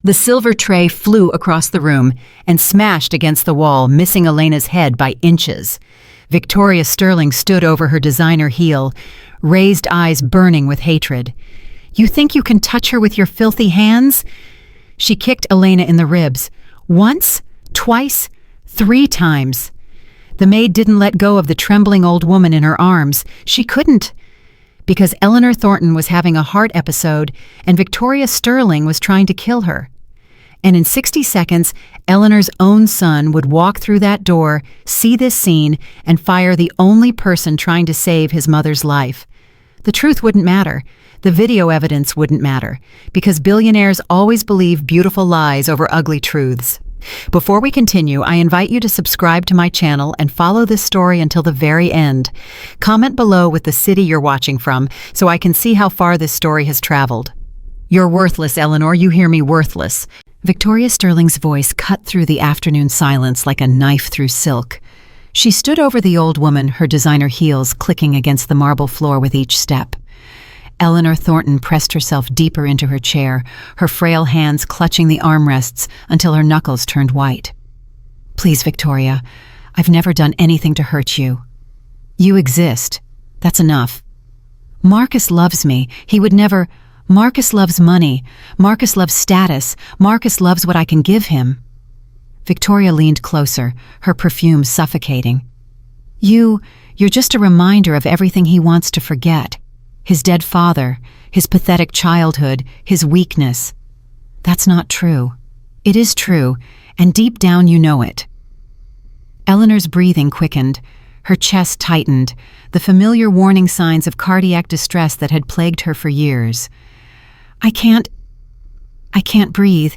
The silver tray flew across the room and smashed against the wall, missing Elena's head by inches. Victoria Sterling stood over her designer heel, raised eyes burning with hatred. "You think you can touch her with your filthy hands?" She kicked Elena in the ribs. Once, twice, 3 times. The maid didn't let go of the trembling old woman in her arms. She couldn't, because Eleanor Thornton was having a heart episode and Victoria Sterling was trying to kill her. And in 60 seconds, Eleanor's own son would walk through that door, see this scene, and fire the only person trying to save his mother's life. The truth wouldn't matter. The video evidence wouldn't matter, because billionaires always believe beautiful lies over ugly truths. Before we continue, I invite you to subscribe to my channel and follow this story until the very end. Comment below with the city you're watching from so I can see how far this story has traveled. "You're worthless, Eleanor. You hear me? Worthless." Victoria Sterling's voice cut through the afternoon silence like a knife through silk. She stood over the old woman, her designer heels clicking against the marble floor with each step. Eleanor Thornton pressed herself deeper into her chair, her frail hands clutching the armrests until her knuckles turned white. "Please, Victoria, I've never done anything to hurt you. You exist. That's enough. Marcus loves me. He would never... Marcus loves money. Marcus loves status. Marcus loves what I can give him." Victoria leaned closer, her perfume suffocating. You're just a reminder of everything he wants to forget. His dead father, his pathetic childhood, his weakness. That's not true. It is true, and deep down you know it. Eleanor's breathing quickened. Her chest tightened, the familiar warning signs of cardiac distress that had plagued her for years. I can't breathe."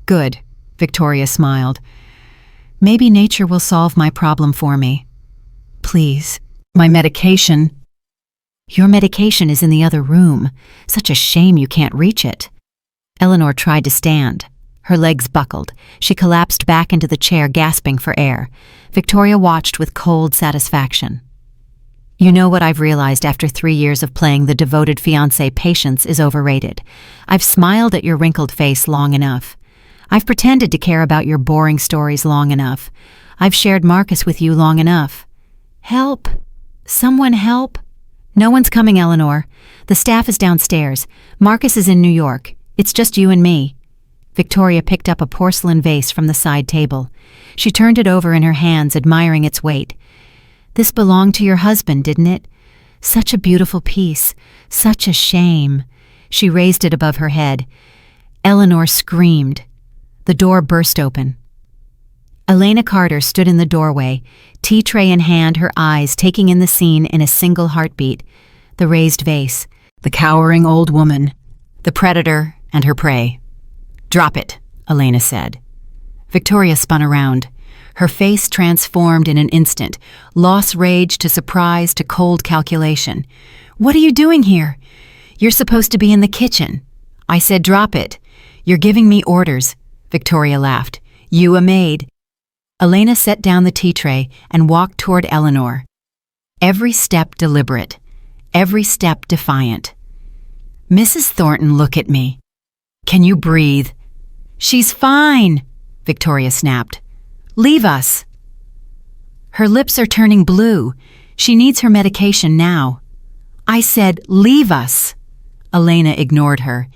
"Good," Victoria smiled. "Maybe nature will solve my problem for me. Please, my medication..." "Your medication is in the other room. Such a shame you can't reach it." Eleanor tried to stand. Her legs buckled. She collapsed back into the chair, gasping for air. Victoria watched with cold satisfaction. "You know what I've realized after 3 years of playing the devoted fiancé? Patience is overrated. I've smiled at your wrinkled face long enough. I've pretended to care about your boring stories long enough. I've shared Marcus with you long enough. Help! Someone help!" "No one's coming, Eleanor. The staff is downstairs. Marcus is in New York. It's just you and me." Victoria picked up a porcelain vase from the side table. She turned it over in her hands, admiring its weight. "This belonged to your husband, didn't it? Such a beautiful piece. Such a shame." She raised it above her head. Eleanor screamed. The door burst open. Elena Carter stood in the doorway, tea tray in hand, her eyes taking in the scene in a single heartbeat. The raised vase, the cowering old woman, the predator and her prey. "Drop it," Elena said. Victoria spun around. Her face transformed in an instant, loss rage to surprise to cold calculation. "What are you doing here? You're supposed to be in the kitchen." "I said drop it. You're giving me orders." Victoria laughed. "You a maid." Elena set down the tea tray and walked toward Eleanor. Every step deliberate, every step defiant. "Mrs. Thornton, look at me. Can you breathe?" "She's fine," Victoria snapped. "Leave us." "Her lips are turning blue. She needs her medication now." "I said, leave us." Elena ignored her.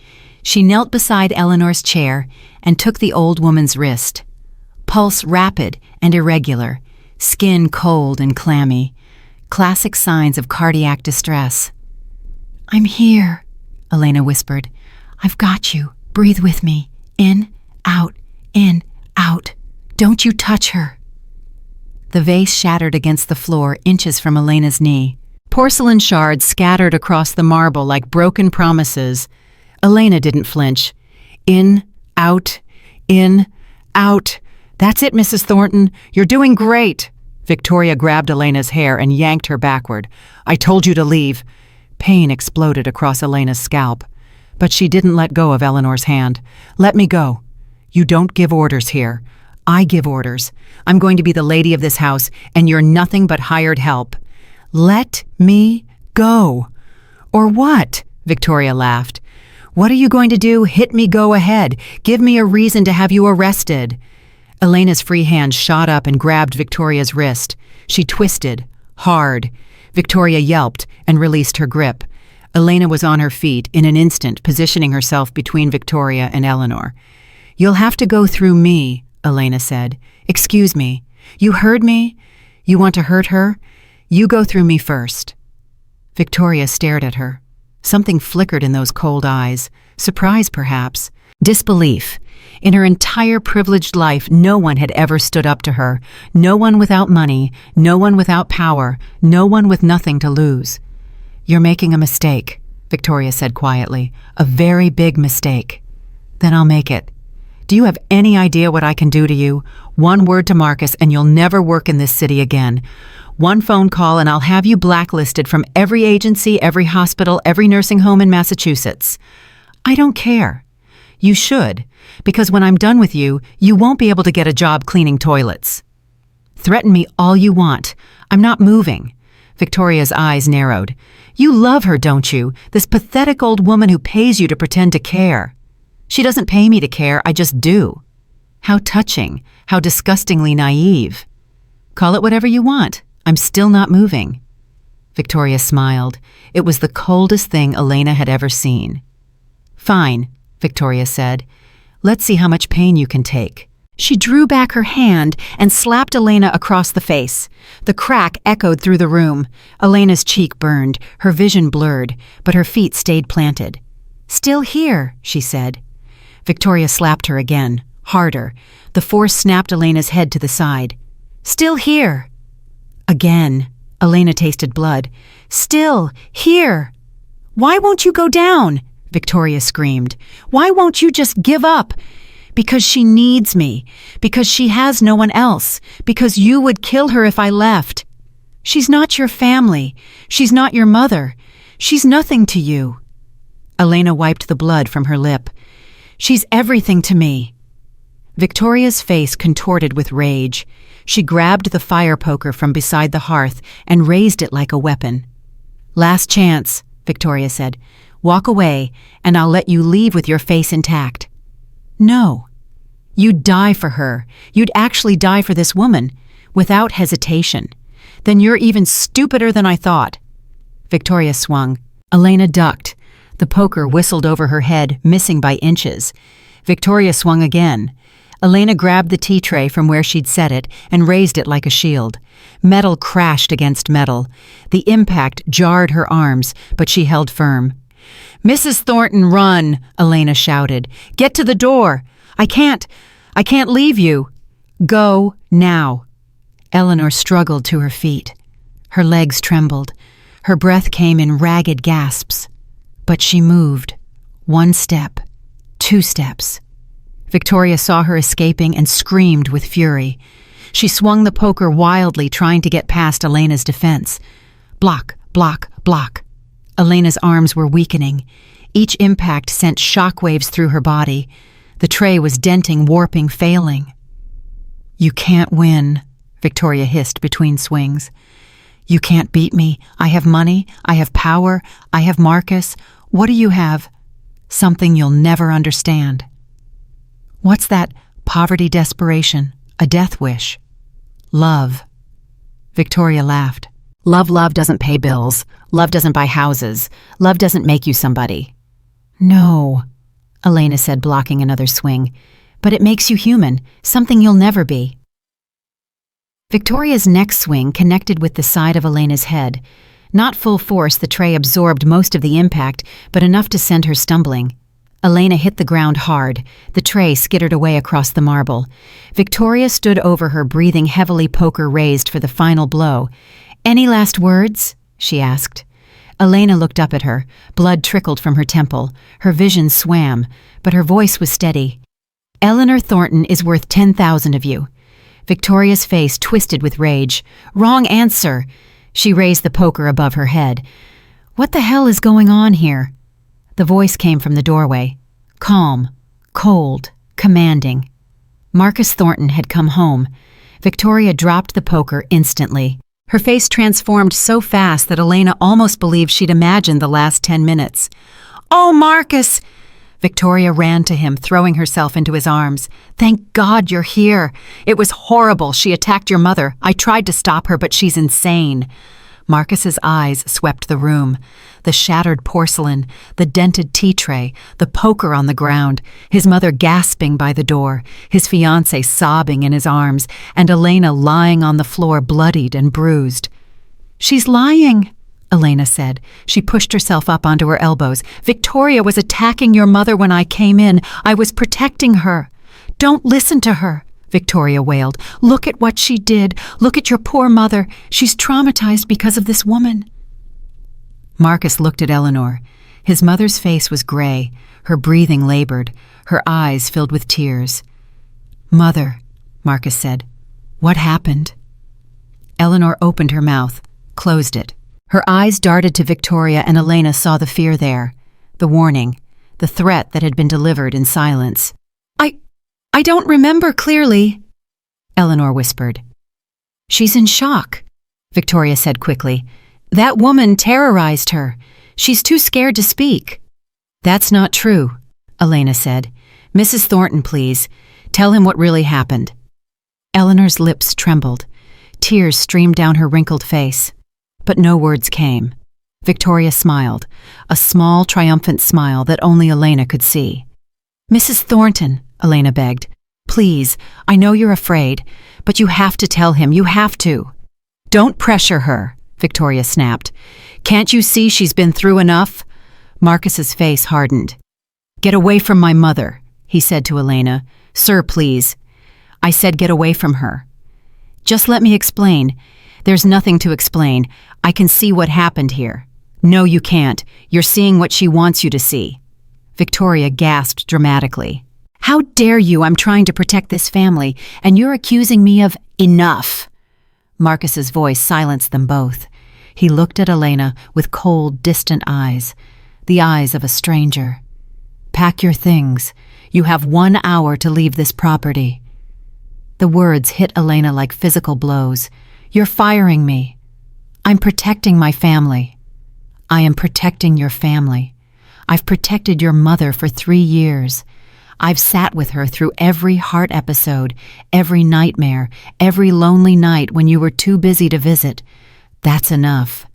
She knelt beside Eleanor's chair and took the old woman's wrist. Pulse rapid and irregular, skin cold and clammy. Classic signs of cardiac distress. "I'm here," Elena whispered. "I've got you. Breathe with me. In, out, in, out. Don't you touch her." The vase shattered against the floor inches from Elena's knee. Porcelain shards scattered across the marble like broken promises. Elena didn't flinch. In, out, in, out. "That's it, Mrs. Thornton. You're doing great." Victoria grabbed Elena's hair and yanked her backward. "I told you to leave." Pain exploded across Elena's scalp. But she didn't let go of Eleanor's hand. "Let me go. You don't give orders here. I give orders. I'm going to be the lady of this house, and you're nothing but hired help." "Let me go." "Or what?" Victoria laughed. What are you going to do? Hit me, go ahead. Give me a reason to have you arrested. Elena's free hand shot up and grabbed Victoria's wrist. She twisted, hard. Victoria yelped and released her grip. Elena was on her feet in an instant, positioning herself between Victoria and Eleanor. "You'll have to go through me," Elena said. "Excuse me. You heard me? You want to hurt her? You go through me first." Victoria stared at her. Something flickered in those cold eyes. Surprise, perhaps. Disbelief. In her entire privileged life, no one had ever stood up to her. No one without money, no one without power, no one with nothing to lose. "You're making a mistake," Victoria said quietly. "A very big mistake." "Then I'll make it. Do you have any idea what I can do to you? One word to Marcus and you'll never work in this city again. One phone call and I'll have you blacklisted from every agency, every hospital, every nursing home in Massachusetts." "I don't care." "You should, because when I'm done with you, you won't be able to get a job cleaning toilets." "Threaten me all you want. I'm not moving." Victoria's eyes narrowed. "You love her, don't you? This pathetic old woman who pays you to pretend to care." "She doesn't pay me to care, I just do." "How touching, how disgustingly naive." "Call it whatever you want. I'm still not moving." Victoria smiled. It was the coldest thing Elena had ever seen. "Fine," Victoria said. "Let's see how much pain you can take." She drew back her hand and slapped Elena across the face. The crack echoed through the room. Elena's cheek burned, her vision blurred, but her feet stayed planted. "Still here," she said. Victoria slapped her again, harder. The force snapped Elena's head to the side. "Still here." Again. Elena tasted blood. "Still here." "Why won't you go down?" Victoria screamed. "Why won't you just give up?" "Because she needs me. Because she has no one else. Because you would kill her if I left." "She's not your family. She's not your mother. She's nothing to you." Elena wiped the blood from her lip. "She's everything to me." Victoria's face contorted with rage. She grabbed the fire poker from beside the hearth and raised it like a weapon. "Last chance," Victoria said. "Walk away, and I'll let you leave with your face intact." "No. You'd die for her. You'd actually die for this woman, without hesitation. Then you're even stupider than I thought." Victoria swung. Elena ducked. The poker whistled over her head, missing by inches. Victoria swung again. Elena grabbed the tea tray from where she'd set it and raised it like a shield. Metal crashed against metal. The impact jarred her arms, but she held firm. "Mrs. Thornton, run!" Elena shouted. "Get to the door! I can't leave you! Go now!" Eleanor struggled to her feet. Her legs trembled. Her breath came in ragged gasps. But she moved. 1 step. 2 steps. Victoria saw her escaping and screamed with fury. She swung the poker wildly, trying to get past Elena's defense. Block, block, block. Elena's arms were weakening. Each impact sent shockwaves through her body. The tray was denting, warping, failing. "You can't win," Victoria hissed between swings. "You can't beat me. I have money. I have power. I have Marcus. What do you have? Something you'll never understand." "What's that? Poverty desperation? A death wish?" "Love." Victoria laughed. Love doesn't pay bills. Love doesn't buy houses. Love doesn't make you somebody." "No," Elena said, blocking another swing. "But it makes you human, something you'll never be." Victoria's next swing connected with the side of Elena's head. Not full force, the tray absorbed most of the impact, but enough to send her stumbling. Elena hit the ground hard. The tray skittered away across the marble. Victoria stood over her, breathing heavily, poker raised for the final blow. "Any last words?" she asked. Elena looked up at her. Blood trickled from her temple. Her vision swam, but her voice was steady. "Eleanor Thornton is worth 10,000 of you." Victoria's face twisted with rage. "Wrong answer." She raised the poker above her head. "What the hell is going on here?" The voice came from the doorway. Calm, cold, commanding. Marcus Thornton had come home. Victoria dropped the poker instantly. Her face transformed so fast that Elena almost believed she'd imagined the last 10 minutes. "Oh, Marcus!" Victoria ran to him, throwing herself into his arms. "Thank God you're here. It was horrible. She attacked your mother. I tried to stop her, but she's insane." Marcus's eyes swept the room. The shattered porcelain, the dented tea tray, the poker on the ground, his mother gasping by the door, his fiancée sobbing in his arms, and Elena lying on the floor bloodied and bruised. "She's lying," Elena said. She pushed herself up onto her elbows. "Victoria was attacking your mother when I came in. I was protecting her." "Don't listen to her," Victoria wailed. "Look at what she did. Look at your poor mother. She's traumatized because of this woman." Marcus looked at Eleanor. His mother's face was gray, her breathing labored, her eyes filled with tears. "Mother," Marcus said, "what happened?" Eleanor opened her mouth, closed it. Her eyes darted to Victoria, and Elena saw the fear there, the warning, the threat that had been delivered in silence. I don't remember clearly," Eleanor whispered. "She's in shock," Victoria said quickly. "That woman terrorized her. She's too scared to speak." "That's not true," Elena said. "Mrs. Thornton, please. Tell him what really happened." Eleanor's lips trembled. Tears streamed down her wrinkled face. But no words came. Victoria smiled, a small, triumphant smile that only Elena could see. "Mrs. Thornton," Elena begged, "please, I know you're afraid, but you have to tell him, you have to." "Don't pressure her," Victoria snapped. "Can't you see she's been through enough?" Marcus's face hardened. "Get away from my mother," he said to Elena. "Sir, please." "I said get away from her." "Just let me explain." "There's nothing to explain. I can see what happened here." "No, you can't. You're seeing what she wants you to see." Victoria gasped dramatically. "How dare you? I'm trying to protect this family, and you're accusing me of—" "Enough!" Marcus's voice silenced them both. He looked at Elena with cold, distant eyes, the eyes of a stranger. "Pack your things. You have 1 hour to leave this property." The words hit Elena like physical blows. "You're firing me." "I'm protecting my family." "I am protecting your family. I've protected your mother for 3 years. I've sat with her through every heart episode, every nightmare, every lonely night when you were too busy to visit. That's enough."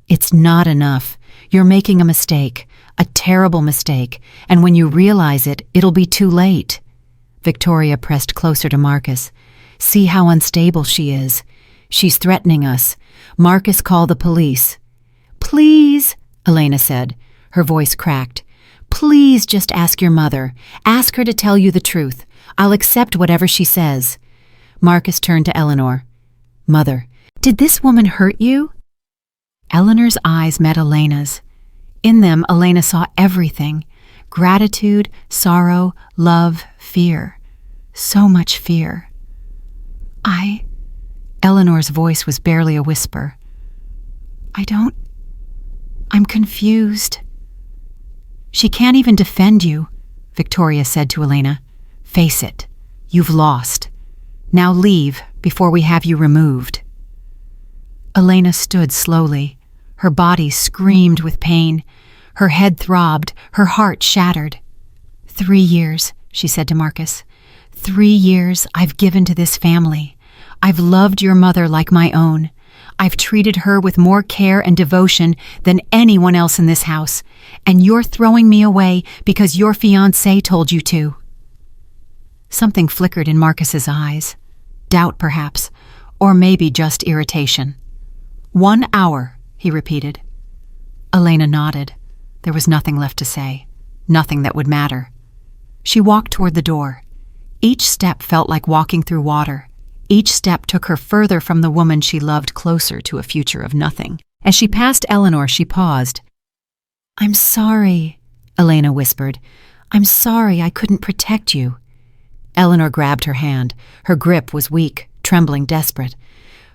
"It's not enough. You're making a mistake, a terrible mistake, and when you realize it, it'll be too late." Victoria pressed closer to Marcus. "See how unstable she is. She's threatening us. Marcus, call the police." "Please," Elena said. Her voice cracked. "Please just ask your mother. Ask her to tell you the truth. I'll accept whatever she says." Marcus turned to Eleanor. "Mother, did this woman hurt you?" Eleanor's eyes met Elena's. In them, Elena saw everything. Gratitude, sorrow, love, fear. So much fear. Eleanor's voice was barely a whisper. I'm confused." "She can't even defend you," Victoria said to Elena. "Face it. You've lost. Now leave before we have you removed." Elena stood slowly. Her body screamed with pain. Her head throbbed, her heart shattered. 3 years, she said to Marcus. 3 years I've given to this family. I've loved your mother like my own. I've treated her with more care and devotion than anyone else in this house, and you're throwing me away because your fiancé told you to. Something flickered in Marcus's eyes. Doubt, perhaps, or maybe just irritation. 1 hour, he repeated. Elena nodded. There was nothing left to say, nothing that would matter. She walked toward the door. Each step felt like walking through water. Each step took her further from the woman she loved, closer to a future of nothing. As she passed Eleanor, she paused. "I'm sorry," Elena whispered. "I'm sorry I couldn't protect you." Eleanor grabbed her hand. Her grip was weak, trembling, desperate.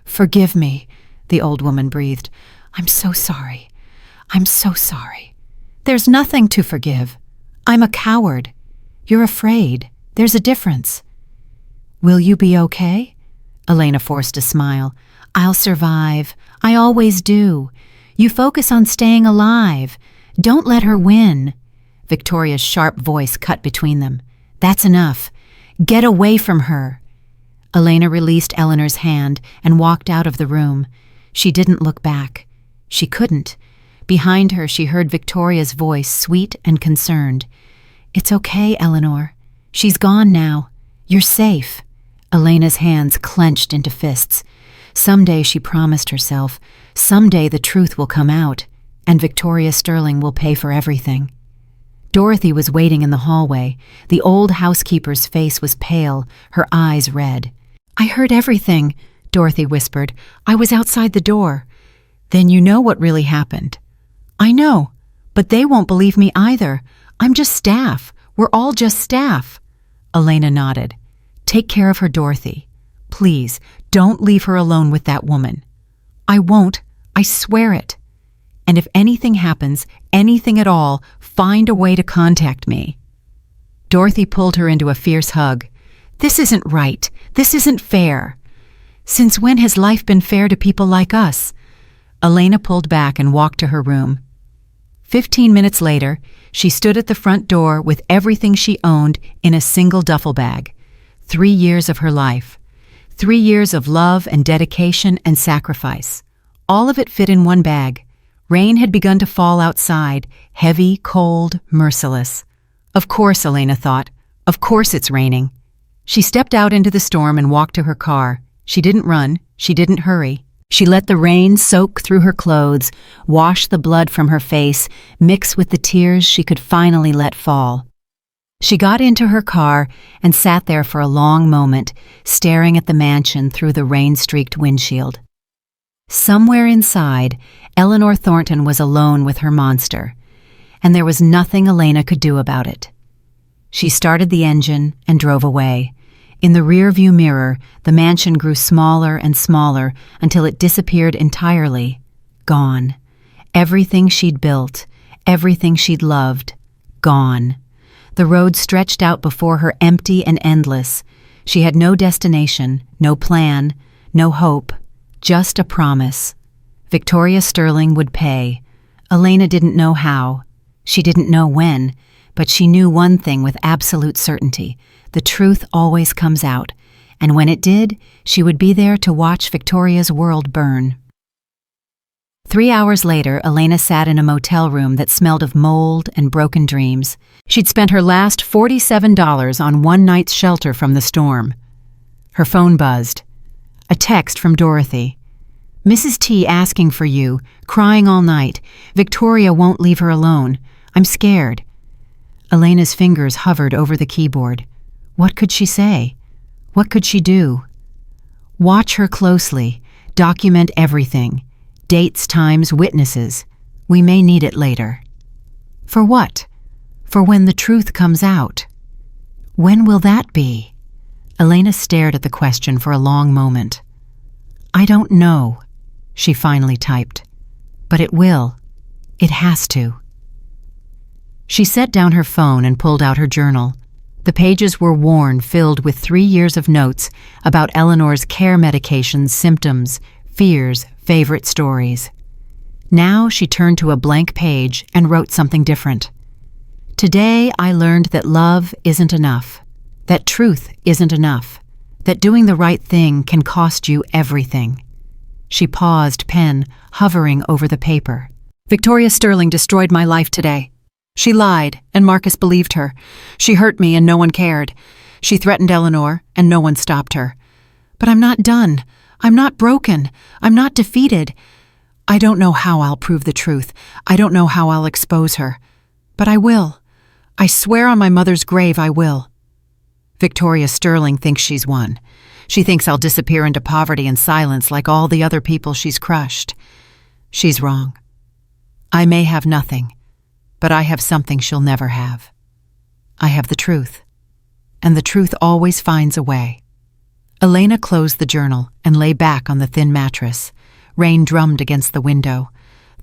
"Forgive me," the old woman breathed. "I'm so sorry. I'm so sorry." "There's nothing to forgive. I'm a coward. You're afraid. There's a difference." "Will you be okay?" Elena forced a smile. "I'll survive. I always do. You focus on staying alive. Don't let her win." Victoria's sharp voice cut between them. "That's enough. Get away from her." Elena released Eleanor's hand and walked out of the room. She didn't look back. She couldn't. Behind her, she heard Victoria's voice, sweet and concerned. "It's okay, Eleanor. She's gone now. You're safe." Elena's hands clenched into fists. Someday, she promised herself, someday the truth will come out, and Victoria Sterling will pay for everything. Dorothy was waiting in the hallway. The old housekeeper's face was pale, her eyes red. "I heard everything," Dorothy whispered. "I was outside the door." "Then you know what really happened." "I know, but they won't believe me either. I'm just staff. We're all just staff." Elena nodded. "Take care of her, Dorothy. Please, don't leave her alone with that woman." "I won't. I swear it. And if anything happens, anything at all, find a way to contact me." Dorothy pulled her into a fierce hug. "This isn't right. This isn't fair. Since when has life been fair to people like us?" Elena pulled back and walked to her room. 15 minutes later, she stood at the front door with everything she owned in a single duffel bag. 3 years of her life. 3 years of love and dedication and sacrifice. All of it fit in one bag. Rain had begun to fall outside, heavy, cold, merciless. Of course, Elena thought. Of course it's raining. She stepped out into the storm and walked to her car. She didn't run. She didn't hurry. She let the rain soak through her clothes, wash the blood from her face, mix with the tears she could finally let fall. She got into her car and sat there for a long moment, staring at the mansion through the rain-streaked windshield. Somewhere inside, Eleanor Thornton was alone with her monster, and there was nothing Elena could do about it. She started the engine and drove away. In the rear-view mirror, the mansion grew smaller and smaller until it disappeared entirely. Gone. Everything she'd built, everything she'd loved, gone. The road stretched out before her empty and endless. She had no destination, no plan, no hope, just a promise. Victoria Sterling would pay. Elena didn't know how. She didn't know when, but she knew one thing with absolute certainty. The truth always comes out, and when it did, she would be there to watch Victoria's world burn. 3 hours later, Elena sat in a motel room that smelled of mold and broken dreams. She'd spent her last $47 on one night's shelter from the storm. Her phone buzzed. A text from Dorothy. "Mrs. T asking for you, crying all night. Victoria won't leave her alone. I'm scared." Elena's fingers hovered over the keyboard. What could she say? What could she do? "Watch her closely. Document everything. Dates, times, witnesses. We may need it later." For what? For when the truth comes out. When will that be? Elena stared at the question for a long moment. "I don't know," she finally typed. "But it will. It has to." She set down her phone and pulled out her journal. The pages were worn, filled with 3 years of notes about Eleanor's care medications, symptoms, fears, favorite stories. Now she turned to a blank page and wrote something different. "Today I learned that love isn't enough, that truth isn't enough, that doing the right thing can cost you everything." She paused, pen hovering over the paper. "Victoria Sterling destroyed my life today. She lied, and Marcus believed her. She hurt me, and no one cared. She threatened Eleanor, and no one stopped her. But I'm not done. I'm not broken. I'm not defeated. I don't know how I'll prove the truth. I don't know how I'll expose her. But I will. I swear on my mother's grave I will." Victoria Sterling thinks she's won. She thinks I'll disappear into poverty and silence like all the other people she's crushed. She's wrong. I may have nothing, but I have something she'll never have. I have the truth, and the truth always finds a way. Elena closed the journal and lay back on the thin mattress. Rain drummed against the window.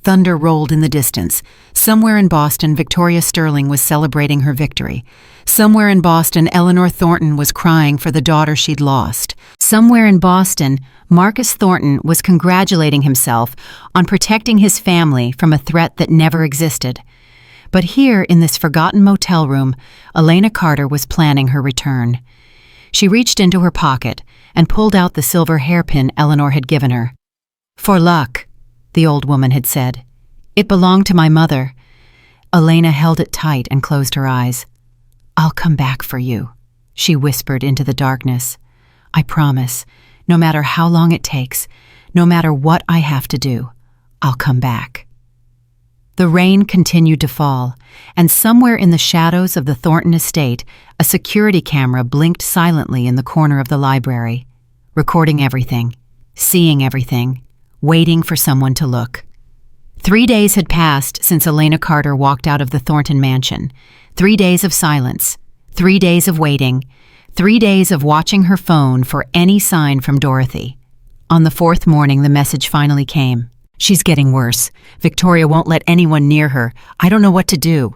Thunder rolled in the distance. Somewhere in Boston, Victoria Sterling was celebrating her victory. Somewhere in Boston, Eleanor Thornton was crying for the daughter she'd lost. Somewhere in Boston, Marcus Thornton was congratulating himself on protecting his family from a threat that never existed. But here, in this forgotten motel room, Elena Carter was planning her return. She reached into her pocket and pulled out the silver hairpin Eleanor had given her. "For luck," the old woman had said. "It belonged to my mother." Elena held it tight and closed her eyes. "I'll come back for you," she whispered into the darkness. "I promise, no matter how long it takes, no matter what I have to do, I'll come back." The rain continued to fall, and somewhere in the shadows of the Thornton estate, a security camera blinked silently in the corner of the library, recording everything, seeing everything, waiting for someone to look. 3 days had passed since Elena Carter walked out of the Thornton mansion. 3 days of silence, 3 days of waiting, 3 days of watching her phone for any sign from Dorothy. On the 4th morning, the message finally came. "She's getting worse. Victoria won't let anyone near her. I don't know what to do."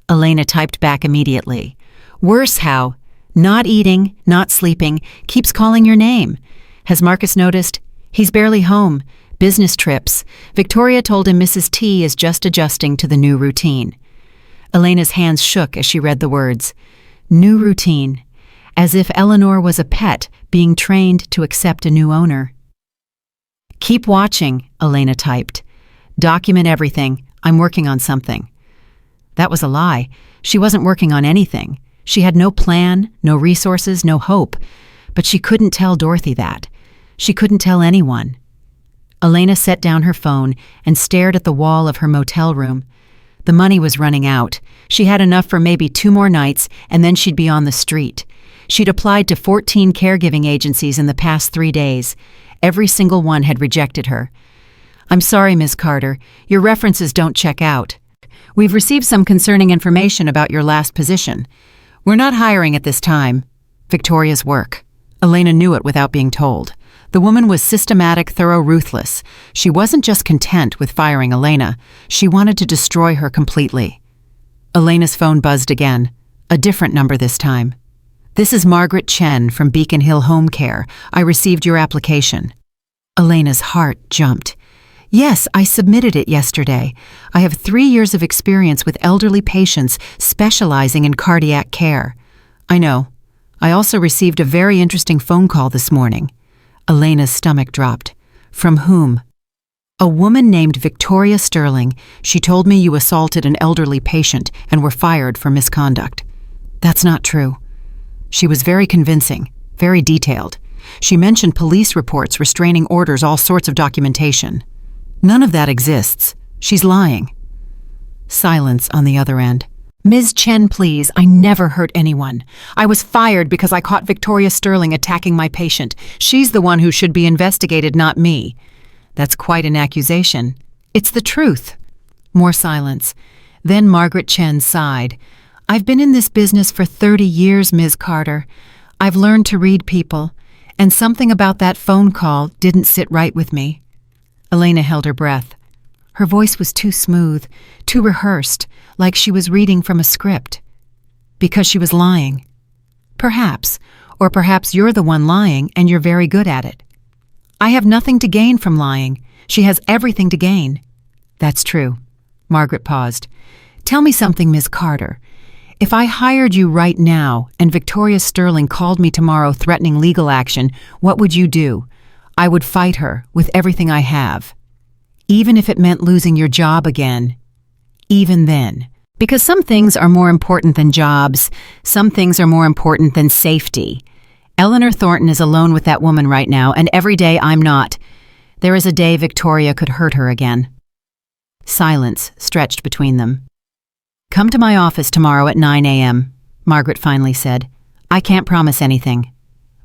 Elena typed back immediately. "Worse how? Not eating, not sleeping, keeps calling your name. Has Marcus noticed? He's barely home. Business trips. Victoria told him Mrs. T is just adjusting to the new routine." Elena's hands shook as she read the words. New routine. As if Eleanor was a pet being trained to accept a new owner. "Keep watching," Elena typed. "Document everything. I'm working on something." That was a lie. She wasn't working on anything. She had no plan, no resources, no hope. But she couldn't tell Dorothy that. She couldn't tell anyone. Elena set down her phone and stared at the wall of her motel room. The money was running out. She had enough for maybe 2 more nights, and then she'd be on the street. She'd applied to 14 caregiving agencies in the past 3 days. Every single one had rejected her. "I'm sorry, Ms. Carter. Your references don't check out. We've received some concerning information about your last position. We're not hiring at this time." Victoria's work. Elena knew it without being told. The woman was systematic, thorough, ruthless. She wasn't just content with firing Elena. She wanted to destroy her completely. Elena's phone buzzed again. A different number this time. "This is Margaret Chen from Beacon Hill Home Care. I received your application." Elena's heart jumped. "Yes, I submitted it yesterday. I have 3 years of experience with elderly patients specializing in cardiac care." "I know. I also received a very interesting phone call this morning." Elena's stomach dropped. "From whom?" "A woman named Victoria Sterling. She told me you assaulted an elderly patient and were fired for misconduct." "That's not true." She was very convincing, very detailed. She mentioned police reports, restraining orders, all sorts of documentation. "None of that exists. She's lying." Silence on the other end. "Ms. Chen, please, I never hurt anyone. I was fired because I caught Victoria Sterling attacking my patient. She's the one who should be investigated, not me." "That's quite an accusation." "It's the truth." More silence. Then Margaret Chen sighed. "I've been in this business for 30 years, Ms. Carter. I've learned to read people, and something about that phone call didn't sit right with me." Elena held her breath. Her voice was too smooth, too rehearsed, like she was reading from a script. "Because she was lying." "Perhaps, or perhaps you're the one lying and you're very good at it." "I have nothing to gain from lying. She has everything to gain." "That's true." Margaret paused. "Tell me something, Ms. Carter. If I hired you right now and Victoria Sterling called me tomorrow threatening legal action, what would you do?" "I would fight her with everything I have." "Even if it meant losing your job again?" "Even then. Because some things are more important than jobs. Some things are more important than safety. Eleanor Thornton is alone with that woman right now, and every day I'm not. There is a day Victoria could hurt her again." Silence stretched between them. "Come to my office tomorrow at 9 a.m., Margaret finally said. "I can't promise anything,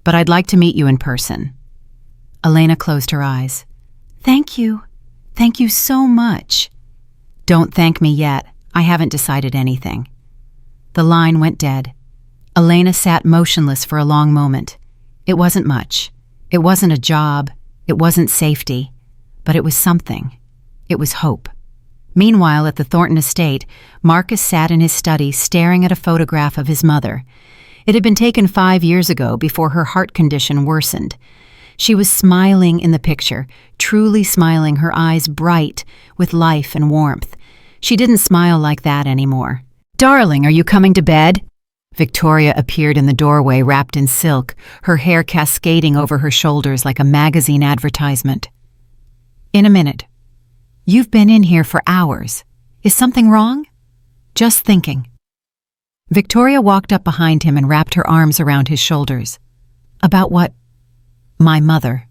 but I'd like to meet you in person." Elena closed her eyes. "Thank you. Thank you so much." "Don't thank me yet. I haven't decided anything." The line went dead. Elena sat motionless for a long moment. It wasn't much. It wasn't a job. It wasn't safety. But it was something. It was hope. Meanwhile, at the Thornton estate, Marcus sat in his study staring at a photograph of his mother. It had been taken 5 years ago before her heart condition worsened. She was smiling in the picture, truly smiling, her eyes bright with life and warmth. She didn't smile like that anymore. "Darling, are you coming to bed?" Victoria appeared in the doorway wrapped in silk, her hair cascading over her shoulders like a magazine advertisement. "In a minute." "You've been in here for hours. Is something wrong?" "Just thinking." Victoria walked up behind him and wrapped her arms around his shoulders. "About what?" "My mother."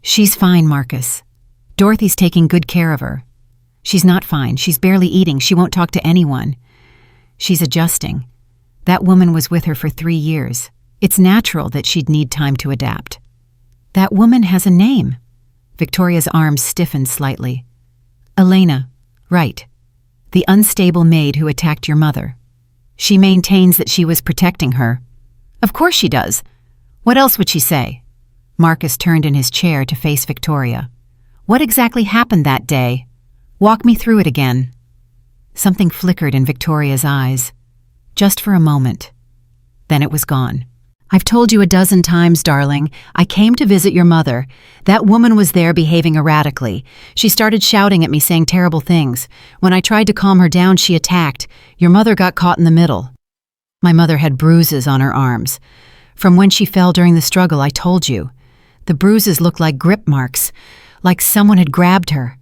"She's fine, Marcus. Dorothy's taking good care of her." "She's not fine. She's barely eating. She won't talk to anyone." "She's adjusting. That woman was with her for 3 years. It's natural that she'd need time to adapt." "That woman has a name." Victoria's arms stiffened slightly. "Elena, right. The unstable maid who attacked your mother. She maintains that she was protecting her." "Of course she does. What else would she say?" Marcus turned in his chair to face Victoria. "What exactly happened that day? Walk me through it again." Something flickered in Victoria's eyes. Just for a moment. Then it was gone. "I've told you a dozen times, darling. I came to visit your mother. That woman was there behaving erratically. She started shouting at me, saying terrible things. When I tried to calm her down, she attacked. Your mother got caught in the middle." "My mother had bruises on her arms. From when she fell during the struggle, I told you. The bruises looked like grip marks, like someone had grabbed her."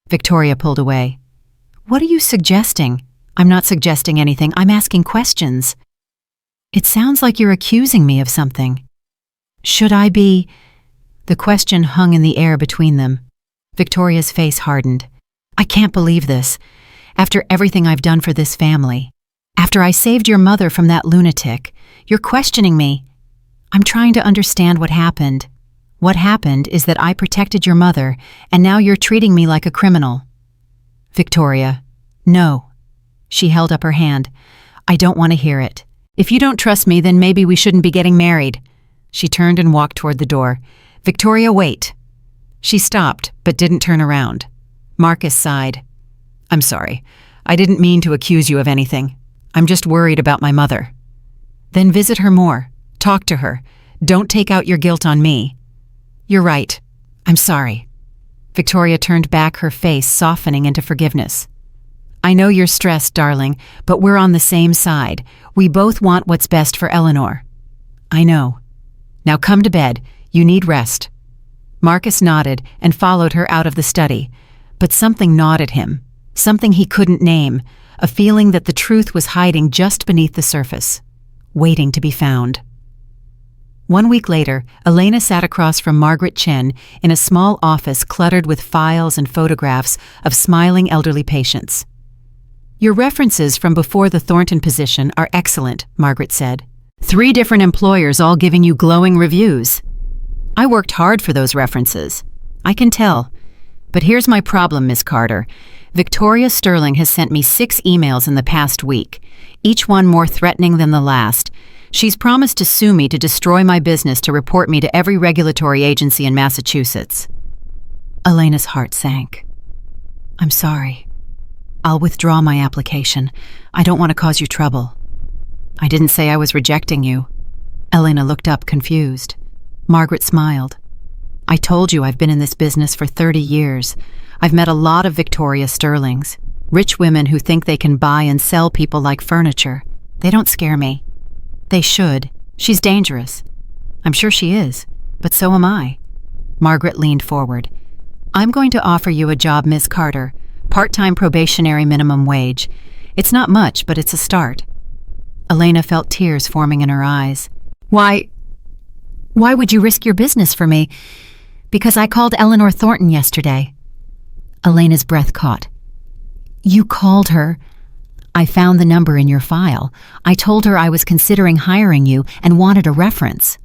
Victoria pulled away. "What are you suggesting?" "I'm not suggesting anything. I'm asking questions." "It sounds like you're accusing me of something." "Should I be?" The question hung in the air between them. Victoria's face hardened. "I can't believe this. After everything I've done for this family. After I saved your mother from that lunatic. You're questioning me." "I'm trying to understand what happened." "What happened is that I protected your mother, and now you're treating me like a criminal." "Victoria, no." She held up her hand. "I don't want to hear it. If you don't trust me, then maybe we shouldn't be getting married." She turned and walked toward the door. "Victoria, wait." She stopped, but didn't turn around. Marcus sighed. "I'm sorry. I didn't mean to accuse you of anything. I'm just worried about my mother." "Then visit her more. Talk to her. Don't take out your guilt on me." "You're right. I'm sorry." Victoria turned back, her face softening into forgiveness. "I know you're stressed, darling, but we're on the same side. We both want what's best for Eleanor." "I know. Now come to bed. You need rest." Marcus nodded and followed her out of the study. But something gnawed at him, something he couldn't name, a feeling that the truth was hiding just beneath the surface, waiting to be found. 1 week later, Elena sat across from Margaret Chen in a small office cluttered with files and photographs of smiling elderly patients. "Your references from before the Thornton position are excellent," Margaret said. 3 different employers all giving you glowing reviews." "I worked hard for those references." "I can tell. But here's my problem, Miss Carter. Victoria Sterling has sent me 6 emails in the past week, each one more threatening than the last. She's promised to sue me to destroy my business, to report me to every regulatory agency in Massachusetts." Elena's heart sank. "I'm sorry. I'll withdraw my application. I don't want to cause you trouble." "I didn't say I was rejecting you." Elena looked up, confused. Margaret smiled. "I told you I've been in this business for 30 years. I've met a lot of Victoria Sterlings, rich women who think they can buy and sell people like furniture. They don't scare me." "They should. She's dangerous." "I'm sure she is, but so am I." Margaret leaned forward. "I'm going to offer you a job, Miss Carter. Part-time probationary minimum wage. It's not much, but it's a start." Elena felt tears forming in her eyes. Why would you risk your business for me?" "Because I called Eleanor Thornton yesterday." Elena's breath caught. "You called her?" "I found the number in your file. I told her I was considering hiring you and wanted a reference."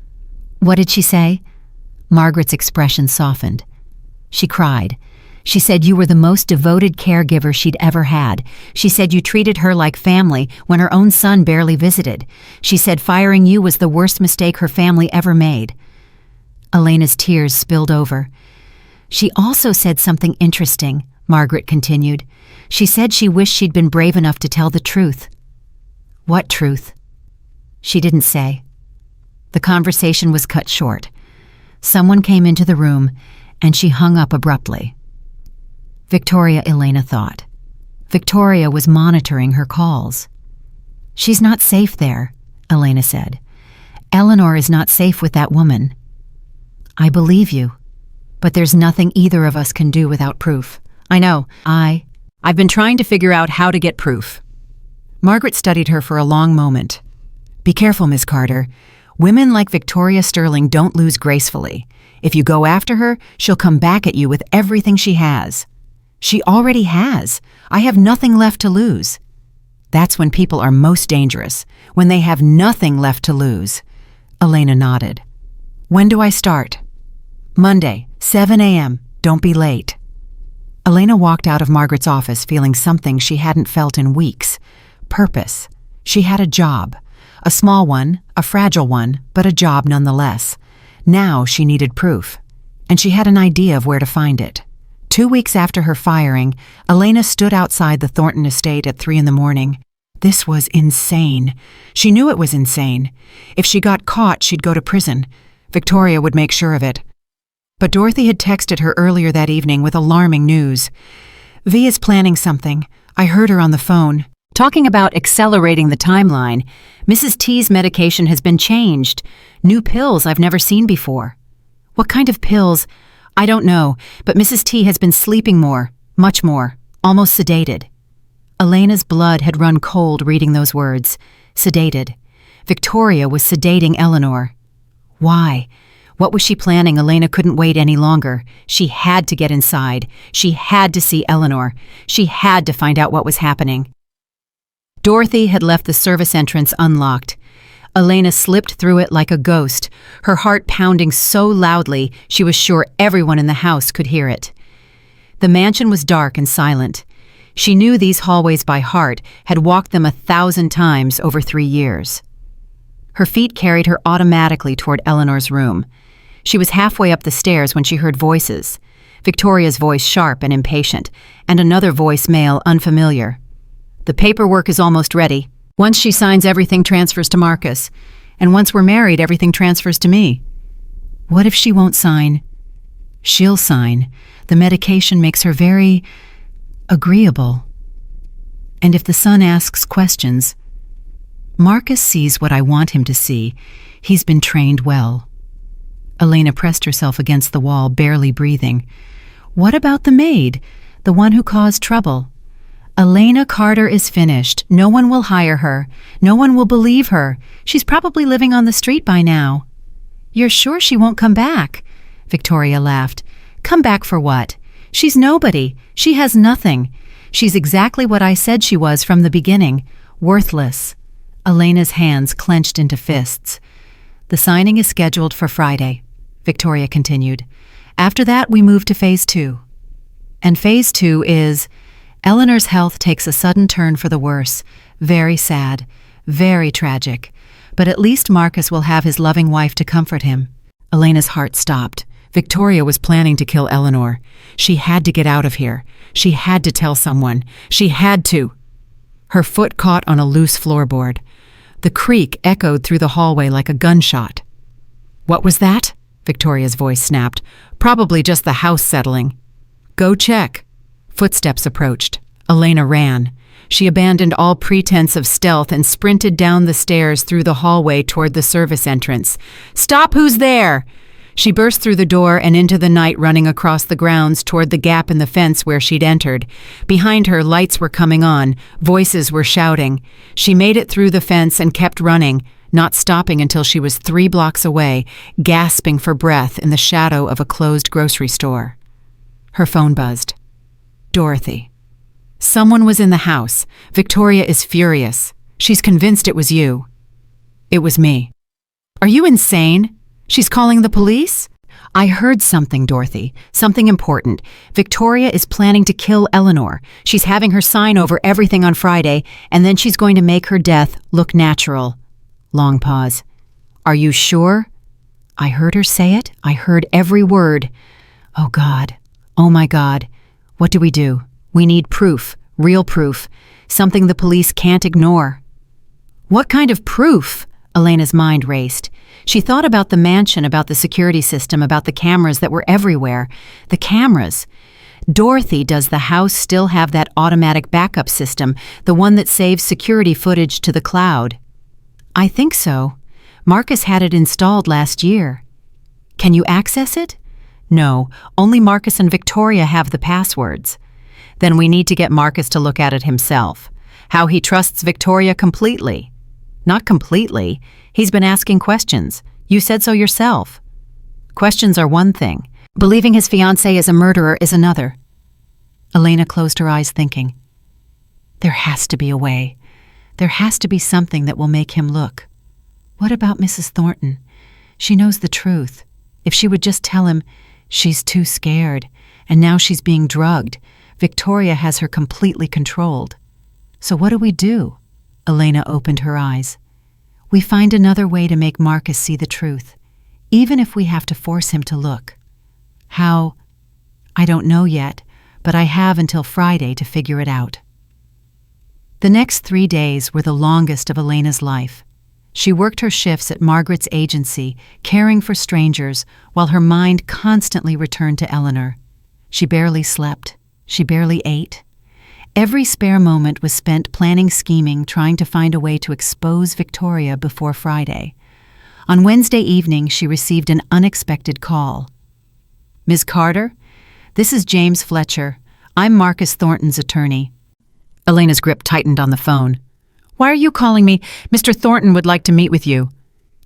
"What did she say?" Margaret's expression softened. She cried. She said you were the most devoted caregiver she'd ever had. She said you treated her like family when her own son barely visited. She said firing you was the worst mistake her family ever made. Elena's tears spilled over. "She also said something interesting," Margaret continued. "She said she wished she'd been brave enough to tell the truth." "What truth?" She didn't say. The conversation was cut short. Someone came into the room, and she hung up abruptly. Victoria, Elena thought. Victoria was monitoring her calls. "She's not safe there," Elena said. "Eleanor is not safe with that woman." "I believe you, but there's nothing either of us can do without proof." "I know. I've been trying to figure out how to get proof." Margaret studied her for a long moment. "Be careful, Miss Carter. Women like Victoria Sterling don't lose gracefully. If you go after her, she'll come back at you with everything she has." "She already has. I have nothing left to lose." "That's when people are most dangerous, when they have nothing left to lose." Elena nodded. "When do I start?" "Monday, 7 a.m. Don't be late." Elena walked out of Margaret's office feeling something she hadn't felt in weeks. Purpose. She had a job. A small one, a fragile one, but a job nonetheless. Now she needed proof. And she had an idea of where to find it. 2 weeks after her firing, Elena stood outside the Thornton estate at 3 a.m. This was insane. She knew it was insane. If she got caught, she'd go to prison. Victoria would make sure of it. But Dorothy had texted her earlier that evening with alarming news. "V is planning something. I heard her on the phone. Talking about accelerating the timeline. Mrs. T's medication has been changed. New pills I've never seen before." "What kind of pills?" "I don't know, but Mrs. T has been sleeping more, much more, almost sedated." Elena's blood had run cold reading those words. Sedated. Victoria was sedating Eleanor. Why? What was she planning? Elena couldn't wait any longer. She had to get inside. She had to see Eleanor. She had to find out what was happening. Dorothy had left the service entrance unlocked. Elena slipped through it like a ghost, her heart pounding so loudly she was sure everyone in the house could hear it. The mansion was dark and silent. She knew these hallways by heart, had walked them 1,000 times over 3 years. Her feet carried her automatically toward Eleanor's room. She was halfway up the stairs when she heard voices. Victoria's voice sharp and impatient, and another voice male unfamiliar. "The paperwork is almost ready. Once she signs, everything transfers to Marcus. And once we're married, everything transfers to me." "What if she won't sign?" "She'll sign. The medication makes her very agreeable. And if the son asks questions, Marcus sees what I want him to see. He's been trained well." Elena pressed herself against the wall, barely breathing. "What about the maid, the one who caused trouble?" "Elena Carter is finished. No one will hire her. No one will believe her. She's probably living on the street by now." "You're sure she won't come back?" Victoria laughed. "Come back for what? She's nobody. She has nothing. She's exactly what I said she was from the beginning. Worthless." Elena's hands clenched into fists. "The signing is scheduled for Friday," Victoria continued. "After that, we move to Phase 2. And Phase 2 is, Eleanor's health takes a sudden turn for the worse. Very sad, very tragic. But at least Marcus will have his loving wife to comfort him." Elena's heart stopped. Victoria was planning to kill Eleanor. She had to get out of here. She had to tell someone. She had to. Her foot caught on a loose floorboard. The creak echoed through the hallway like a gunshot. "What was that?" Victoria's voice snapped. "Probably just the house settling." "Go check." Footsteps approached. Elena ran. She abandoned all pretense of stealth and sprinted down the stairs through the hallway toward the service entrance. "Stop! Who's there?" She burst through the door and into the night, running across the grounds toward the gap in the fence where she'd entered. Behind her, lights were coming on. Voices were shouting. She made it through the fence and kept running, not stopping until she was 3 blocks away, gasping for breath in the shadow of a closed grocery store. Her phone buzzed. Dorothy. "Someone was in the house. Victoria is furious. She's convinced it was you." "It was me." "Are you insane? She's calling the police?" "I heard something, Dorothy. Something important. Victoria is planning to kill Eleanor. She's having her sign over everything on Friday, and then she's going to make her death look natural." Long pause. "Are you sure?" "I heard her say it. I heard every word." "Oh, God. Oh, my God. What do we do? We need proof. Real proof. Something the police can't ignore." "What kind of proof?" Elena's mind raced. She thought about the mansion, about the security system, about the cameras that were everywhere. The cameras. Dorothy, does the house still have that automatic backup system, the one that saves security footage to the cloud? I think so. Marcus had it installed last year. Can you access it? No, only Marcus and Victoria have the passwords. Then we need to get Marcus to look at it himself. How he trusts Victoria completely. Not completely. He's been asking questions. You said so yourself. Questions are one thing. Believing his fiancée is a murderer is another. Elena closed her eyes thinking. There has to be a way. There has to be something that will make him look. What about Mrs. Thornton? She knows the truth. If she would just tell him, she's too scared, and now she's being drugged. Victoria has her completely controlled. So what do we do? Elena opened her eyes. We find another way to make Marcus see the truth, even if we have to force him to look. How? I don't know yet, but I have until Friday to figure it out. The next 3 days were the longest of Elena's life. She worked her shifts at Margaret's agency, caring for strangers, while her mind constantly returned to Eleanor. She barely slept. She barely ate. Every spare moment was spent planning, scheming, trying to find a way to expose Victoria before Friday. On Wednesday evening, she received an unexpected call. Ms. Carter, this is James Fletcher. I'm Marcus Thornton's attorney. Elena's grip tightened on the phone. Why are you calling me? Mr. Thornton would like to meet with you.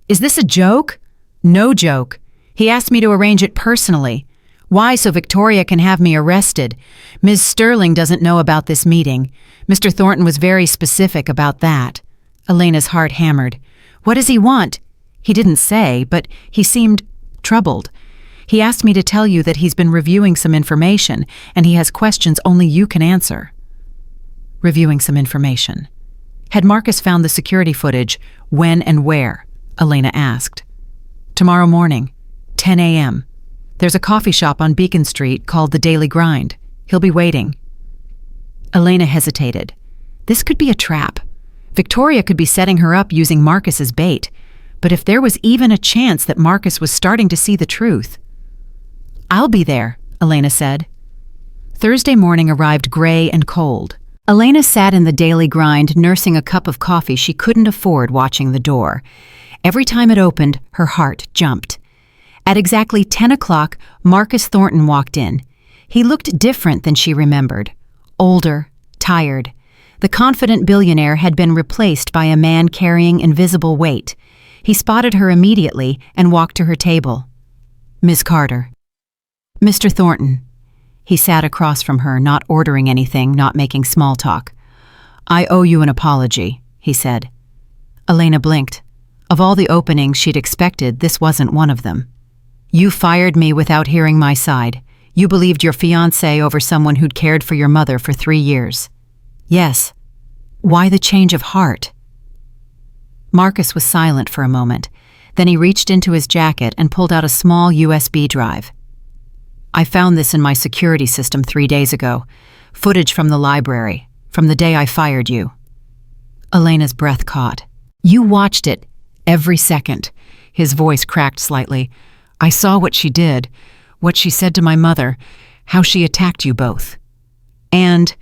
Is this a joke? No joke. He asked me to arrange it personally. Why? So Victoria can have me arrested. Ms. Sterling doesn't know about this meeting. Mr. Thornton was very specific about that. Elena's heart hammered. What does he want? He didn't say, but he seemed troubled. He asked me to tell you that he's been reviewing some information, and he has questions only you can answer. Reviewing some information. Had Marcus found the security footage? When and where? Elena asked. Tomorrow morning, 10 a.m. There's a coffee shop on Beacon Street called The Daily Grind. He'll be waiting. Elena hesitated. This could be a trap. Victoria could be setting her up using Marcus as bait. But if there was even a chance that Marcus was starting to see the truth. I'll be there, Elena said. Thursday morning arrived gray and cold. Elena sat in The Daily Grind nursing a cup of coffee she couldn't afford, watching the door. Every time it opened, her heart jumped. At exactly 10 o'clock, Marcus Thornton walked in. He looked different than she remembered. Older, tired. The confident billionaire had been replaced by a man carrying invisible weight. He spotted her immediately and walked to her table. Ms. Carter. Mr. Thornton. He sat across from her, not ordering anything, not making small talk. I owe you an apology, he said. Elena blinked. Of all the openings she'd expected, this wasn't one of them. You fired me without hearing my side. You believed your fiancé over someone who'd cared for your mother for 3 years. Yes. Why the change of heart? Marcus was silent for a moment. Then he reached into his jacket and pulled out a small USB drive. I found this in my security system 3 days ago. Footage from the library, from the day I fired you. Elena's breath caught. You watched it, every second. His voice cracked slightly. I saw what she did, what she said to my mother, how she attacked you both. And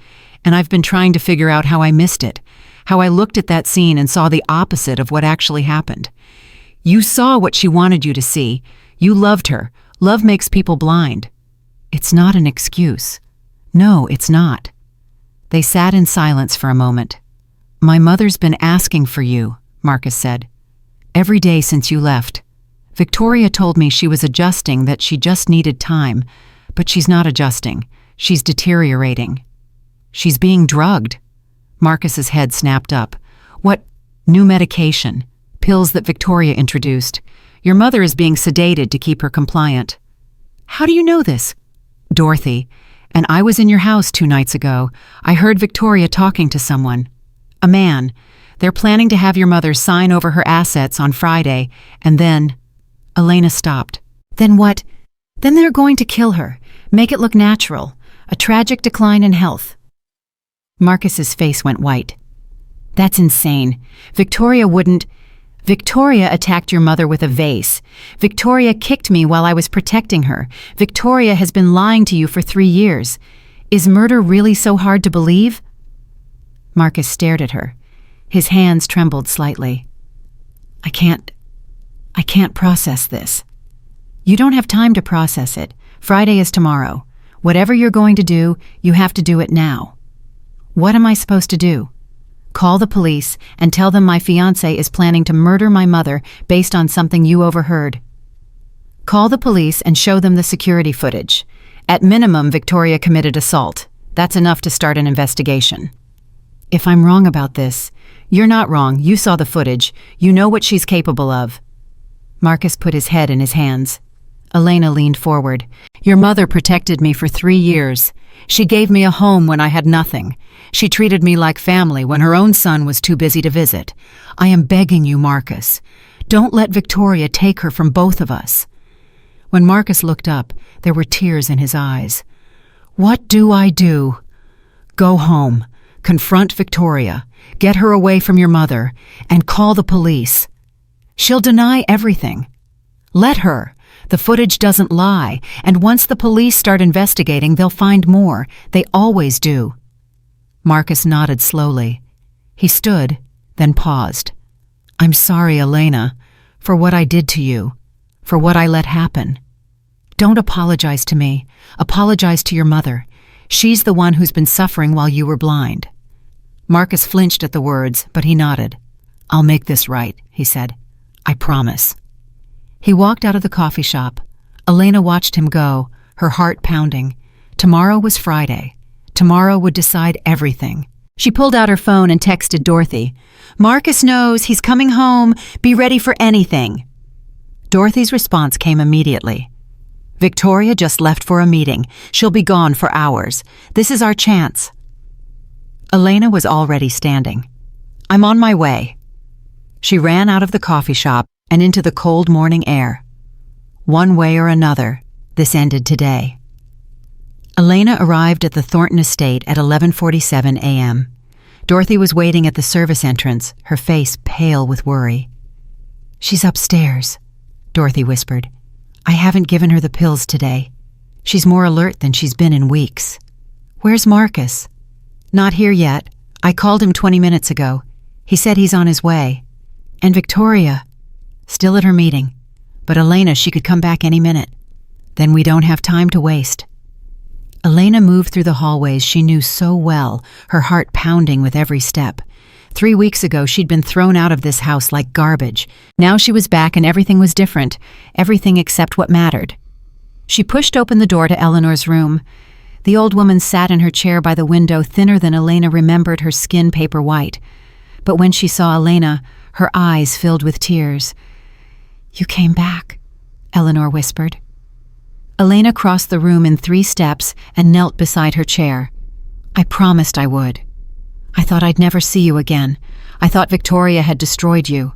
I've been trying to figure out how I missed it, how I looked at that scene and saw the opposite of what actually happened. You saw what she wanted you to see. You loved her. Love makes people blind. It's not an excuse. No, it's not. They sat in silence for a moment. My mother's been asking for you, Marcus said. Every day since you left. Victoria told me she was adjusting, that she just needed time, but she's not adjusting. She's deteriorating. She's being drugged. Marcus's head snapped up. What? New medication. Pills that Victoria introduced. Your mother is being sedated to keep her compliant. How do you know this? Dorothy. And I was in your house 2 nights ago. I heard Victoria talking to someone. A man. They're planning to have your mother sign over her assets on Friday, and then... Elena stopped. Then what? Then they're going to kill her. Make it look natural. A tragic decline in health. Marcus's face went white. That's insane. Victoria wouldn't... Victoria attacked your mother with a vase. Victoria kicked me while I was protecting her. Victoria has been lying to you for 3 years. Is murder really so hard to believe?" Marcus stared at her. His hands trembled slightly. I can't process this." "You don't have time to process it. Friday is tomorrow. Whatever you're going to do, you have to do it now." "What am I supposed to do?" "Call the police and tell them my fiancé is planning to murder my mother based on something you overheard." "Call the police and show them the security footage. At minimum, Victoria committed assault. That's enough to start an investigation." "If I'm wrong about this..." "You're not wrong. You saw the footage. You know what she's capable of." Marcus put his head in his hands. Elena leaned forward. "Your mother protected me for 3 years. She gave me a home when I had nothing. She treated me like family when her own son was too busy to visit. I am begging you, Marcus. Don't let Victoria take her from both of us." When Marcus looked up, there were tears in his eyes. "What do I do?" "Go home. Confront Victoria. Get her away from your mother. And call the police. She'll deny everything. Let her. The footage doesn't lie, and once the police start investigating, they'll find more. They always do." Marcus nodded slowly. He stood, then paused. "I'm sorry, Elena, for what I did to you, for what I let happen. Don't apologize to me. Apologize to your mother. She's the one who's been suffering while you were blind." Marcus flinched at the words, but he nodded. "I'll make this right," he said. "I promise." He walked out of the coffee shop. Elena watched him go, her heart pounding. Tomorrow was Friday. Tomorrow would decide everything. She pulled out her phone and texted Dorothy. "Marcus knows he's coming home. Be ready for anything." Dorothy's response came immediately. "Victoria just left for a meeting. She'll be gone for hours. This is our chance." Elena was already standing. "I'm on my way." She ran out of the coffee shop and into the cold morning air. One way or another, this ended today. Elena arrived at the Thornton estate at 11:47 a.m. Dorothy was waiting at the service entrance, her face pale with worry. "She's upstairs," Dorothy whispered. "I haven't given her the pills today. She's more alert than she's been in weeks." "Where's Marcus?" "Not here yet. I called him 20 minutes ago. He said he's on his way." "And Victoria?" "Still at her meeting. But Elena, she could come back any minute." "Then we don't have time to waste." Elena moved through the hallways she knew so well, her heart pounding with every step. 3 weeks ago, she'd been thrown out of this house like garbage. Now she was back and everything was different, everything except what mattered. She pushed open the door to Eleanor's room. The old woman sat in her chair by the window, thinner than Elena remembered, her skin paper white. But when she saw Elena, her eyes filled with tears. "You came back," Eleanor whispered. Elena crossed the room in 3 steps and knelt beside her chair. "I promised I would. I thought I'd never see you again. I thought Victoria had destroyed you."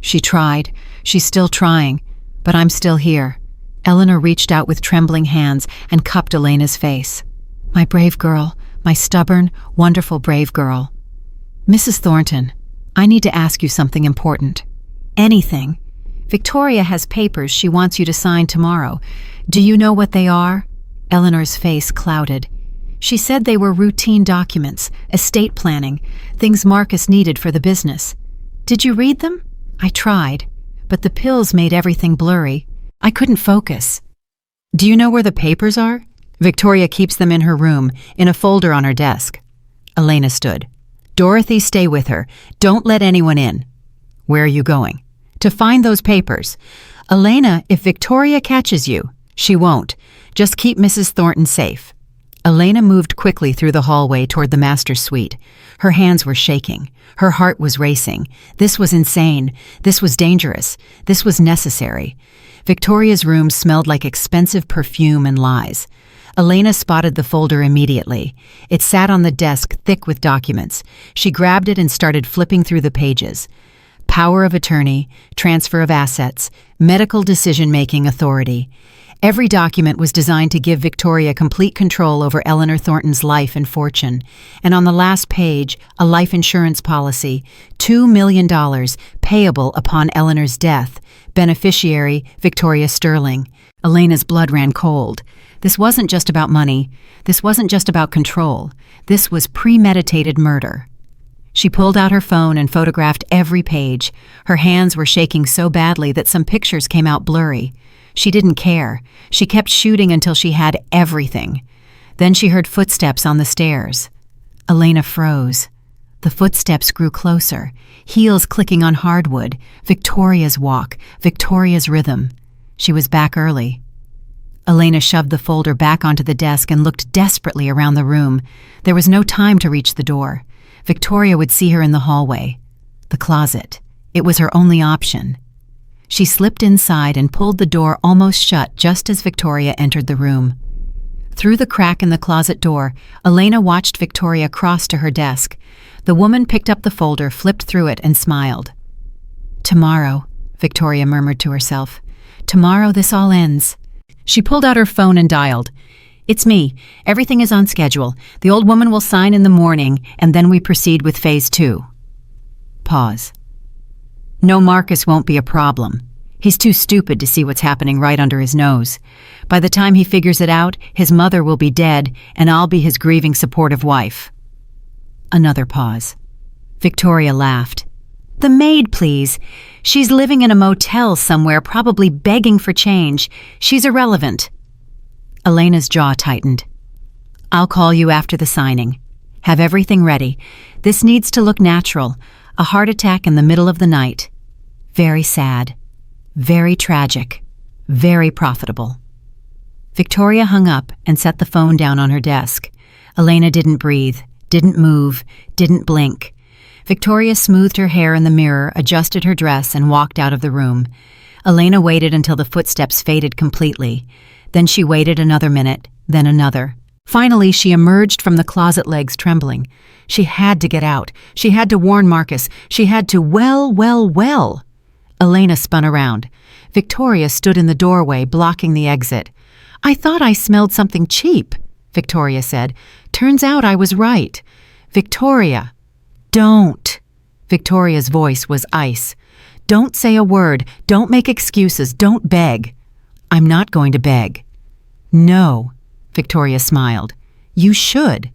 "She tried. She's still trying. But I'm still here." Eleanor reached out with trembling hands and cupped Elena's face. "My brave girl, my stubborn, wonderful brave girl." "Mrs. Thornton, I need to ask you something important." "Anything. Victoria has papers she wants you to sign tomorrow. Do you know what they are?" Eleanor's face clouded. "She said they were routine documents, estate planning, things Marcus needed for the business. Did you read them?" "I tried, but the pills made everything blurry. I couldn't focus." "Do you know where the papers are?" "Victoria keeps them in her room, in a folder on her desk." Elena stood. "Dorothy, stay with her. Don't let anyone in." "Where are you going?" "To find those papers." "Elena, if Victoria catches you..." "She won't. Just keep Mrs. Thornton safe." Elena moved quickly through the hallway toward the master's suite. Her hands were shaking. Her heart was racing. This was insane. This was dangerous. This was necessary. Victoria's room smelled like expensive perfume and lies. Elena spotted the folder immediately. It sat on the desk, thick with documents. She grabbed it and started flipping through the pages. Power of attorney, transfer of assets, medical decision-making authority. Every document was designed to give Victoria complete control over Eleanor Thornton's life and fortune. And on the last page, a life insurance policy, $2 million, payable upon Eleanor's death. Beneficiary, Victoria Sterling. Elena's blood ran cold. This wasn't just about money. This wasn't just about control. This was premeditated murder. She pulled out her phone and photographed every page. Her hands were shaking so badly that some pictures came out blurry. She didn't care. She kept shooting until she had everything. Then she heard footsteps on the stairs. Elena froze. The footsteps grew closer, heels clicking on hardwood. Victoria's walk, Victoria's rhythm. She was back early. Elena shoved the folder back onto the desk and looked desperately around the room. There was no time to reach the door. Victoria would see her in the hallway. The closet. It was her only option. She slipped inside and pulled the door almost shut just as Victoria entered the room. Through the crack in the closet door, Elena watched Victoria cross to her desk. The woman picked up the folder, flipped through it, and smiled. "Tomorrow," Victoria murmured to herself. "Tomorrow this all ends." She pulled out her phone and dialed. "It's me. Everything is on schedule. The old woman will sign in the morning, and then we proceed with phase 2. Pause. "No, Marcus won't be a problem. He's too stupid to see what's happening right under his nose. By the time he figures it out, his mother will be dead, and I'll be his grieving, supportive wife." Another pause. Victoria laughed. "The maid, please. She's living in a motel somewhere, probably begging for change. She's irrelevant." Elena's jaw tightened. "I'll call you after the signing. Have everything ready. This needs to look natural. A heart attack in the middle of the night. Very sad. Very tragic. Very profitable." Victoria hung up and set the phone down on her desk. Elena didn't breathe, didn't move, didn't blink. Victoria smoothed her hair in the mirror, adjusted her dress, and walked out of the room. Elena waited until the footsteps faded completely. Then she waited another minute, then another. Finally, she emerged from the closet, legs trembling. She had to get out. She had to warn Marcus. She had to, well. Elena spun around. Victoria stood in the doorway, blocking the exit. "I thought I smelled something cheap," Victoria said. "Turns out I was right." "Victoria." "Don't." Victoria's voice was ice. "Don't say a word. Don't make excuses. Don't beg." "I'm not going to beg." "No," Victoria smiled. "You should,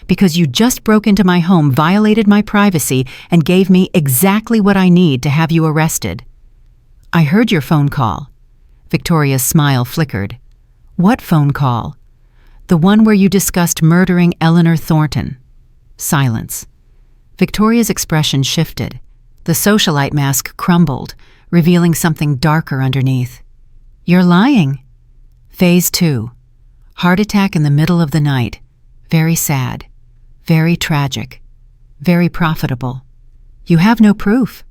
because you just broke into my home, violated my privacy, and gave me exactly what I need to have you arrested." "I heard your phone call." Victoria's smile flickered. "What phone call?" "The one where you discussed murdering Eleanor Thornton." Silence. Victoria's expression shifted. The socialite mask crumbled, revealing something darker underneath. "You're lying." Phase 2. Heart attack in the middle of the night. Very sad. Very tragic. Very profitable. "You have no proof."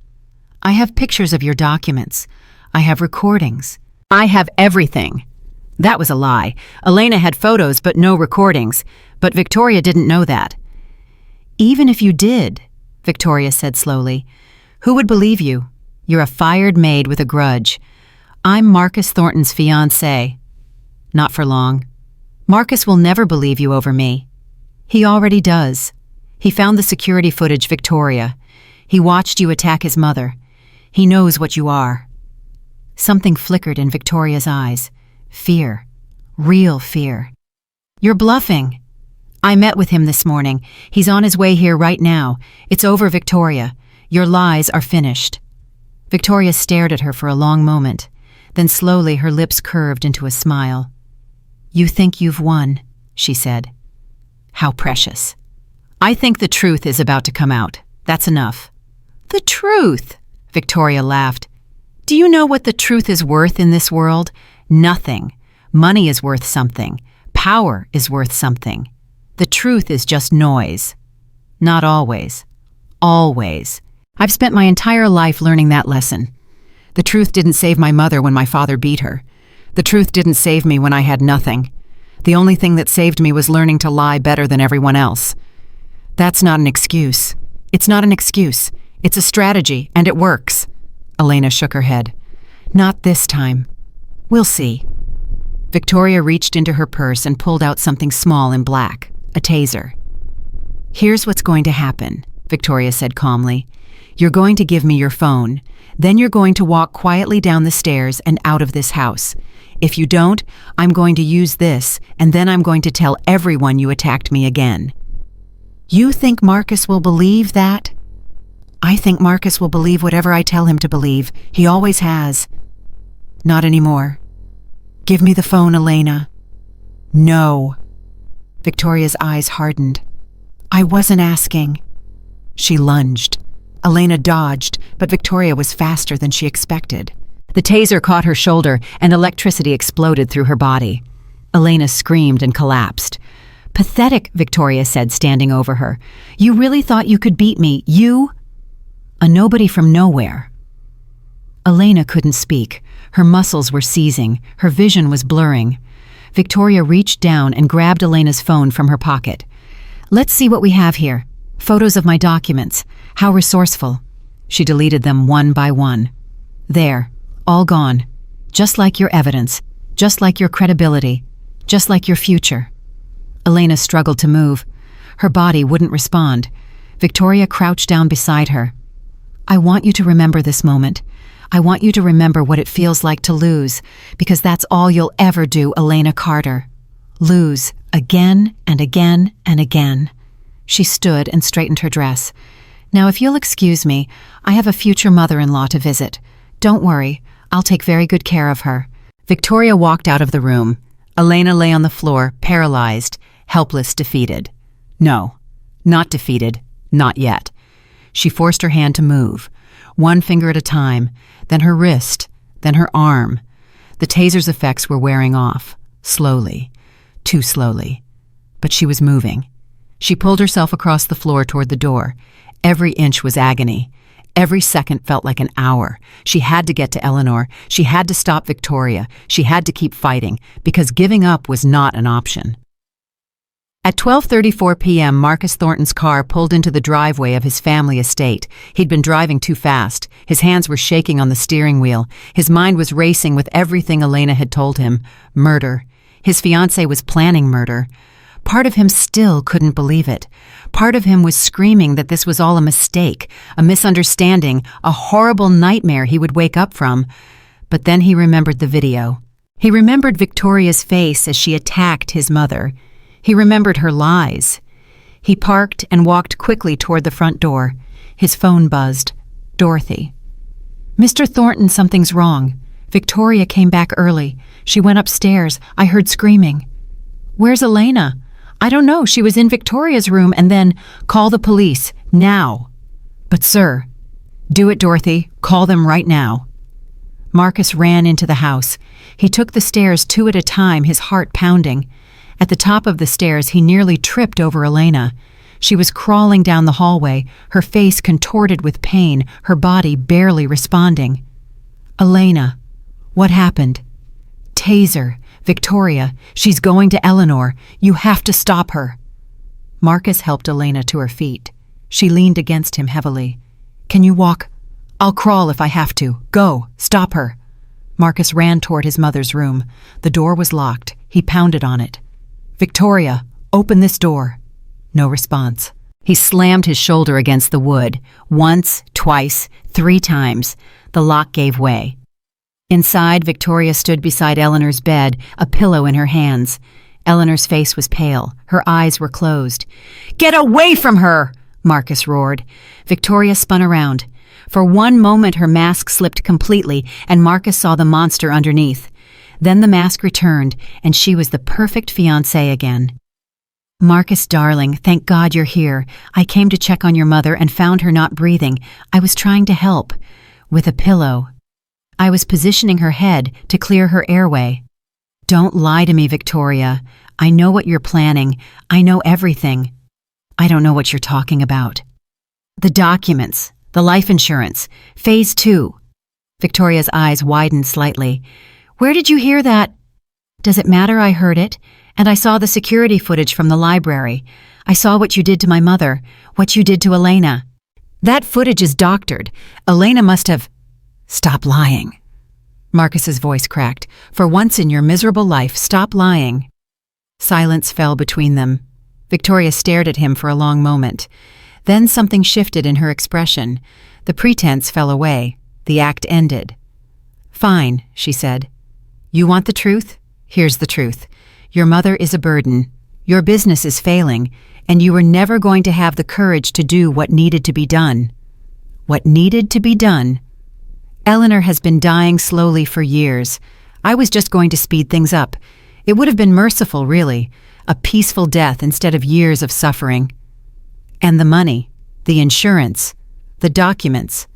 "I have pictures of your documents. I have recordings. I have everything." That was a lie. Elena had photos but no recordings. But Victoria didn't know that. "Even if you did," Victoria said slowly, "who would believe you? You're a fired maid with a grudge. I'm Marcus Thornton's fiancée." "Not for long. Marcus will never believe you over me." "He already does. He found the security footage, Victoria. He watched you attack his mother. He knows what you are." Something flickered in Victoria's eyes. Fear. Real fear. "You're bluffing." "I met with him this morning. He's on his way here right now. It's over, Victoria. Your lies are finished." Victoria stared at her for a long moment. Then slowly her lips curved into a smile. "You think you've won," she said. "How precious." "I think the truth is about to come out. That's enough." "The truth?" Victoria laughed. "Do you know what the truth is worth in this world? Nothing. Money is worth something. Power is worth something. The truth is just noise." "Not always. Always. I've spent my entire life learning that lesson. The truth didn't save my mother when my father beat her. The truth didn't save me when I had nothing. The only thing that saved me was learning to lie better than everyone else. That's not an excuse. It's not an excuse. It's a strategy, and it works." Elena shook her head. "Not this time. We'll see." Victoria reached into her purse and pulled out something small and black, a taser. "Here's what's going to happen," Victoria said calmly. "You're going to give me your phone. Then you're going to walk quietly down the stairs and out of this house. If you don't, I'm going to use this, and then I'm going to tell everyone you attacked me again." "You think Marcus will believe that?" "I think Marcus will believe whatever I tell him to believe. He always has." "Not anymore. Give me the phone, Elena." "No." Victoria's eyes hardened. "I wasn't asking." She lunged. Elena dodged, but Victoria was faster than she expected. The taser caught her shoulder and electricity exploded through her body. Elena screamed and collapsed. "Pathetic," Victoria said, standing over her. "You really thought you could beat me, you?" "A nobody from nowhere." Elena couldn't speak. Her muscles were seizing. Her vision was blurring. Victoria reached down and grabbed Elena's phone from her pocket. "Let's see what we have here. Photos of my documents. How resourceful." She deleted them one by one. "There. All gone. Just like your evidence. Just like your credibility. Just like your future." Elena struggled to move. Her body wouldn't respond. Victoria crouched down beside her. "I want you to remember this moment. I want you to remember what it feels like to lose, because that's all you'll ever do, Elena Carter. Lose, again and again and again." She stood and straightened her dress. "Now, if you'll excuse me, I have a future mother-in-law to visit. Don't worry, I'll take very good care of her." Victoria walked out of the room. Elena lay on the floor, paralyzed, helpless, defeated. No, not defeated, not yet. She forced her hand to move, one finger at a time, then her wrist, then her arm. The taser's effects were wearing off, slowly, too slowly. But she was moving. She pulled herself across the floor toward the door. Every inch was agony. Every second felt like an hour. She had to get to Eleanor. She had to stop Victoria. She had to keep fighting, because giving up was not an option. At 12:34 p.m., Marcus Thornton's car pulled into the driveway of his family estate. He'd been driving too fast. His hands were shaking on the steering wheel. His mind was racing with everything Elena had told him. Murder. His fiancée was planning murder. Part of him still couldn't believe it. Part of him was screaming that this was all a mistake, a misunderstanding, a horrible nightmare he would wake up from. But then he remembered the video. He remembered Victoria's face as she attacked his mother. He remembered her lies. He parked and walked quickly toward the front door. His phone buzzed. Dorothy. "Mr. Thornton, something's wrong. Victoria came back early. She went upstairs. I heard screaming." "Where's Elena?" "I don't know. She was in Victoria's room and then..." "Call the police. Now." "But sir..." "Do it, Dorothy. Call them right now." Marcus ran into the house. He took the stairs two at a time, his heart pounding. At the top of the stairs, he nearly tripped over Elena. She was crawling down the hallway, her face contorted with pain, her body barely responding. "Elena, what happened?" "Taser. Victoria, she's going to Eleanor. You have to stop her." Marcus helped Elena to her feet. She leaned against him heavily. "Can you walk?" "I'll crawl if I have to. Go. Stop her." Marcus ran toward his mother's room. The door was locked. He pounded on it. "Victoria, open this door." No response. He slammed his shoulder against the wood. Once, twice, 3 times. The lock gave way. Inside, Victoria stood beside Eleanor's bed, a pillow in her hands. Eleanor's face was pale. Her eyes were closed. "Get away from her!" Marcus roared. Victoria spun around. For one moment, her mask slipped completely, and Marcus saw the monster underneath. Then the mask returned, and she was the perfect fiancée again. "Marcus, darling, thank God you're here. I came to check on your mother and found her not breathing. I was trying to help. With a pillow. I was positioning her head to clear her airway." "Don't lie to me, Victoria. I know what you're planning. I know everything." "I don't know what you're talking about." "The documents, the life insurance, phase 2. Victoria's eyes widened slightly. "Where did you hear that?" "Does it matter? I heard it. And I saw the security footage from the library. I saw what you did to my mother, what you did to Elena. That footage is doctored. Elena must have..." "Stop lying." Marcus's voice cracked. For once in your miserable life, stop lying. Silence fell between them. Victoria stared at him for a long moment. Then something shifted in her expression. The pretense fell away. The act ended. Fine, she said. You want the truth? Here's the truth. Your mother is a burden. Your business is failing, and you were never going to have the courage to do what needed to be done. What needed to be done? Eleanor has been dying slowly for years. I was just going to speed things up. It would have been merciful, really. A peaceful death instead of years of suffering. And the money, the insurance, the documents,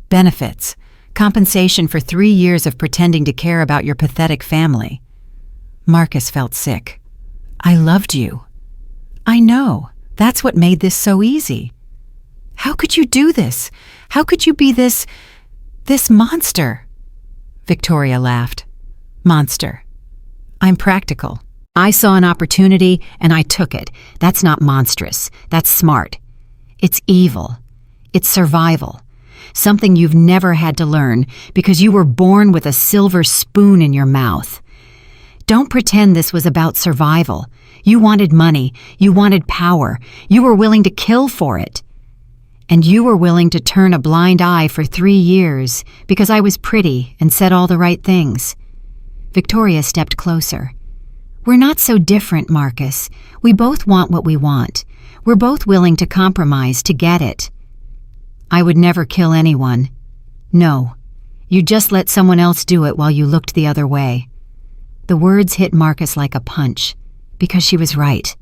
benefits, compensation for 3 years of pretending to care about your pathetic family. Marcus felt sick. I loved you. I know. That's what made this so easy. How could you do this? How could you be this monster? Victoria laughed. Monster. I'm practical. I saw an opportunity and I took it. That's not monstrous. That's smart. It's evil. It's survival. Something you've never had to learn because you were born with a silver spoon in your mouth. Don't pretend this was about survival. You wanted money. You wanted power. You were willing to kill for it. And you were willing to turn a blind eye for 3 years because I was pretty and said all the right things. Victoria stepped closer. We're not so different, Marcus. We both want what we want. We're both willing to compromise to get it. I would never kill anyone. No. You just let someone else do it while you looked the other way. The words hit Marcus like a punch, because she was right.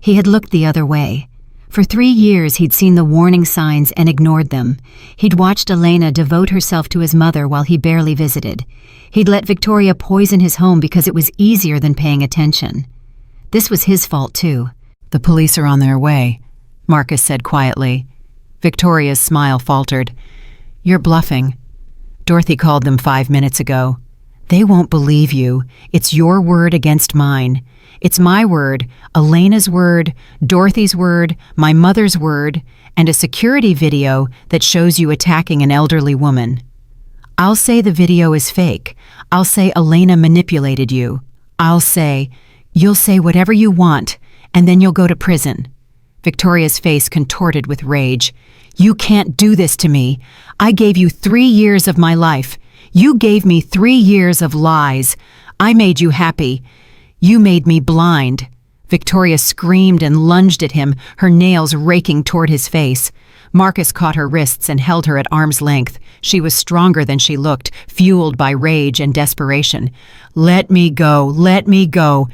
He had looked the other way. For 3 years he'd seen the warning signs and ignored them. He'd watched Elena devote herself to his mother while he barely visited. He'd let Victoria poison his home because it was easier than paying attention. This was his fault too. The police are on their way, Marcus said quietly. Victoria's smile faltered. You're bluffing. Dorothy called them 5 minutes ago. They won't believe you. It's your word against mine. It's my word, Elena's word, Dorothy's word, my mother's word, and a security video that shows you attacking an elderly woman. I'll say the video is fake. I'll say Elena manipulated you. You'll say whatever you want, and then you'll go to prison. Victoria's face contorted with rage. You can't do this to me. I gave you 3 years of my life. You gave me 3 years of lies. I made you happy. You made me blind. Victoria screamed and lunged at him, her nails raking toward his face. Marcus caught her wrists and held her at arm's length. She was stronger than she looked, fueled by rage and desperation. Let me go. Let me go.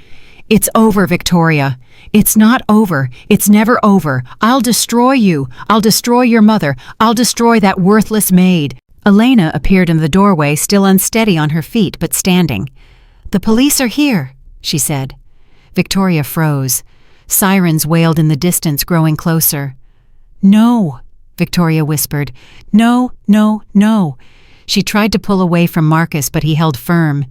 It's over, Victoria. It's not over. It's never over. I'll destroy you. I'll destroy your mother. I'll destroy that worthless maid. Elena appeared in the doorway, still unsteady on her feet, but standing. The police are here, she said. Victoria froze. Sirens wailed in the distance, growing closer. No, Victoria whispered. No, no, no. She tried to pull away from Marcus, but he held firm.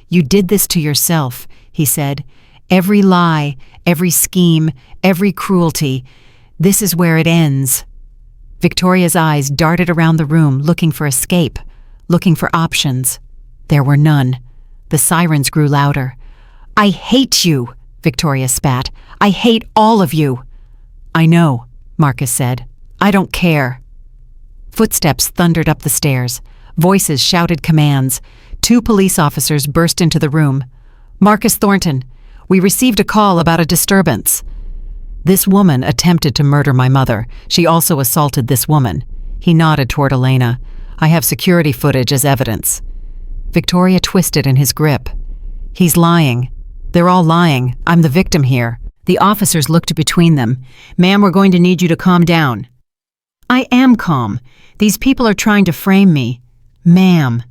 You did this to yourself, he said. Every lie, every scheme, every cruelty. This is where it ends. Victoria's eyes darted around the room, looking for escape, looking for options. There were none. The sirens grew louder. I hate you, Victoria spat. I hate all of you. I know, Marcus said. I don't care. Footsteps thundered up the stairs. Voices shouted commands. 2 police officers burst into the room. Marcus Thornton, we received a call about a disturbance. This woman attempted to murder my mother. She also assaulted this woman. He nodded toward Elena. I have security footage as evidence. Victoria twisted in his grip. He's lying. They're all lying. I'm the victim here. The officers looked between them. Ma'am, we're going to need you to calm down. I am calm. These people are trying to frame me. Ma'am.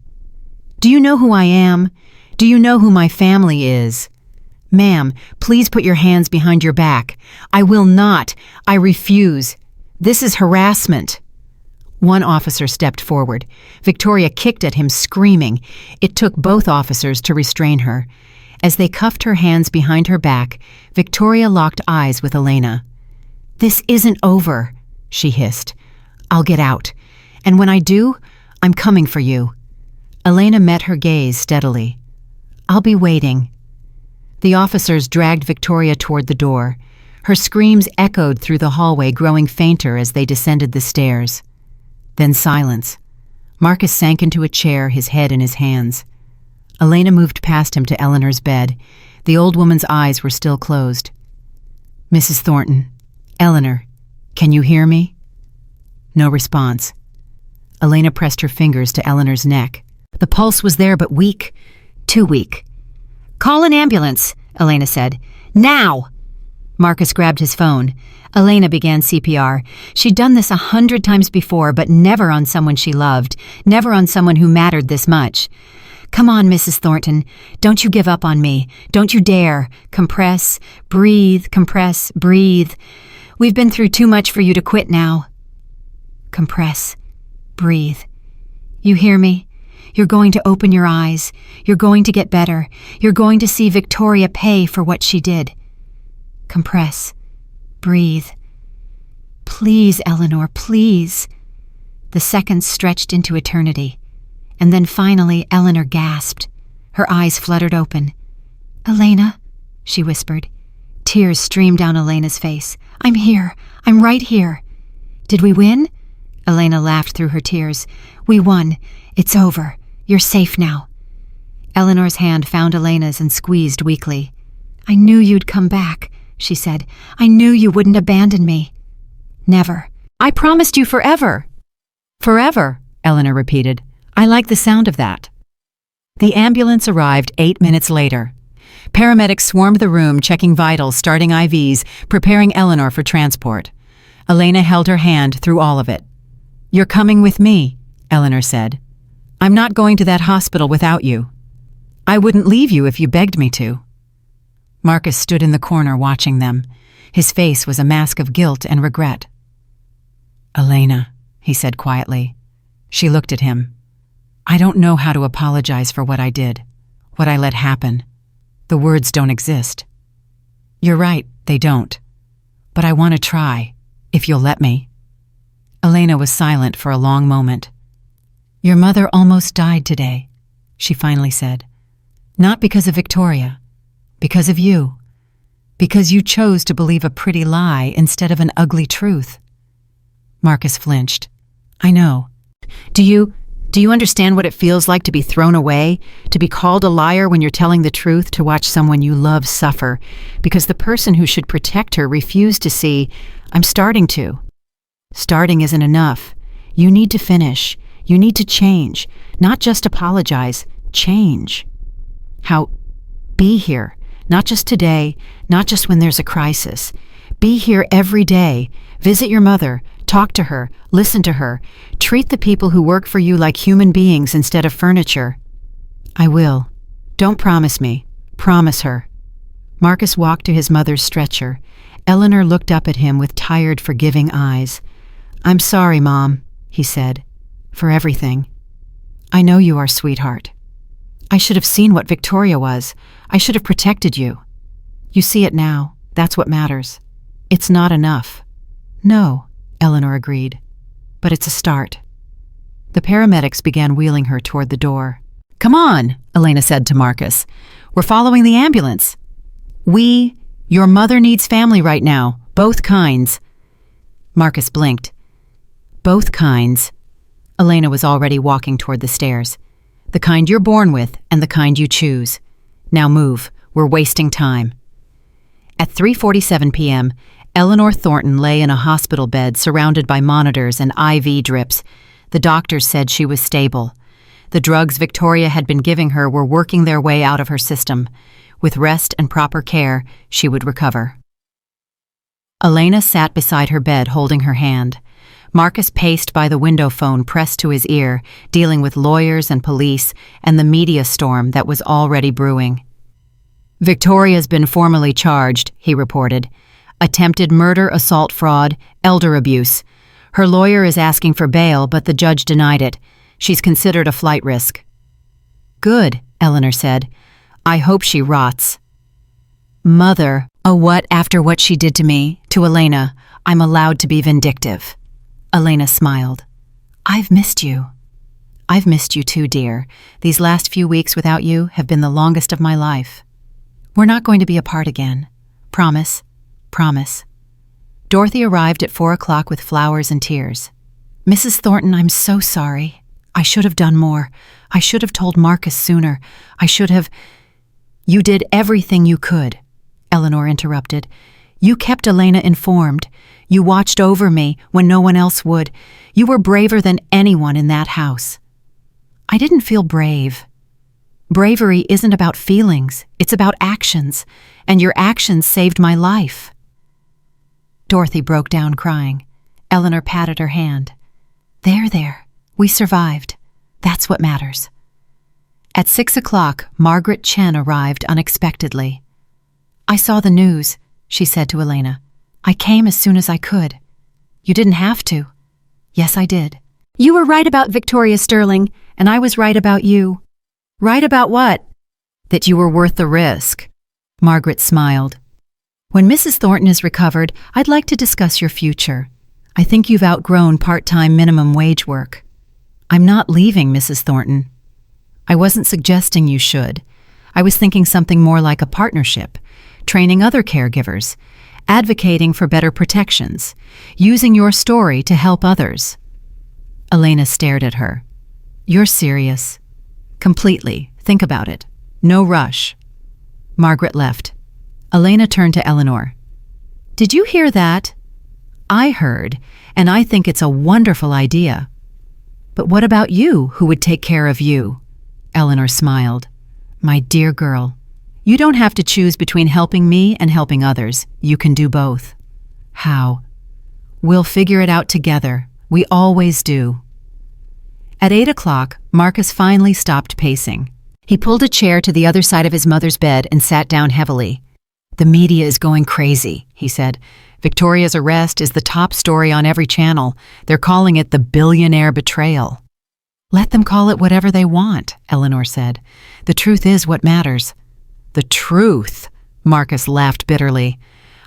Do you know who I am? Do you know who my family is? Ma'am, please put your hands behind your back. I will not. I refuse. This is harassment. One officer stepped forward. Victoria kicked at him, screaming. It took both officers to restrain her. As they cuffed her hands behind her back, Victoria locked eyes with Elena. This isn't over, she hissed. I'll get out. And when I do, I'm coming for you. Elena met her gaze steadily. "I'll be waiting." The officers dragged Victoria toward the door. Her screams echoed through the hallway, growing fainter as they descended the stairs. Then silence. Marcus sank into a chair, his head in his hands. Elena moved past him to Eleanor's bed. The old woman's eyes were still closed. "Mrs. Thornton, Eleanor, can you hear me?" No response. Elena pressed her fingers to Eleanor's neck. The pulse was there, but weak. Too weak. "Call an ambulance," Elena said. "Now!" Marcus grabbed his phone. Elena began CPR. She'd done this 100 times before, but never on someone she loved, never on someone who mattered this much. "Come on, Mrs. Thornton. Don't you give up on me. Don't you dare. Compress, breathe, compress, breathe. We've been through too much for you to quit now." Compress, breathe. "You hear me? You're going to open your eyes. You're going to get better. You're going to see Victoria pay for what she did. Compress, breathe. Please, Eleanor, please." The seconds stretched into eternity. And then finally, Eleanor gasped. Her eyes fluttered open. "Elena," she whispered. Tears streamed down Elena's face. "I'm here. I'm right here." "Did we win?" Elena laughed through her tears. "We won. It's over. You're safe now." Eleanor's hand found Elena's and squeezed weakly. "I knew you'd come back," she said. "I knew you wouldn't abandon me." "Never. I promised you forever." "Forever," Eleanor repeated. "I like the sound of that." The ambulance arrived 8 minutes later. Paramedics swarmed the room, checking vitals, starting IVs, preparing Eleanor for transport. Elena held her hand through all of it. "You're coming with me," Eleanor said. "I'm not going to that hospital without you. I wouldn't leave you if you begged me to." Marcus stood in the corner watching them. His face was a mask of guilt and regret. "Elena," he said quietly. She looked at him. "I don't know how to apologize for what I did, what I let happen. The words don't exist." "You're right, they don't. But I want to try, if you'll let me." Elena was silent for a long moment. "Your mother almost died today," she finally said. "Not because of Victoria, because of you. Because you chose to believe a pretty lie instead of an ugly truth." Marcus flinched. "I know. Do you understand what it feels like to be thrown away, to be called a liar when you're telling the truth, to watch someone you love suffer, because the person who should protect her refused to see, I'm starting to. Starting isn't enough. You need to finish. You need to change. Not just apologize. Change. Be here. Not just today, not just when there's a crisis. Be here every day. Visit your mother. Talk to her. Listen to her. Treat the people who work for you like human beings instead of furniture." "I will. Don't promise me. Promise her." Marcus walked to his mother's stretcher. Eleanor looked up at him with tired, forgiving eyes. "I'm sorry, Mom," he said, "for everything. I know you are, sweetheart. I should have seen what Victoria was. I should have protected you. You see it now. That's what matters. It's not enough." "No," Eleanor agreed, "but it's a start." The paramedics began wheeling her toward the door. "Come on," Elena said to Marcus. "We're following the ambulance." Your mother needs family right now, both kinds." Marcus blinked. "Both kinds." Elena was already walking toward the stairs. "The kind you're born with and the kind you choose. Now move, we're wasting time." At 3:47 p.m., Eleanor Thornton lay in a hospital bed surrounded by monitors and IV drips. The doctors said she was stable. The drugs Victoria had been giving her were working their way out of her system. With rest and proper care, she would recover. Elena sat beside her bed holding her hand. Marcus paced by the window phone pressed to his ear, dealing with lawyers and police and the media storm that was already brewing. "Victoria's been formally charged," he reported. "Attempted murder, assault, fraud, elder abuse. Her lawyer is asking for bail, but the judge denied it. She's considered a flight risk." "Good," Eleanor said. "I hope she rots." "Mother, what after what she did to me, to Elena, I'm allowed to be vindictive." Elena smiled. "I've missed you." I've missed you too, dear. These last few weeks without you have been the longest of my life. We're not going to be apart again. Promise. Promise. Dorothy arrived at 4 o'clock with flowers and tears. Mrs. Thornton, I'm so sorry. I should have done more. I should have told Marcus sooner. I should have— You did everything you could, Eleanor interrupted. You kept Elena informed. You watched over me when no one else would. You were braver than anyone in that house. I didn't feel brave. Bravery isn't about feelings, it's about actions, and your actions saved my life. Dorothy broke down crying. Eleanor patted her hand. There, we survived. That's what matters. At 6 o'clock, Margaret Chen arrived unexpectedly. I saw the news, she said to Elena. I came as soon as I could. You didn't have to. Yes, I did. You were right about Victoria Sterling, and I was right about you. Right about what? That you were worth the risk. Margaret smiled. When Mrs. Thornton is recovered, I'd like to discuss your future. I think you've outgrown part-time minimum wage work. I'm not leaving, Mrs. Thornton. I wasn't suggesting you should. I was thinking something more like a partnership, training other caregivers, advocating for better protections, using your story to help others. Elena stared at her. You're serious. Completely. Think about it. No rush. Margaret left. Elena turned to Eleanor. Did you hear that? I heard, and I think it's a wonderful idea. But what about you, who would take care of you? Eleanor smiled. My dear girl, you don't have to choose between helping me and helping others. You can do both. How? We'll figure it out together. We always do. At 8 o'clock, Marcus finally stopped pacing. He pulled a chair to the other side of his mother's bed and sat down heavily. The media is going crazy, he said. Victoria's arrest is the top story on every channel. They're calling it the Billionaire betrayal. Let them call it whatever they want, Eleanor said. The truth is what matters. The truth? Marcus laughed bitterly.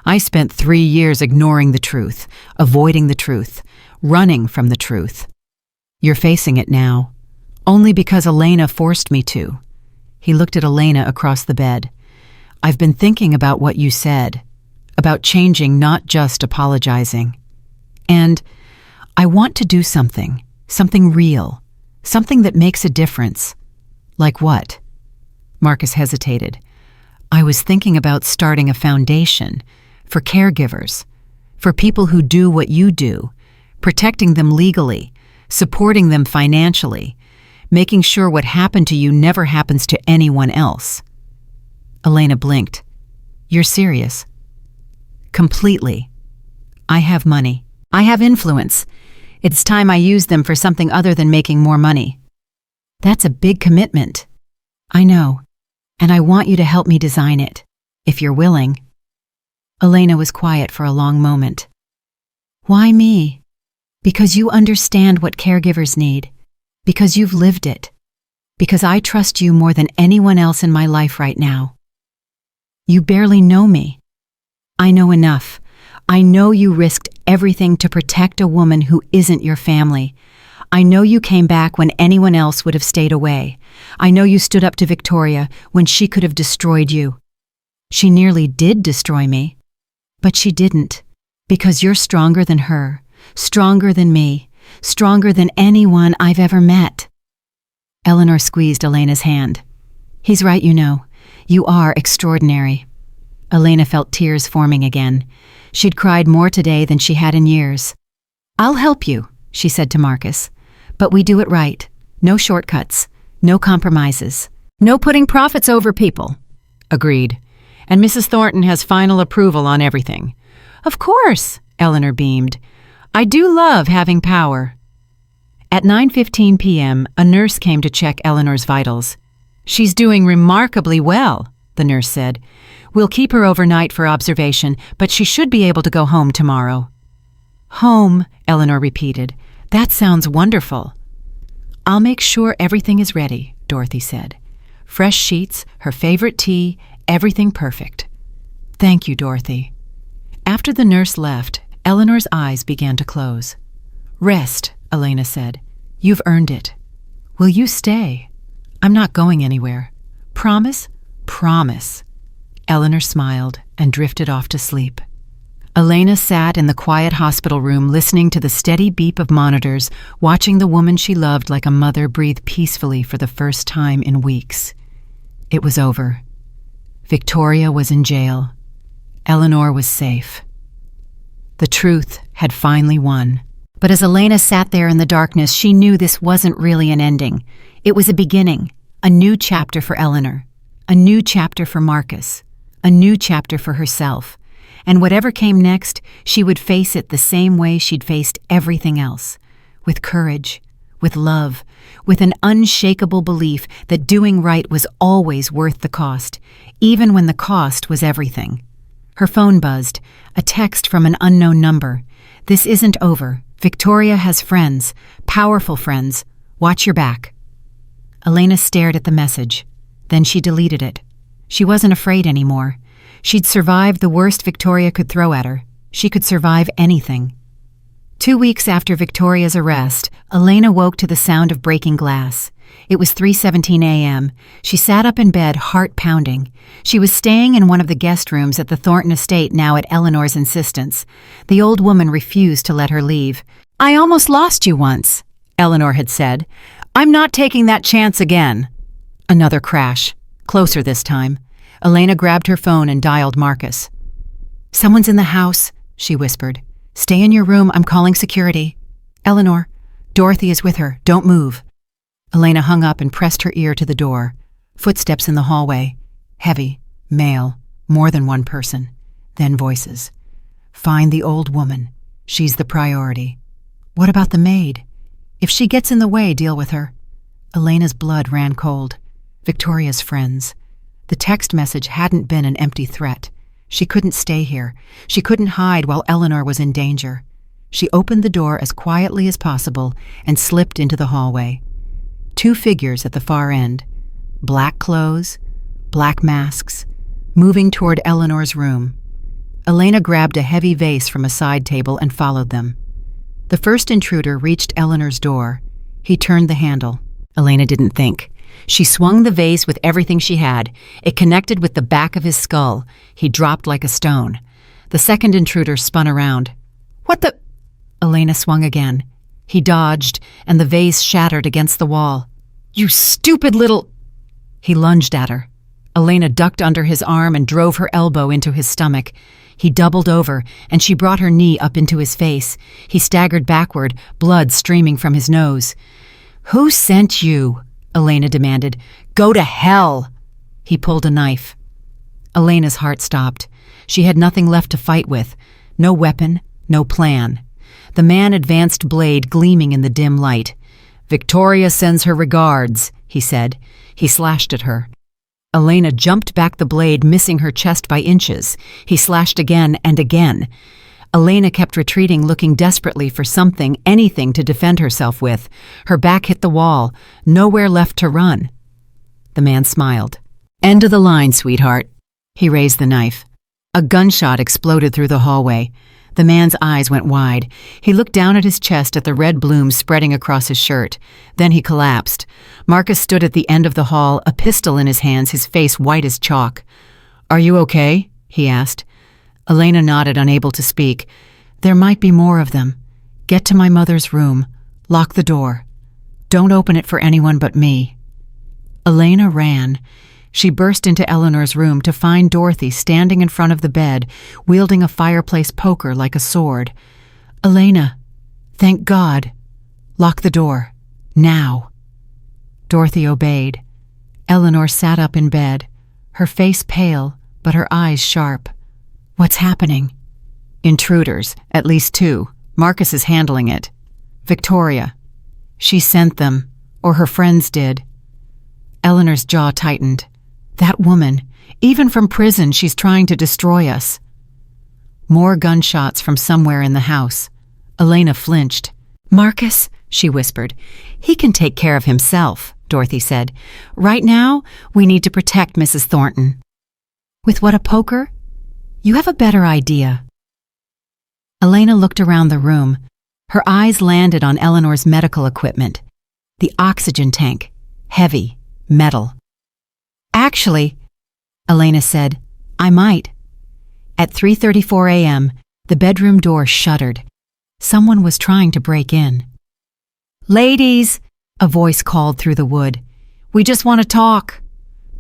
I spent 3 years ignoring the truth, avoiding the truth, running from the truth. You're facing it now, only because Elena forced me to. He looked at Elena across the bed. I've been thinking about what you said, about changing, not just apologizing. And I want to do something real, something that makes a difference. Like what? Marcus hesitated. I was thinking about starting a foundation for caregivers, for people who do what you do, protecting them legally, supporting them financially, making sure what happened to you never happens to anyone else. Elena blinked. You're serious? Completely. I have money. I have influence. It's time I use them for something other than making more money. That's a big commitment. I know, and I want you to help me design it, if you're willing. Elena was quiet for a long moment. Why me? Because you understand what caregivers need. Because you've lived it. Because I trust you more than anyone else in my life right now. You barely know me. I know enough. I know you risked everything to protect a woman who isn't your family. I know you came back when anyone else would have stayed away. I know you stood up to Victoria when she could have destroyed you. She nearly did destroy me. But she didn't, because you're stronger than her, stronger than me, stronger than anyone I've ever met. Eleanor squeezed Elena's hand. He's right, you know. You are extraordinary. Elena felt tears forming again. She'd cried more today than she had in years. I'll help you, she said to Marcus. But we do it right. No shortcuts. No compromises. No putting profits over people. Agreed. And Mrs. Thornton has final approval on everything. Of course, Eleanor beamed. I do love having power. At 9:15 p.m., a nurse came to check Eleanor's vitals. She's doing remarkably well, the nurse said. We'll keep her overnight for observation, but she should be able to go home tomorrow. Home, Eleanor repeated. That sounds wonderful. I'll make sure everything is ready, Dorothy said. Fresh sheets, her favorite tea, everything perfect. Thank you, Dorothy. After the nurse left, Eleanor's eyes began to close. Rest, Elena said. You've earned it. Will you stay? I'm not going anywhere. Promise? Promise. Eleanor smiled and drifted off to sleep. Elena sat in the quiet hospital room listening to the steady beep of monitors, watching the woman she loved like a mother breathe peacefully for the first time in weeks. It was over. Victoria was in jail. Eleanor was safe. The truth had finally won. But as Elena sat there in the darkness, she knew this wasn't really an ending. It was a beginning, a new chapter for Eleanor, a new chapter for Marcus, a new chapter for herself. And whatever came next, she would face it the same way she'd faced everything else, with courage, with love, with an unshakable belief that doing right was always worth the cost, even when the cost was everything. Her phone buzzed, a text from an unknown number. This isn't over. Victoria has friends, powerful friends. Watch your back. Elena stared at the message. Then she deleted it. She wasn't afraid anymore. She'd survived the worst Victoria could throw at her. She could survive anything. 2 weeks after Victoria's arrest, Elena woke to the sound of breaking glass. It was 3:17 a.m. She sat up in bed, heart pounding. She was staying in one of the guest rooms at the Thornton estate now at Eleanor's insistence. The old woman refused to let her leave. "I almost lost you once," Eleanor had said. "I'm not taking that chance again." Another crash. Closer this time. Elena grabbed her phone and dialed Marcus. "Someone's in the house," she whispered. "Stay in your room. I'm calling security." "Eleanor, Dorothy is with her. Don't move." Elena hung up and pressed her ear to the door. Footsteps in the hallway. Heavy, male, more than one person. Then voices. "Find the old woman. She's the priority." "What about the maid? If she gets in the way, deal with her." Elena's blood ran cold. Victoria's friends. The text message hadn't been an empty threat. She couldn't stay here. She couldn't hide while Eleanor was in danger. She opened the door as quietly as possible and slipped into the hallway. 2 figures at the far end. Black clothes, black masks, moving toward Eleanor's room. Elena grabbed a heavy vase from a side table and followed them. The first intruder reached Eleanor's door. He turned the handle. Elena didn't think. She swung the vase with everything she had. It connected with the back of his skull. He dropped like a stone. The second intruder spun around. "What the—" Elena swung again. He dodged, and the vase shattered against the wall. "You stupid little—" He lunged at her. Elena ducked under his arm and drove her elbow into his stomach. He doubled over, and she brought her knee up into his face. He staggered backward, blood streaming from his nose. "Who sent you?" Elena demanded. "Go to hell!" He pulled a knife. Elena's heart stopped. She had nothing left to fight with. No weapon, no plan. The man advanced blade gleaming in the dim light. "Victoria sends her regards," he said. He slashed at her. Elena jumped back the blade, missing her chest by inches. He slashed again and again. Elena kept retreating, looking desperately for something, anything to defend herself with. Her back hit the wall. Nowhere left to run. The man smiled. "End of the line, sweetheart." He raised the knife. A gunshot exploded through the hallway. The man's eyes went wide. He looked down at his chest at the red bloom spreading across his shirt. Then he collapsed. Marcus stood at the end of the hall, a pistol in his hands, his face white as chalk. "Are you okay?" he asked. Elena nodded, unable to speak. "There might be more of them. Get to my mother's room. Lock the door. Don't open it for anyone but me." Elena ran. She burst into Eleanor's room to find Dorothy standing in front of the bed, wielding a fireplace poker like a sword. "Elena, thank God. Lock the door. Now." Dorothy obeyed. Eleanor sat up in bed, her face pale, but her eyes sharp. "What's happening?" "Intruders, at least 2. Marcus is handling it." "Victoria. She sent them, or her friends did." Eleanor's jaw tightened. "That woman, even from prison, she's trying to destroy us." More gunshots from somewhere in the house. Elena flinched. "Marcus," she whispered. "He can take care of himself," Dorothy said. "Right now, we need to protect Mrs. Thornton." "With what, a poker? You have a better idea." Elena looked around the room. Her eyes landed on Eleanor's medical equipment. The oxygen tank. Heavy. Metal. Actually, Elena said, I might. At 3:34 a.m., the bedroom door shuddered. Someone was trying to break in. Ladies, a voice called through the wood. We just want to talk.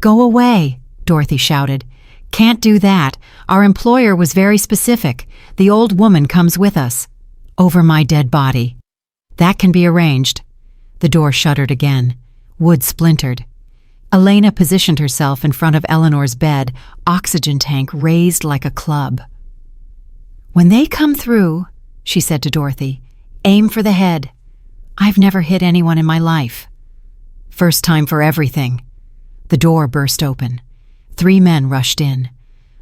Go away, Dorothy shouted. Can't do that. Our employer was very specific. The old woman comes with us. Over my dead body. That can be arranged. The door shuddered again. Wood splintered. Elena positioned herself in front of Eleanor's bed, oxygen tank raised like a club. When they come through, she said to Dorothy, aim for the head. I've never hit anyone in my life. First time for everything. The door burst open. 3 men rushed in.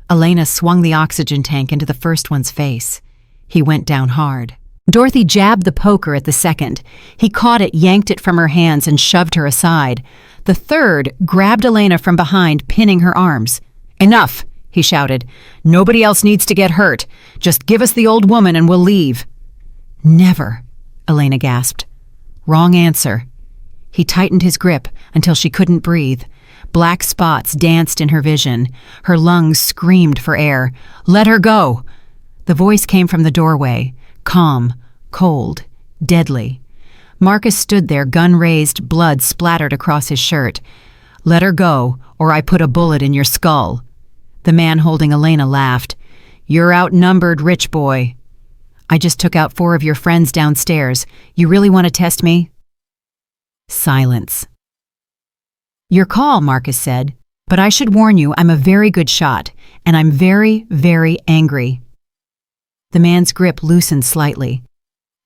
Elena swung the oxygen tank into the first one's face. He went down hard. Dorothy jabbed the poker at the second. He caught it, yanked it from her hands, and shoved her aside. The third grabbed Elena from behind, pinning her arms. Enough, he shouted. Nobody else needs to get hurt. Just give us the old woman and we'll leave. Never, Elena gasped. Wrong answer. He tightened his grip until she couldn't breathe. Black spots danced in her vision. Her lungs screamed for air. Let her go. The voice came from the doorway. Calm, cold, deadly. Marcus stood there, gun raised, blood splattered across his shirt. Let her go, or I put a bullet in your skull. The man holding Elena laughed. You're outnumbered, rich boy. I just took out 4 of your friends downstairs. You really want to test me? Silence. Your call, Marcus said, but I should warn you I'm a very good shot, and I'm very, very angry. The man's grip loosened slightly.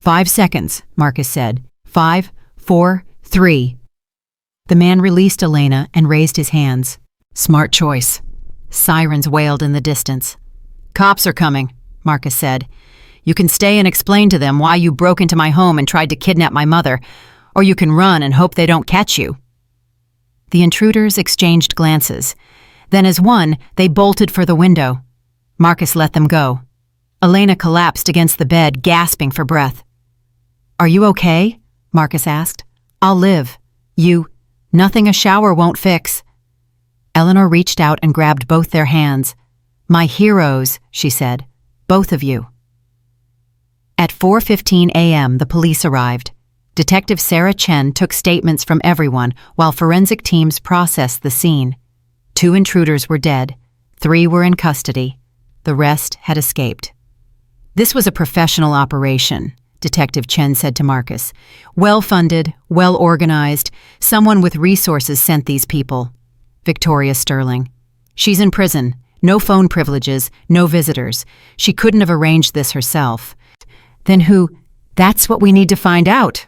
5 seconds, Marcus said. 5, 4, 3. The man released Elena and raised his hands. Smart choice. Sirens wailed in the distance. Cops are coming, Marcus said. You can stay and explain to them why you broke into my home and tried to kidnap my mother, or you can run and hope they don't catch you. The intruders exchanged glances. Then as one, they bolted for the window. Marcus let them go. Elena collapsed against the bed, gasping for breath. Are you okay? Marcus asked. I'll live. Nothing a shower won't fix. Eleanor reached out and grabbed both their hands. My heroes, she said. Both of you. At 4:15 a.m., the police arrived. Detective Sarah Chen took statements from everyone while forensic teams processed the scene. 2 intruders were dead. 3 were in custody. The rest had escaped. This was a professional operation, Detective Chen said to Marcus. Well-funded, well-organized, someone with resources sent these people. Victoria Sterling. She's in prison. No phone privileges, no visitors. She couldn't have arranged this herself. Then who? That's what we need to find out.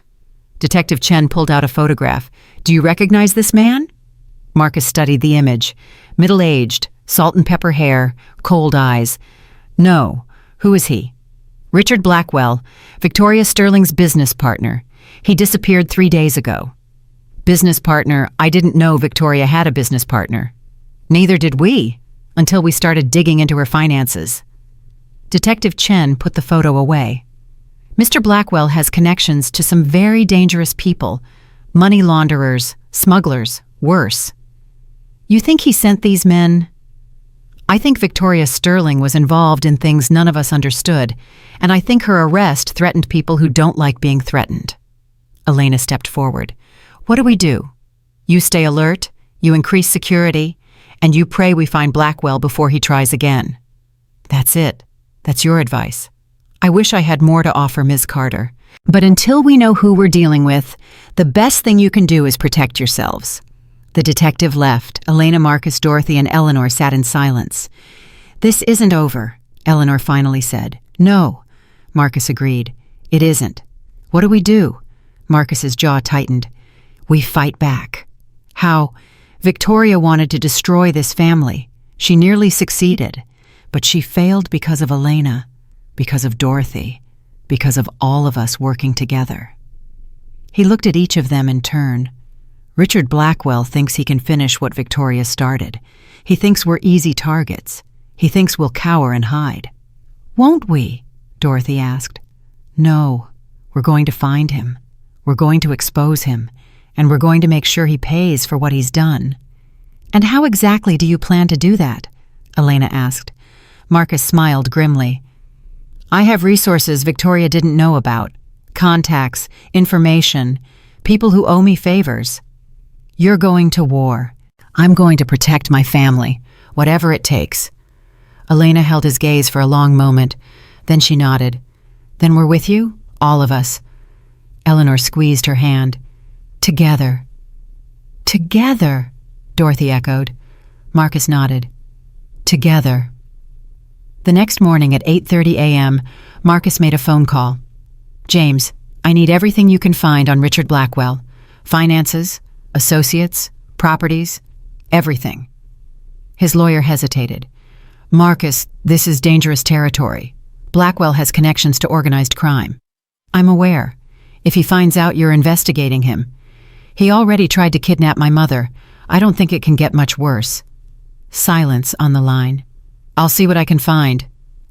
Detective Chen pulled out a photograph. Do you recognize this man? Marcus studied the image. Middle-aged, salt and pepper hair, cold eyes. No. Who is he? Richard Blackwell, Victoria Sterling's business partner. He disappeared 3 days ago. Business partner? I didn't know Victoria had a business partner. Neither did we, until we started digging into her finances. Detective Chen put the photo away. Mr. Blackwell has connections to some very dangerous people, money launderers, smugglers, worse. You think he sent these men? I think Victoria Sterling was involved in things none of us understood, and I think her arrest threatened people who don't like being threatened. Elena stepped forward. What do we do? You stay alert, you increase security, and you pray we find Blackwell before he tries again. That's it. That's your advice. I wish I had more to offer, Ms. Carter. But until we know who we're dealing with, the best thing you can do is protect yourselves. The detective left. Elena, Marcus, Dorothy, and Eleanor sat in silence. This isn't over, Eleanor finally said. No, Marcus agreed. It isn't. What do we do? Marcus's jaw tightened. We fight back. How? Victoria wanted to destroy this family. She nearly succeeded, but she failed because of Elena, because of Dorothy, because of all of us working together. He looked at each of them in turn. Richard Blackwell thinks he can finish what Victoria started. He thinks we're easy targets. He thinks we'll cower and hide. Won't we? Dorothy asked. No, we're going to find him. We're going to expose him. and we're going to make sure he pays for what he's done." "And how exactly do you plan to do that?" Elena asked. Marcus smiled grimly. "I have resources Victoria didn't know about. Contacts, information, people who owe me favors. You're going to war. I'm going to protect my family, whatever it takes." Elena held his gaze for a long moment. Then she nodded. "Then we're with you? All of us." Eleanor squeezed her hand. "Together." "Together," Dorothy echoed. Marcus nodded. "Together." The next morning at 8:30 a.m., Marcus made a phone call. "James, I need everything you can find on Richard Blackwell. Finances, associates, properties, everything." His lawyer hesitated. "Marcus, this is dangerous territory. Blackwell has connections to organized crime." "I'm aware. If he finds out you're investigating him. He already tried to kidnap my mother. I don't think it can get much worse." Silence on the line. "I'll see what I can find,"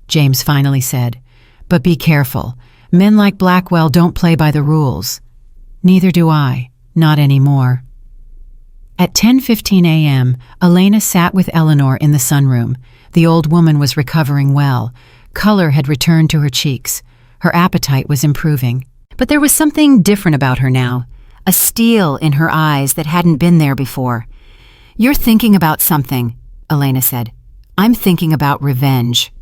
James finally said. "But be careful. Men like Blackwell don't play by the rules." "Neither do I. Not anymore." At 10:15 a.m., Elena sat with Eleanor in the sunroom. The old woman was recovering well. Color had returned to her cheeks. Her appetite was improving. But there was something different about her now, a steel in her eyes that hadn't been there before. "You're thinking about something," Elena said. "I'm thinking about revenge."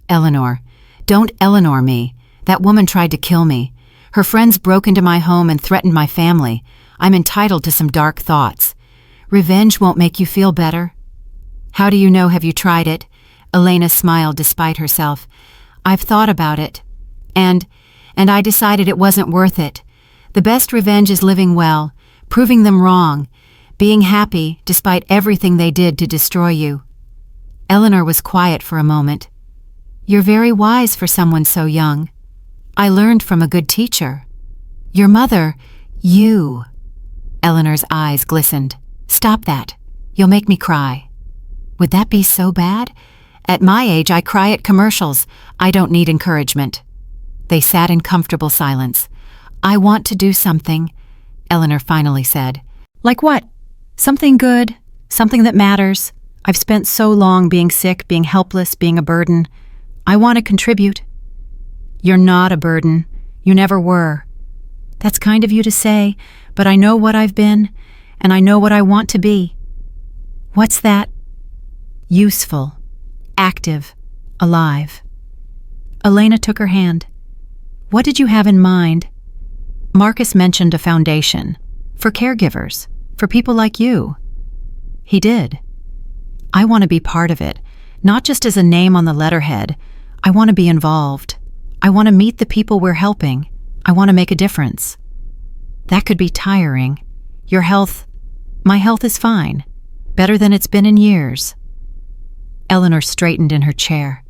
"Eleanor, don't Eleanor me. That woman tried to kill me. Her friends broke into my home and threatened my family. I'm entitled to some dark thoughts. Revenge won't make you feel better." "How do you know? Have you tried it?" Elena smiled despite herself. "I've thought about it. And I decided it wasn't worth it. The best revenge is living well, proving them wrong, being happy despite everything they did to destroy you." Eleanor was quiet for a moment. "You're very wise for someone so young. I learned from a good teacher. Your mother, you." Eleanor's eyes glistened. "Stop that. You'll make me cry." "Would that be so bad? At my age, I cry at commercials. I don't need encouragement." They sat in comfortable silence. "I want to do something," Eleanor finally said. "Like what? Something good, something that matters. I've spent so long being sick, being helpless, being a burden. I want to contribute." "You're not a burden. You never were." "That's kind of you to say, but I know what I've been, and I know what I want to be." "What's that?" "Useful, active, alive." Elena took her hand. "What did you have in mind?" Marcus mentioned a foundation, for caregivers, for people like you. He did. "I want to be part of it, not just as a name on the letterhead. I want to be involved. I want to meet the people we're helping. I want to make a difference." "That could be tiring. Your health..." "My health is fine. Better than it's been in years." Eleanor straightened in her chair.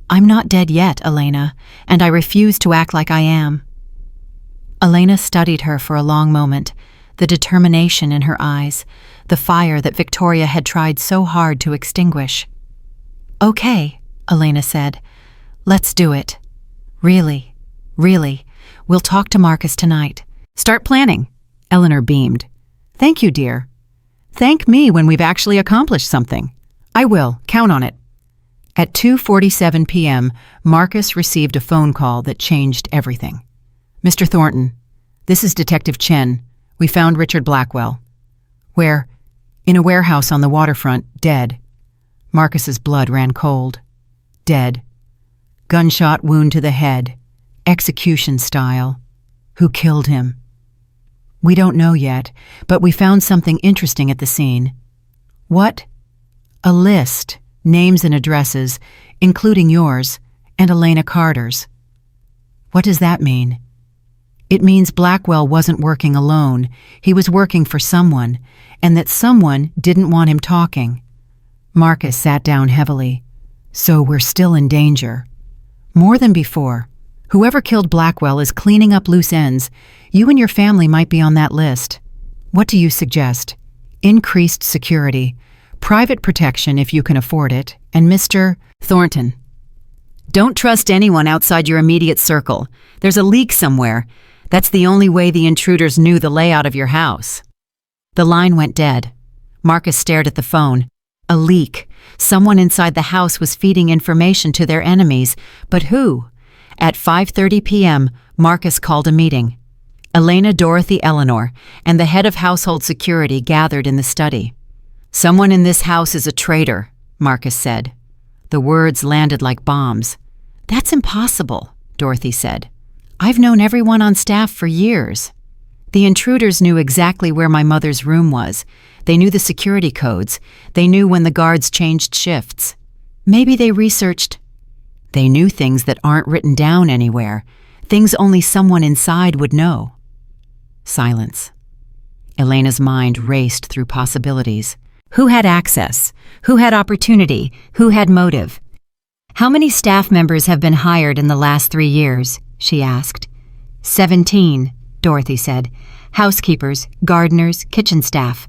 "I'm not dead yet, Elena, and I refuse to act like I am." Elena studied her for a long moment, the determination in her eyes, the fire that Victoria had tried so hard to extinguish. "Okay," Elena said. "Let's do it. Really, really. We'll talk to Marcus tonight. Start planning." Eleanor beamed. "Thank you, dear. Thank me when we've actually accomplished something." "I will. Count on it." At 2:47 p.m., Marcus received a phone call that changed everything. "Mr. Thornton, this is Detective Chen. We found Richard Blackwell." "Where?" "In a warehouse on the waterfront, dead." Marcus's blood ran cold. "Dead. Gunshot wound to the head. Execution style. Who killed him?" "We don't know yet, but we found something interesting at the scene." "What?" "A list. Names and addresses, including yours, and Elena Carter's." "What does that mean?" "It means Blackwell wasn't working alone. He was working for someone, and that someone didn't want him talking." Marcus sat down heavily. "So we're still in danger." "More than before. Whoever killed Blackwell is cleaning up loose ends. You and your family might be on that list." "What do you suggest?" "Increased security. Private protection if you can afford it, and Mr. Thornton. Don't trust anyone outside your immediate circle. There's a leak somewhere. That's the only way the intruders knew the layout of your house." The line went dead. Marcus stared at the phone. A leak. Someone inside the house was feeding information to their enemies. But who? At 5:30 p.m., Marcus called a meeting. Elena Dorothy Eleanor and the head of household security gathered in the study. "Someone in this house is a traitor," Marcus said. The words landed like bombs. "That's impossible," Dorothy said. "I've known everyone on staff for years." The intruders knew exactly where my mother's room was. They knew the security codes. They knew when the guards changed shifts. Maybe they researched. They knew things that aren't written down anywhere, things only someone inside would know. Silence. Elena's mind raced through possibilities. Who had access? Who had opportunity? Who had motive? "How many staff members have been hired in the last 3 years?" she asked. 17, Dorothy said. "Housekeepers, gardeners, kitchen staff."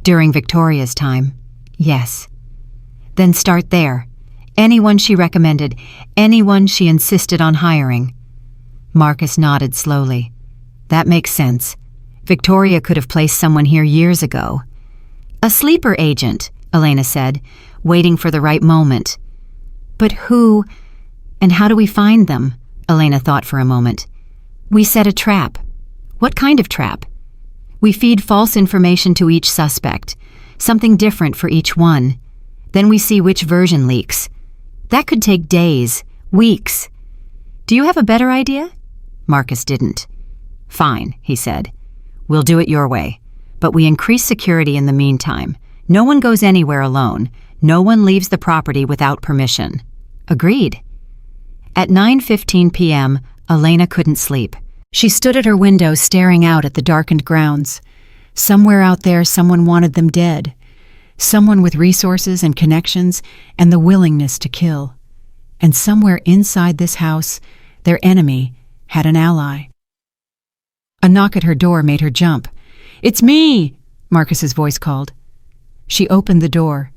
"During Victoria's time?" "Yes." "Then start there. Anyone she recommended, anyone she insisted on hiring." Marcus nodded slowly. "That makes sense. Victoria could have placed someone here years ago." "A sleeper agent," Elena said, waiting for the right moment. "But who and how do we find them?" Elena thought for a moment. "We set a trap." "What kind of trap?" "We feed false information to each suspect, something different for each one. Then we see which version leaks. That could take days, weeks. Do you have a better idea?" Marcus didn't. "Fine," he said. "We'll do it your way. But we increase security in the meantime. No one goes anywhere alone. No one leaves the property without permission." "Agreed." At 9:15 p.m., Elena couldn't sleep. She stood at her window staring out at the darkened grounds. Somewhere out there, someone wanted them dead. Someone with resources and connections and the willingness to kill. And somewhere inside this house, their enemy had an ally. A knock at her door made her jump. "It's me!" Marcus's voice called. She opened the door.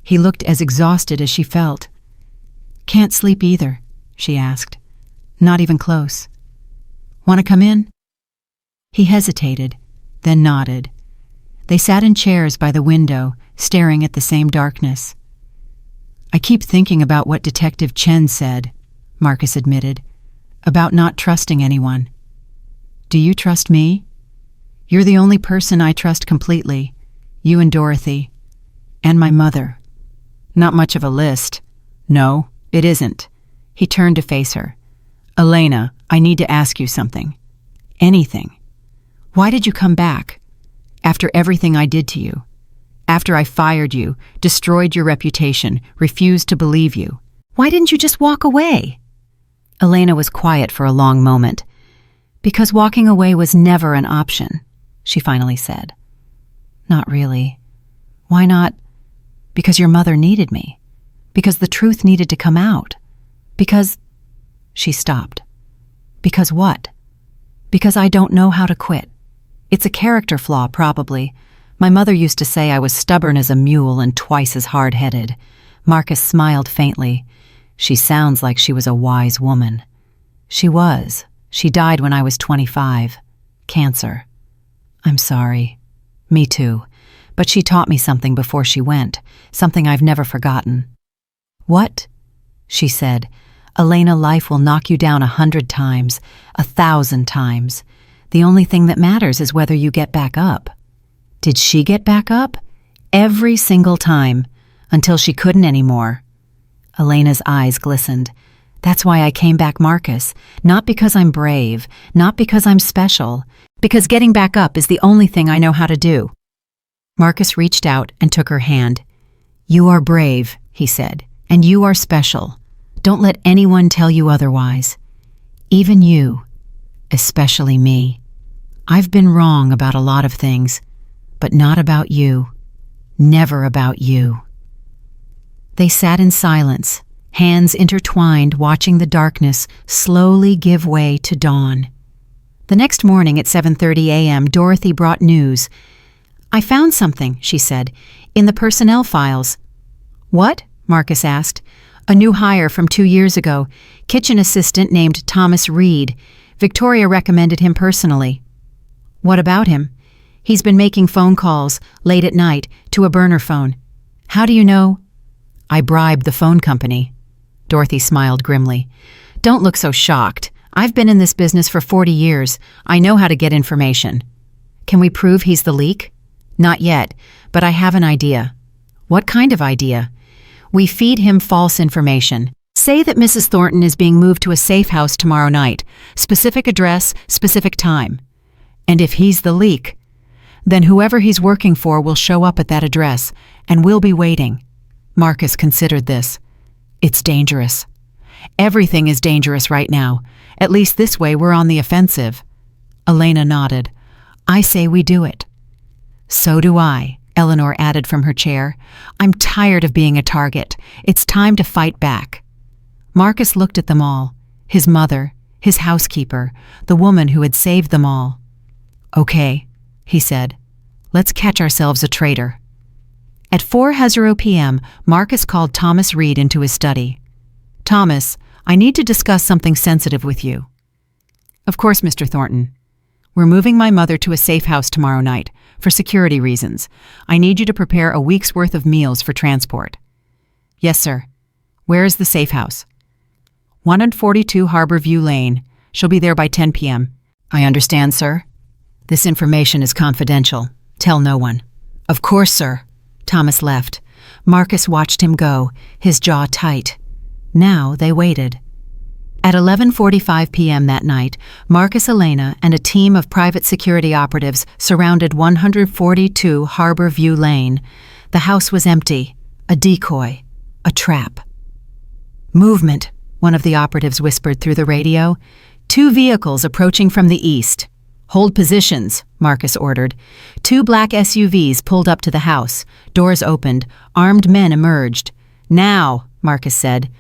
He looked as exhausted as she felt. "Can't sleep either," she asked. "Not even close. Want to come in?" He hesitated, then nodded. They sat in chairs by the window, staring at the same darkness. "I keep thinking about what Detective Chen said," Marcus admitted, "about not trusting anyone. Do you trust me? You're the only person I trust completely, you and Dorothy, and my mother." "Not much of a list." "No, it isn't." He turned to face her. "Elena, I need to ask you something. Anything. Why did you come back? After everything I did to you. After I fired you, destroyed your reputation, refused to believe you. Why didn't you just walk away?" Elena was quiet for a long moment. "Because walking away was never an option," she finally said. "Not really. Why not?" "Because your mother needed me. Because the truth needed to come out. Because—" She stopped. "Because what?" "Because I don't know how to quit. It's a character flaw, probably. My mother used to say I was stubborn as a mule and twice as hard-headed." Marcus smiled faintly. "She sounds like she was a wise woman." "She was. She died when I was 25. Cancer." "I'm sorry." "Me too. But she taught me something before she went, something I've never forgotten." "What?" She said, "Elena, life will knock you down 100 times, 1,000 times. The only thing that matters is whether you get back up." Did she get back up? Every single time, until she couldn't anymore. Elena's eyes glistened. "That's why I came back, Marcus. Not because I'm brave, not because I'm special, because getting back up is the only thing I know how to do." Marcus reached out and took her hand. "You are brave," he said, "and you are special. Don't let anyone tell you otherwise. Even you, especially me. I've been wrong about a lot of things, but not about you. Never about you." They sat in silence, hands intertwined, watching the darkness slowly give way to dawn. The next morning at 7:30 a.m., Dorothy brought news. "I found something," she said, "in the personnel files." "What?" Marcus asked. "A new hire from 2 years ago, kitchen assistant named Thomas Reed. Victoria recommended him personally. What about him? He's been making phone calls, late at night, to a burner phone. How do you know? I bribed the phone company. Dorothy smiled grimly. Don't look so shocked. I've been in this business for 40 years. I know how to get information. Can we prove he's the leak? Not yet, but I have an idea. What kind of idea? We feed him false information. Say that Mrs. Thornton is being moved to a safe house tomorrow night. Specific address, specific time. And if he's the leak, then whoever he's working for will show up at that address, and we'll be waiting. Marcus considered this. It's dangerous. Everything is dangerous right now. At least this way we're on the offensive. Elena nodded. I say we do it. So do I, Eleanor added from her chair. I'm tired of being a target. It's time to fight back. Marcus looked at them all. His mother, his housekeeper, the woman who had saved them all. Okay, he said. Let's catch ourselves a traitor. At 4:00 p.m., Marcus called Thomas Reed into his study. Thomas, I need to discuss something sensitive with you. Of course, Mr. Thornton. We're moving my mother to a safe house tomorrow night, for security reasons. I need you to prepare a week's worth of meals for transport. Yes, sir. Where is the safe house? 142 Harbor View Lane. She'll be there by 10 p.m. I understand, sir. This information is confidential. Tell no one. Of course, sir. Thomas left. Marcus watched him go, his jaw tight. Now they waited. At 11:45 p.m. that night, Marcus, Elena, and a team of private security operatives surrounded 142 Harbor View Lane. The house was empty. A decoy. A trap. Movement, one of the operatives whispered through the radio. 2 vehicles approaching from the east. Hold positions, Marcus ordered. 2 black SUVs pulled up to the house. Doors opened. Armed men emerged. Now, Marcus said.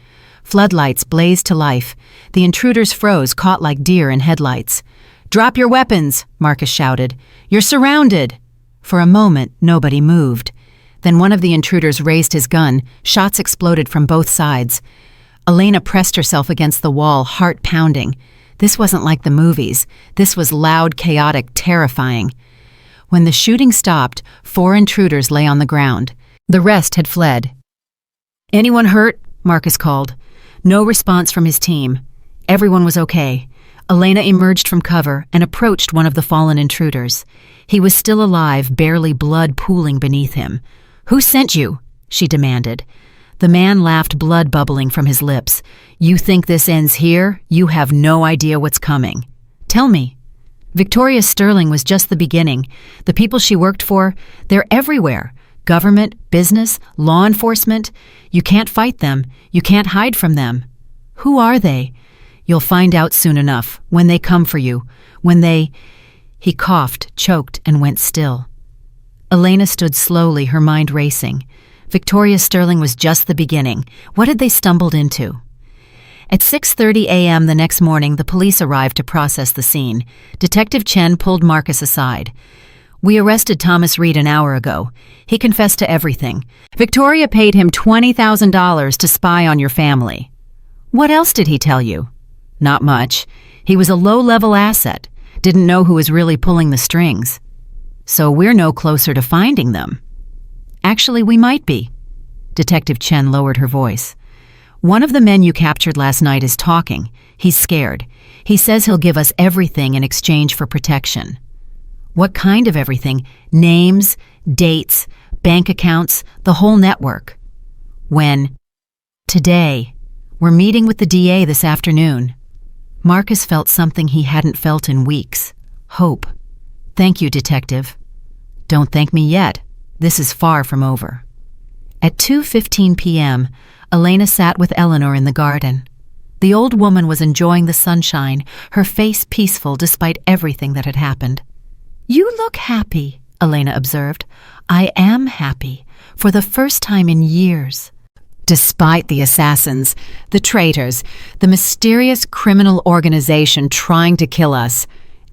Floodlights blazed to life. The intruders froze, caught like deer in headlights. Drop your weapons, Marcus shouted. You're surrounded. For a moment, nobody moved. Then one of the intruders raised his gun. Shots exploded from both sides. Elena pressed herself against the wall, heart pounding. This wasn't like the movies. This was loud, chaotic, terrifying. When the shooting stopped, 4 intruders lay on the ground. The rest had fled. Anyone hurt? Marcus called. No response from his team. Everyone was okay. Elena emerged from cover and approached one of the fallen intruders. He was still alive, barely blood pooling beneath him. Who sent you? She demanded. The man laughed, blood bubbling from his lips. You think this ends here? You have no idea what's coming. Tell me. Victoria Sterling was just the beginning. The people she worked for, they're everywhere. Government, business, law enforcement. You can't fight them. You can't hide from them. Who are they? You'll find out soon enough, when they come for you, when they... He coughed, choked, and went still. Elena stood slowly, her mind racing. Victoria Sterling was just the beginning. What had they stumbled into? At 6:30 a.m. the next morning, the police arrived to process the scene. Detective Chen pulled Marcus aside. We arrested Thomas Reed an hour ago. He confessed to everything. Victoria paid him $20,000 to spy on your family. What else did he tell you? Not much. He was a low-level asset. Didn't know who was really pulling the strings. So we're no closer to finding them. Actually, we might be. Detective Chen lowered her voice. One of the men you captured last night is talking. He's scared. He says he'll give us everything in exchange for protection. What kind of everything? Names, dates, bank accounts, the whole network. When? Today. We're meeting with the DA this afternoon. Marcus felt something he hadn't felt in weeks. Hope. Thank you, Detective. Don't thank me yet. This is far from over. At 2:15 p.m., Elena sat with Eleanor in the garden. The old woman was enjoying the sunshine, her face peaceful despite everything that had happened. You look happy, Elena observed. I am happy, for the first time in years. Despite the assassins, the traitors, the mysterious criminal organization trying to kill us,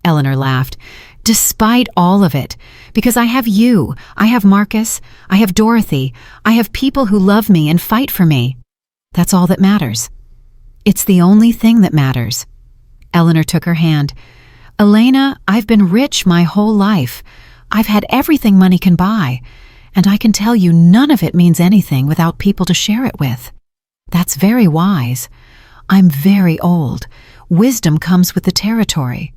Eleanor laughed. Despite all of it, because I have you, I have Marcus, I have Dorothy, I have people who love me and fight for me. That's all that matters. It's the only thing that matters. Eleanor took her hand. Elena, I've been rich my whole life. I've had everything money can buy. And I can tell you none of it means anything without people to share it with. That's very wise. I'm very old. Wisdom comes with the territory.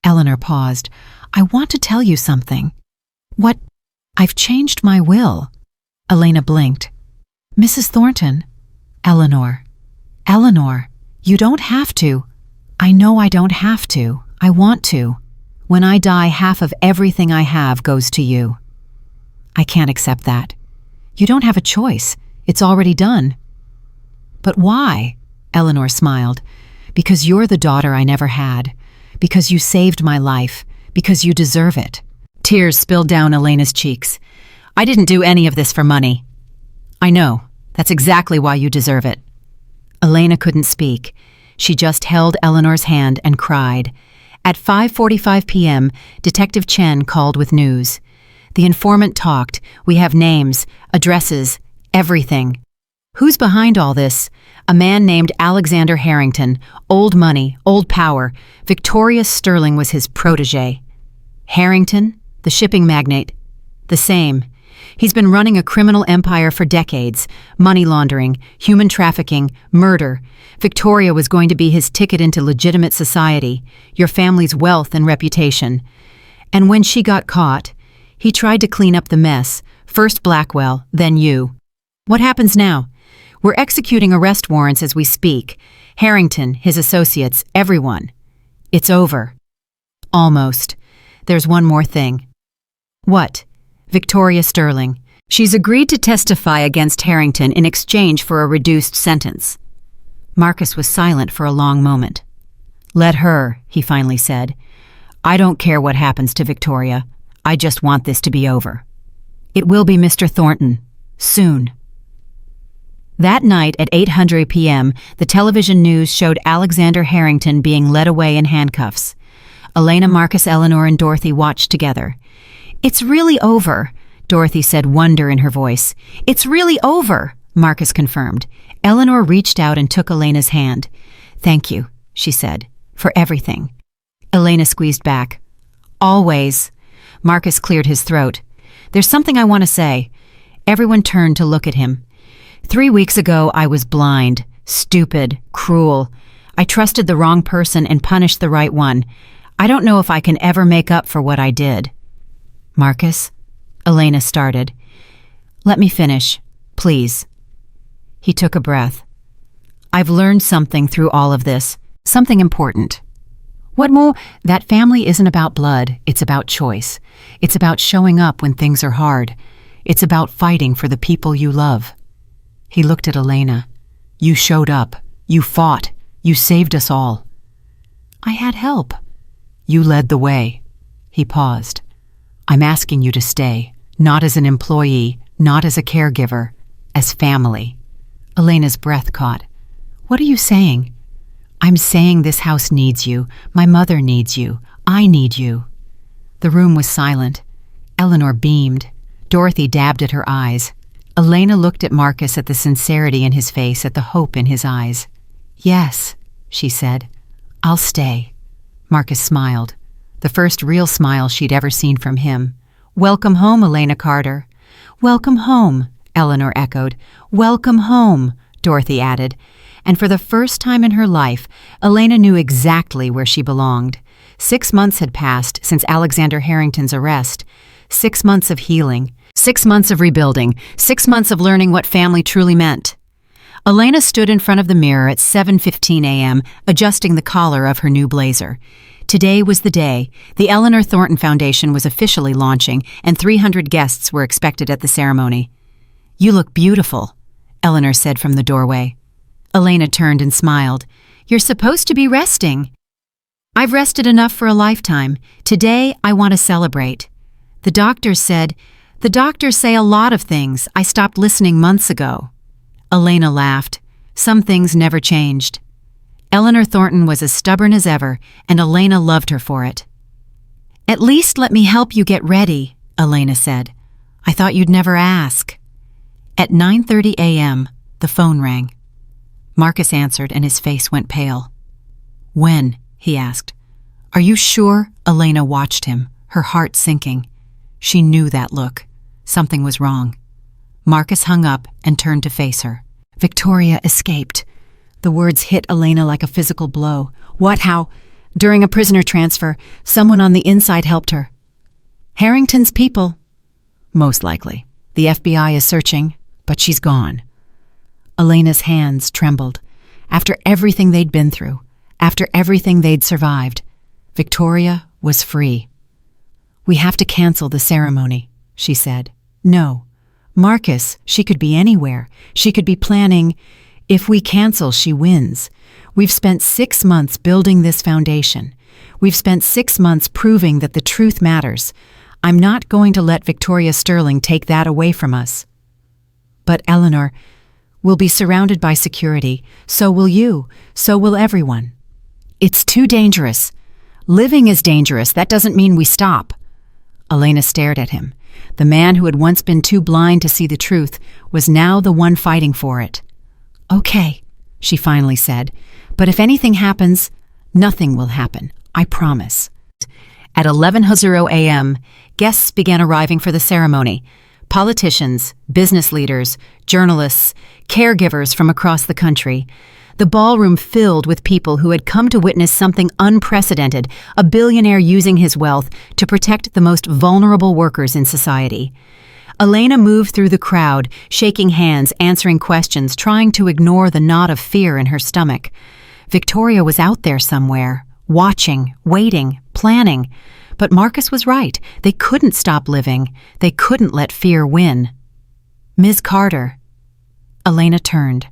Eleanor paused. I want to tell you something. What? I've changed my will. Elena blinked. Mrs. Thornton. Eleanor. Eleanor, you don't have to. I know I don't have to. I want to. When I die, half of everything I have goes to you. I can't accept that. You don't have a choice. It's already done. But why? Eleanor smiled. Because you're the daughter I never had. Because you saved my life. Because you deserve it. Tears spilled down Elena's cheeks. I didn't do any of this for money. I know. That's exactly why you deserve it. Elena couldn't speak. She just held Eleanor's hand and cried. At 5:45 p.m., Detective Chen called with news. The informant talked. We have names, addresses, everything. Who's behind all this? A man named Alexander Harrington. Old money, old power. Victoria Sterling was his protege. Harrington? The shipping magnate? The same. He's been running a criminal empire for decades. Money laundering, human trafficking, murder. Victoria was going to be his ticket into legitimate society, your family's wealth and reputation. And when she got caught, he tried to clean up the mess. First Blackwell, then you. What happens now? We're executing arrest warrants as we speak. Harrington, his associates, everyone. It's over. Almost. There's one more thing. What? Victoria Sterling. She's agreed to testify against Harrington in exchange for a reduced sentence. Marcus was silent for a long moment. Let her, he finally said. I don't care what happens to Victoria. I just want this to be over. It will be Mr. Thornton. Soon. That night at 8:00 p.m., the television news showed Alexander Harrington being led away in handcuffs. Elena, Marcus, Eleanor, and Dorothy watched together. It's really over, Dorothy said, wonder in her voice. It's really over, Marcus confirmed. Eleanor reached out and took Elena's hand. Thank you, she said, for everything. Elena squeezed back. Always. Marcus cleared his throat. There's something I want to say. Everyone turned to look at him. 3 weeks ago, I was blind, stupid, cruel. I trusted the wrong person and punished the right one. I don't know if I can ever make up for what I did. Marcus? Elena started. Let me finish, please. He took a breath. I've learned something through all of this, something important. What more? That family isn't about blood, it's about choice. It's about showing up when things are hard. It's about fighting for the people you love. He looked at Elena. You showed up. You fought. You saved us all. I had help. You led the way. He paused. I'm asking you to stay, not as an employee, not as a caregiver, as family. Elena's breath caught. What are you saying? I'm saying this house needs you. My mother needs you. I need you. The room was silent. Eleanor beamed. Dorothy dabbed at her eyes. Elena looked at Marcus, at the sincerity in his face, at the hope in his eyes. Yes, she said. I'll stay. Marcus smiled. The first real smile she'd ever seen from him. Welcome home, Elena Carter. Welcome home, Eleanor echoed. Welcome home, Dorothy added. And for the first time in her life, Elena knew exactly where she belonged. 6 months had passed since Alexander Harrington's arrest. 6 months of healing. 6 months of rebuilding. 6 months of learning what family truly meant. Elena stood in front of the mirror at 7:15 a.m., adjusting the collar of her new blazer. Today was the day. The Eleanor Thornton Foundation was officially launching, and 300 guests were expected at the ceremony. You look beautiful, Eleanor said from the doorway. Elena turned and smiled. You're supposed to be resting. I've rested enough for a lifetime. Today, I want to celebrate. The doctors say a lot of things. I stopped listening months ago. Elena laughed. Some things never changed. Eleanor Thornton was as stubborn as ever, and Elena loved her for it. At least let me help you get ready, Elena said. I thought you'd never ask. At 9:30 a.m., the phone rang. Marcus answered, and his face went pale. When? he asked. Are you sure? Elena watched him, her heart sinking. She knew that look. Something was wrong. Marcus hung up and turned to face her. Victoria escaped. The words hit Elena like a physical blow. What? How? During a prisoner transfer, someone on the inside helped her. Harrington's people? Most likely. The FBI is searching, but she's gone. Elena's hands trembled. After everything they'd been through, after everything they'd survived, Victoria was free. We have to cancel the ceremony, she said. No. Marcus, she could be anywhere. She could be planning. If we cancel, she wins. We've spent 6 months building this foundation. We've spent 6 months proving that the truth matters. I'm not going to let Victoria Sterling take that away from us. But Eleanor, we'll be surrounded by security. So will you. So will everyone. It's too dangerous. Living is dangerous. That doesn't mean we stop. Elena stared at him. The man who had once been too blind to see the truth was now the one fighting for it. Okay, she finally said, but if anything happens, nothing will happen. I promise. At 11:00 a.m., guests began arriving for the ceremony. Politicians, business leaders, journalists, caregivers from across the country. The ballroom filled with people who had come to witness something unprecedented, a billionaire using his wealth to protect the most vulnerable workers in society. Elena moved through the crowd, shaking hands, answering questions, trying to ignore the knot of fear in her stomach. Victoria was out there somewhere, watching, waiting, planning. But Marcus was right. They couldn't stop living. They couldn't let fear win. Ms. Carter. Elena turned.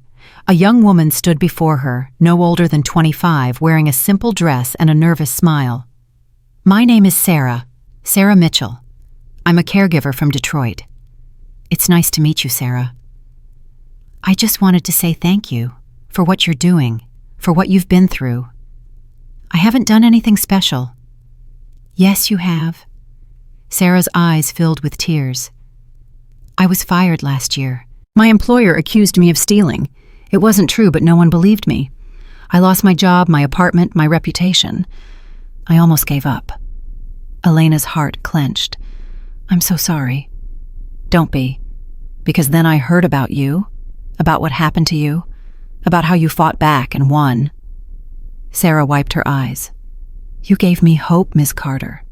A young woman stood before her, no older than 25, wearing a simple dress and a nervous smile. My name is Sarah Mitchell. I'm a caregiver from Detroit. It's nice to meet you, Sarah. I just wanted to say thank you for what you're doing, for what you've been through. I haven't done anything special. Yes, you have. Sarah's eyes filled with tears. I was fired last year. My employer accused me of stealing. It wasn't true, but no one believed me. I lost my job, my apartment, my reputation. I almost gave up. Elena's heart clenched. I'm so sorry. Don't be. Because then I heard about you, about what happened to you, about how you fought back and won. Sarah wiped her eyes. You gave me hope, Ms. Carter.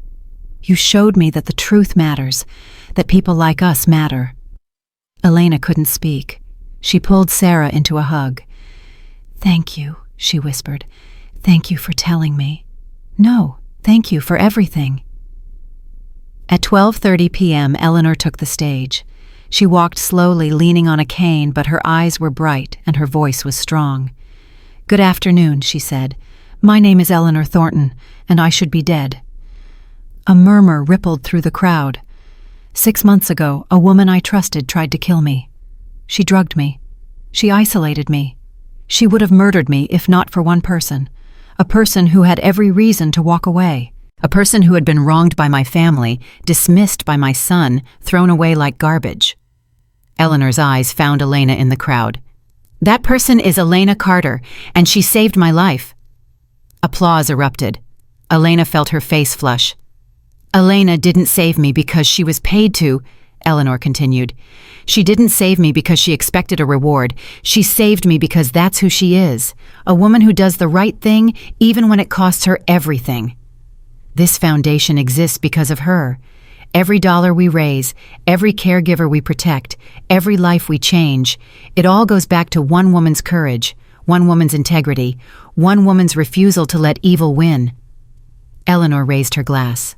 You showed me that the truth matters, that people like us matter. Elena couldn't speak. She pulled Sarah into a hug. Thank you, she whispered. Thank you for telling me. No, thank you for everything. At 12:30 p.m., Eleanor took the stage. She walked slowly, leaning on a cane, but her eyes were bright and her voice was strong. Good afternoon, she said. My name is Eleanor Thornton, and I should be dead. A murmur rippled through the crowd. 6 months ago, a woman I trusted tried to kill me. She drugged me. She isolated me. She would have murdered me if not for one person, a person who had every reason to walk away, a person who had been wronged by my family, dismissed by my son, thrown away like garbage. Eleanor's eyes found Elena in the crowd. That person is Elena Carter, and she saved my life. Applause erupted. Elena felt her face flush. Elena didn't save me because she was paid to, Eleanor continued. She didn't save me because she expected a reward. She saved me because that's who she is, a woman who does the right thing even when it costs her everything. This foundation exists because of her. Every dollar we raise, every caregiver we protect, every life we change, it all goes back to one woman's courage, one woman's integrity, one woman's refusal to let evil win. Eleanor raised her glass.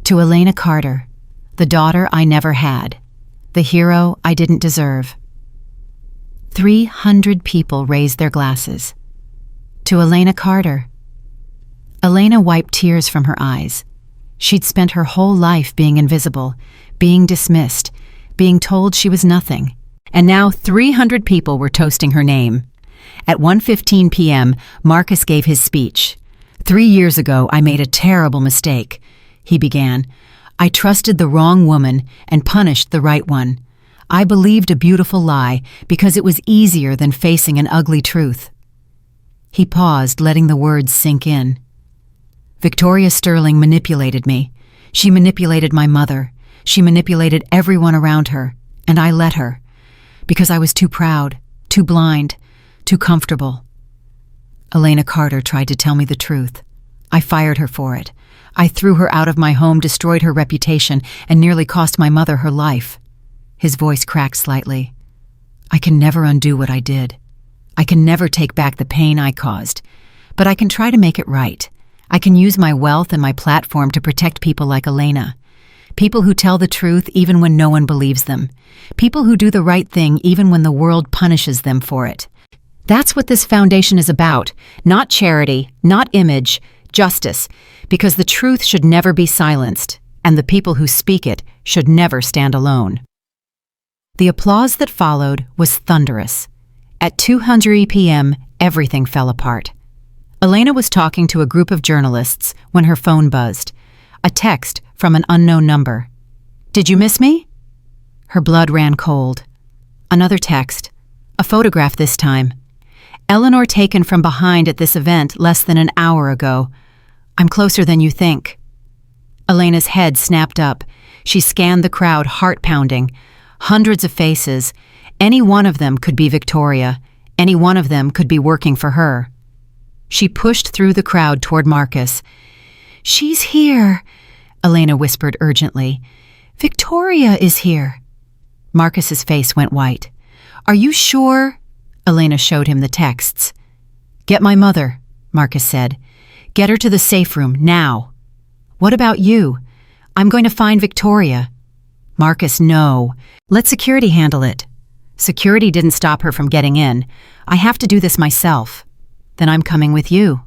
To Elena Carter, the daughter I never had, the hero I didn't deserve. 300 people raised their glasses. To Elena Carter. Elena wiped tears from her eyes. She'd spent her whole life being invisible, being dismissed, being told she was nothing. And now 300 people were toasting her name. At 1:15 p.m., Marcus gave his speech. 3 years ago, I made a terrible mistake, he began. I trusted the wrong woman and punished the right one. I believed a beautiful lie because it was easier than facing an ugly truth. He paused, letting the words sink in. Victoria Sterling manipulated me. She manipulated my mother. She manipulated everyone around her, and I let her. Because I was too proud, too blind, too comfortable. Elena Carter tried to tell me the truth. I fired her for it. I threw her out of my home, destroyed her reputation, and nearly cost my mother her life. His voice cracked slightly. I can never undo what I did. I can never take back the pain I caused. But I can try to make it right. I can use my wealth and my platform to protect people like Elena. People who tell the truth even when no one believes them. People who do the right thing even when the world punishes them for it. That's what this foundation is about. Not charity, not image, justice. Because the truth should never be silenced, and the people who speak it should never stand alone. The applause that followed was thunderous. At 2:00 p.m., everything fell apart. Elena was talking to a group of journalists when her phone buzzed. A text from an unknown number. "Did you miss me?" Her blood ran cold. Another text. A photograph this time. "Eleanor taken from behind at this event less than an hour ago. I'm closer than you think." Elena's head snapped up. She scanned the crowd, heart pounding. Hundreds of faces. Any one of them could be Victoria. Any one of them could be working for her. She pushed through the crowd toward Marcus. "She's here," Elena whispered urgently. "Victoria is here." Marcus's face went white. "Are you sure?" Elena showed him the texts. "Get my mother," Marcus said. "Get her to the safe room, now." "What about you?" "I'm going to find Victoria." "Marcus, no. Let security handle it." "Security didn't stop her from getting in. I have to do this myself." "Then I'm coming with you."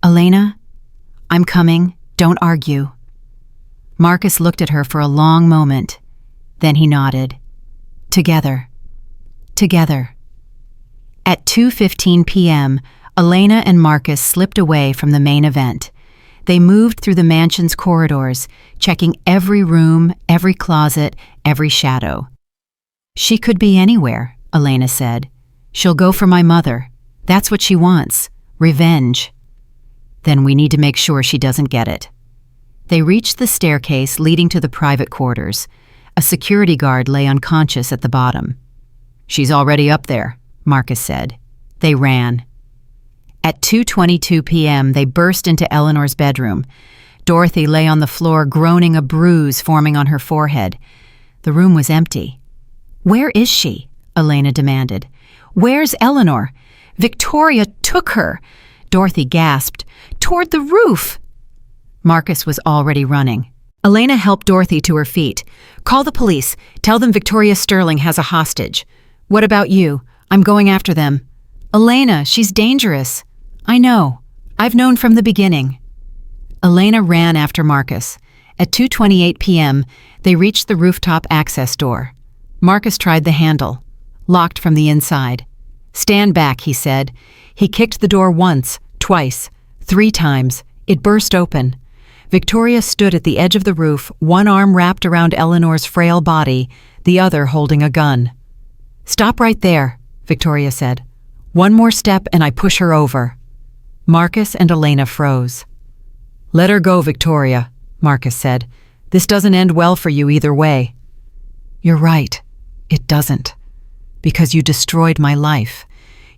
"Elena, I'm coming. Don't argue." Marcus looked at her for a long moment. Then he nodded. Together. Together. At 2:15 p.m., Elena and Marcus slipped away from the main event. They moved through the mansion's corridors, checking every room, every closet, every shadow. "She could be anywhere," Elena said. "She'll go for my mother. That's what she wants. Revenge." "Then we need to make sure she doesn't get it." They reached the staircase leading to the private quarters. A security guard lay unconscious at the bottom. "She's already up there," Marcus said. They ran. At 2:22 p.m., they burst into Eleanor's bedroom. Dorothy lay on the floor, groaning, a bruise forming on her forehead. The room was empty. "Where is she?" Elena demanded. "Where's Eleanor?" "Victoria took her," Dorothy gasped. "Toward the roof." Marcus was already running. Elena helped Dorothy to her feet. "Call the police. Tell them Victoria Sterling has a hostage." "What about you?" "I'm going after them." "Elena, she's dangerous." "I know. I've known from the beginning." Elena ran after Marcus. At 2:28 p.m., they reached the rooftop access door. Marcus tried the handle. Locked from the inside. "Stand back," he said. He kicked the door once, twice, 3 times. It burst open. Victoria stood at the edge of the roof, one arm wrapped around Eleanor's frail body, the other holding a gun. "Stop right there," Victoria said. "One more step and I push her over." Marcus and Elena froze. "Let her go, Victoria," Marcus said. "This doesn't end well for you either way." "You're right. It doesn't. Because you destroyed my life.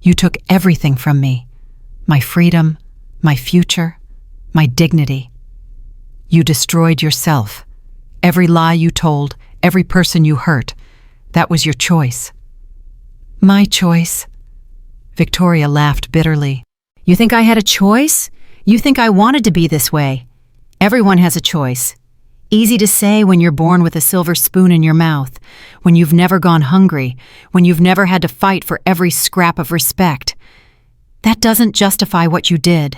You took everything from me. My freedom, my future, my dignity. You destroyed yourself. Every lie you told, every person you hurt, that was your choice." "My choice?" Victoria laughed bitterly. "You think I had a choice? You think I wanted to be this way? Everyone has a choice. Easy to say when you're born with a silver spoon in your mouth, when you've never gone hungry, when you've never had to fight for every scrap of respect. That doesn't justify what you did.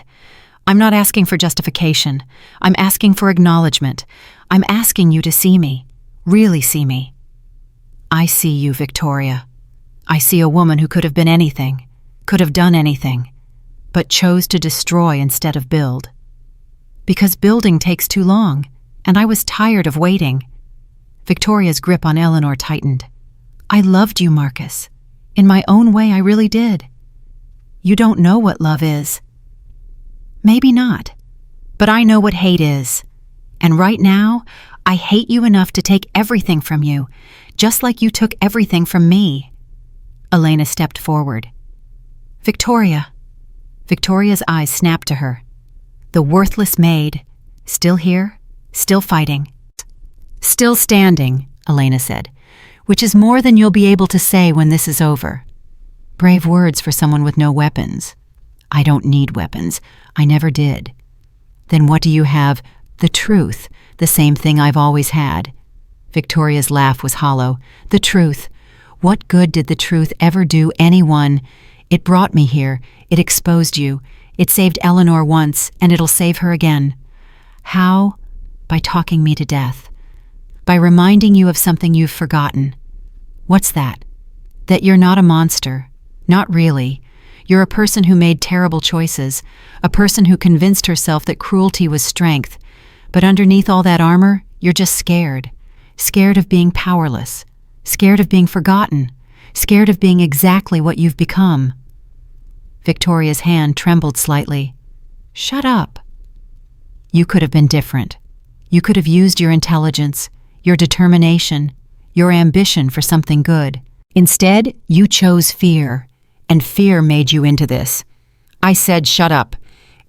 I'm not asking for justification. I'm asking for acknowledgement. I'm asking you to see me, really see me. I see you, Victoria. I see a woman who could have been anything, could have done anything, but chose to destroy instead of build. Because building takes too long, and I was tired of waiting." Victoria's grip on Eleanor tightened. "I loved you, Marcus. In my own way, I really did. You don't know what love is." "Maybe not. But I know what hate is. And right now, I hate you enough to take everything from you, just like you took everything from me." Elena stepped forward. "Victoria." Victoria's eyes snapped to her. The worthless maid, still here, still fighting. "Still standing," Elena said, "which is more than you'll be able to say when this is over." Brave words for someone with no weapons. "I don't need weapons. I never did." "Then what do you have?" "The truth, the same thing I've always had." Victoria's laugh was hollow. "The truth. What good did the truth ever do anyone? It brought me here. It exposed you. It saved Eleanor once, and it'll save her again." "How?" "By talking me to death. By reminding you of something you've forgotten." "What's that?" "That you're not a monster. Not really. You're a person who made terrible choices, a person who convinced herself that cruelty was strength. But underneath all that armor, you're just scared. Scared of being powerless. Scared of being forgotten. Scared of being exactly what you've become." Victoria's hand trembled slightly. "Shut up." "You could have been different. You could have used your intelligence, your determination, your ambition for something good. Instead, you chose fear, and fear made you into this." I said, "Shut up.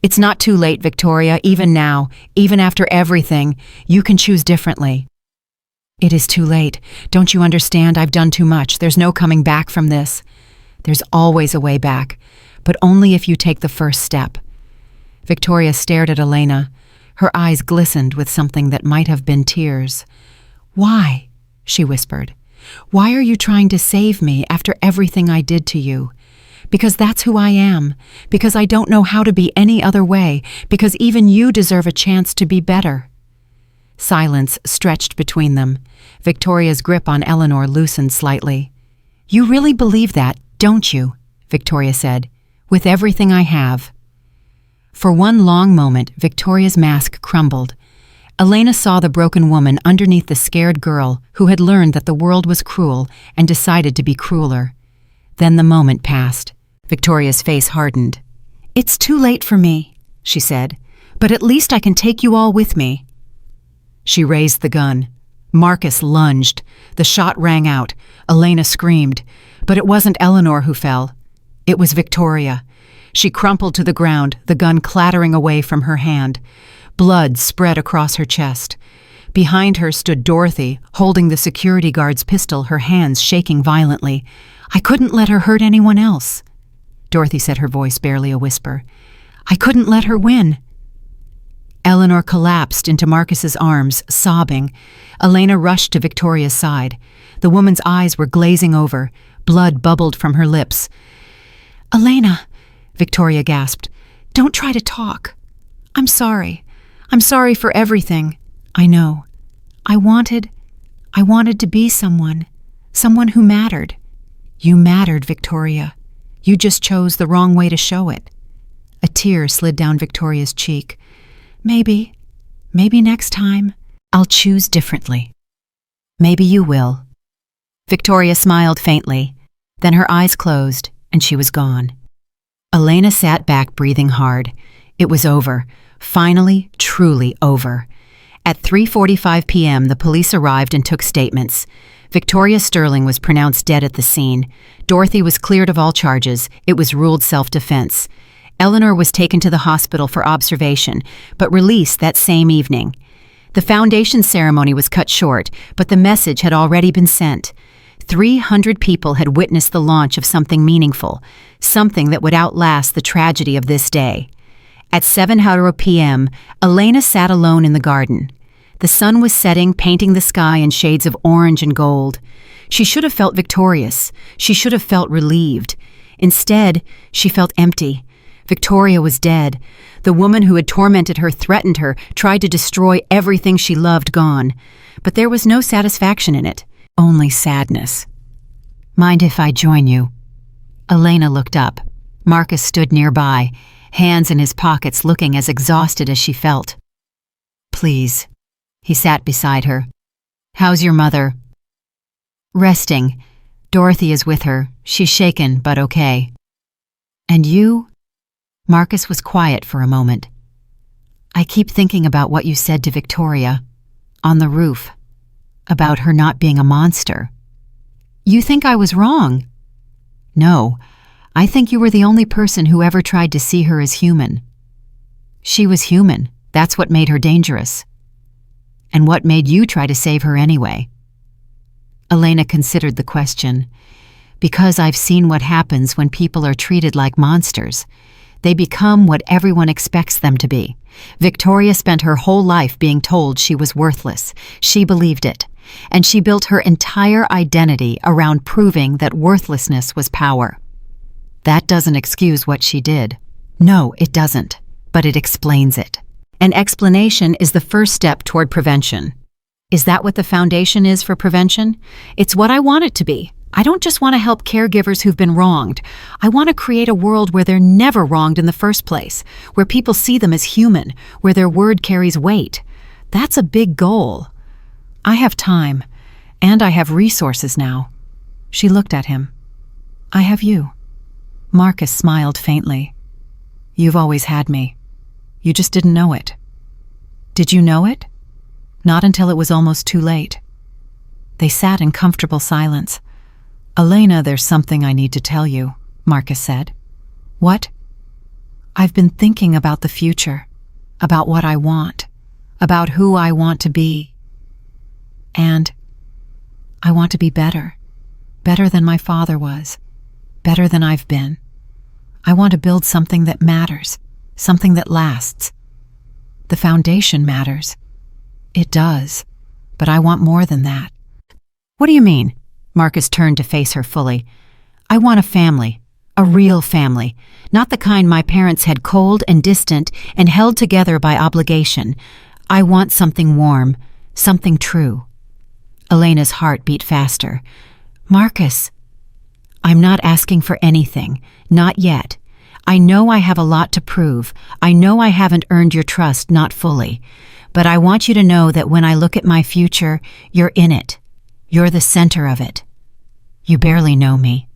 It's not too late, Victoria, even now, even after everything. You can choose differently." "It is too late. Don't you understand? I've done too much. There's no coming back from this." "There's always a way back, but only if you take the first step." Victoria stared at Elena. Her eyes glistened with something that might have been tears. "Why?" she whispered. "Why are you trying to save me after everything I did to you? Because that's who I am. Because I don't know how to be any other way. Because even you deserve a chance to be better." Silence stretched between them. Victoria's grip on Eleanor loosened slightly. "You really believe that, don't you?" Victoria said. "With everything I have." For one long moment, Victoria's mask crumbled. Elena saw the broken woman underneath the scared girl who had learned that the world was cruel and decided to be crueler. Then the moment passed. Victoria's face hardened. "It's too late for me," she said, "but at least I can take you all with me." She raised the gun. Marcus lunged. The shot rang out. Elena screamed. But it wasn't Eleanor who fell. It was Victoria. She crumpled to the ground, the gun clattering away from her hand. Blood spread across her chest. Behind her stood Dorothy, holding the security guard's pistol, her hands shaking violently. "I couldn't let her hurt anyone else," Dorothy said, her voice barely a whisper. "I couldn't let her win." Eleanor collapsed into Marcus's arms, sobbing. Elena rushed to Victoria's side. The woman's eyes were glazing over. Blood bubbled from her lips. "Elena," Victoria gasped, "don't try to talk. I'm sorry. I'm sorry for everything. I know. I wanted to be someone who mattered. You mattered, Victoria. You just chose the wrong way to show it." A tear slid down Victoria's cheek. Maybe next time, I'll choose differently." "Maybe you will." Victoria smiled faintly. Then her eyes closed, and she was gone. Elena sat back, breathing hard. It was over. Finally, truly over. At 3:45 p.m., the police arrived and took statements. Victoria Sterling was pronounced dead at the scene. Dorothy was cleared of all charges. It was ruled self-defense. Eleanor was taken to the hospital for observation, but released that same evening. The foundation ceremony was cut short, but the message had already been sent. 300 people had witnessed the launch of something meaningful, something that would outlast the tragedy of this day. At 7:00 p.m., Elena sat alone in the garden. The sun was setting, painting the sky in shades of orange and gold. She should have felt victorious. She should have felt relieved. Instead, she felt empty. Victoria was dead. The woman who had tormented her, threatened her, tried to destroy everything she loved, gone. But there was no satisfaction in it, only sadness. "Mind if I join you?" Elena looked up. Marcus stood nearby, hands in his pockets, looking as exhausted as she felt. "Please." He sat beside her. "How's your mother?" "Resting. Dorothy is with her. She's shaken, but okay." "And you?" Marcus was quiet for a moment. I keep thinking about what you said to Victoria, on the roof, about her not being a monster. You think I was wrong? No, I think you were the only person who ever tried to see her as human. She was human. That's what made her dangerous. And what made you try to save her anyway? Elena considered the question. Because I've seen what happens when people are treated like monsters. They become what everyone expects them to be. Victoria spent her whole life being told she was worthless. She believed it. And she built her entire identity around proving that worthlessness was power. That doesn't excuse what she did. No, it doesn't. But it explains it. An explanation is the first step toward prevention. Is that what the foundation is for prevention? It's what I want it to be. I don't just want to help caregivers who've been wronged. I want to create a world where they're never wronged in the first place, where people see them as human, where their word carries weight. That's a big goal. I have time, and I have resources now. She looked at him. I have you. Marcus smiled faintly. You've always had me. You just didn't know it. Did you know it? Not until it was almost too late. They sat in comfortable silence. Elena, there's something I need to tell you, Marcus said. What? I've been thinking about the future, about what I want, about who I want to be. And I want to be better, better than my father was, better than I've been. I want to build something that matters, something that lasts. The foundation matters. It does, but I want more than that. What do you mean? Marcus turned to face her fully. I want a family, a real family, not the kind my parents had cold and distant and held together by obligation. I want something warm, something true. Elena's heart beat faster. Marcus, I'm not asking for anything, not yet. I know I have a lot to prove. I know I haven't earned your trust, not fully. But I want you to know that when I look at my future, you're in it. You're the center of it. You barely know me.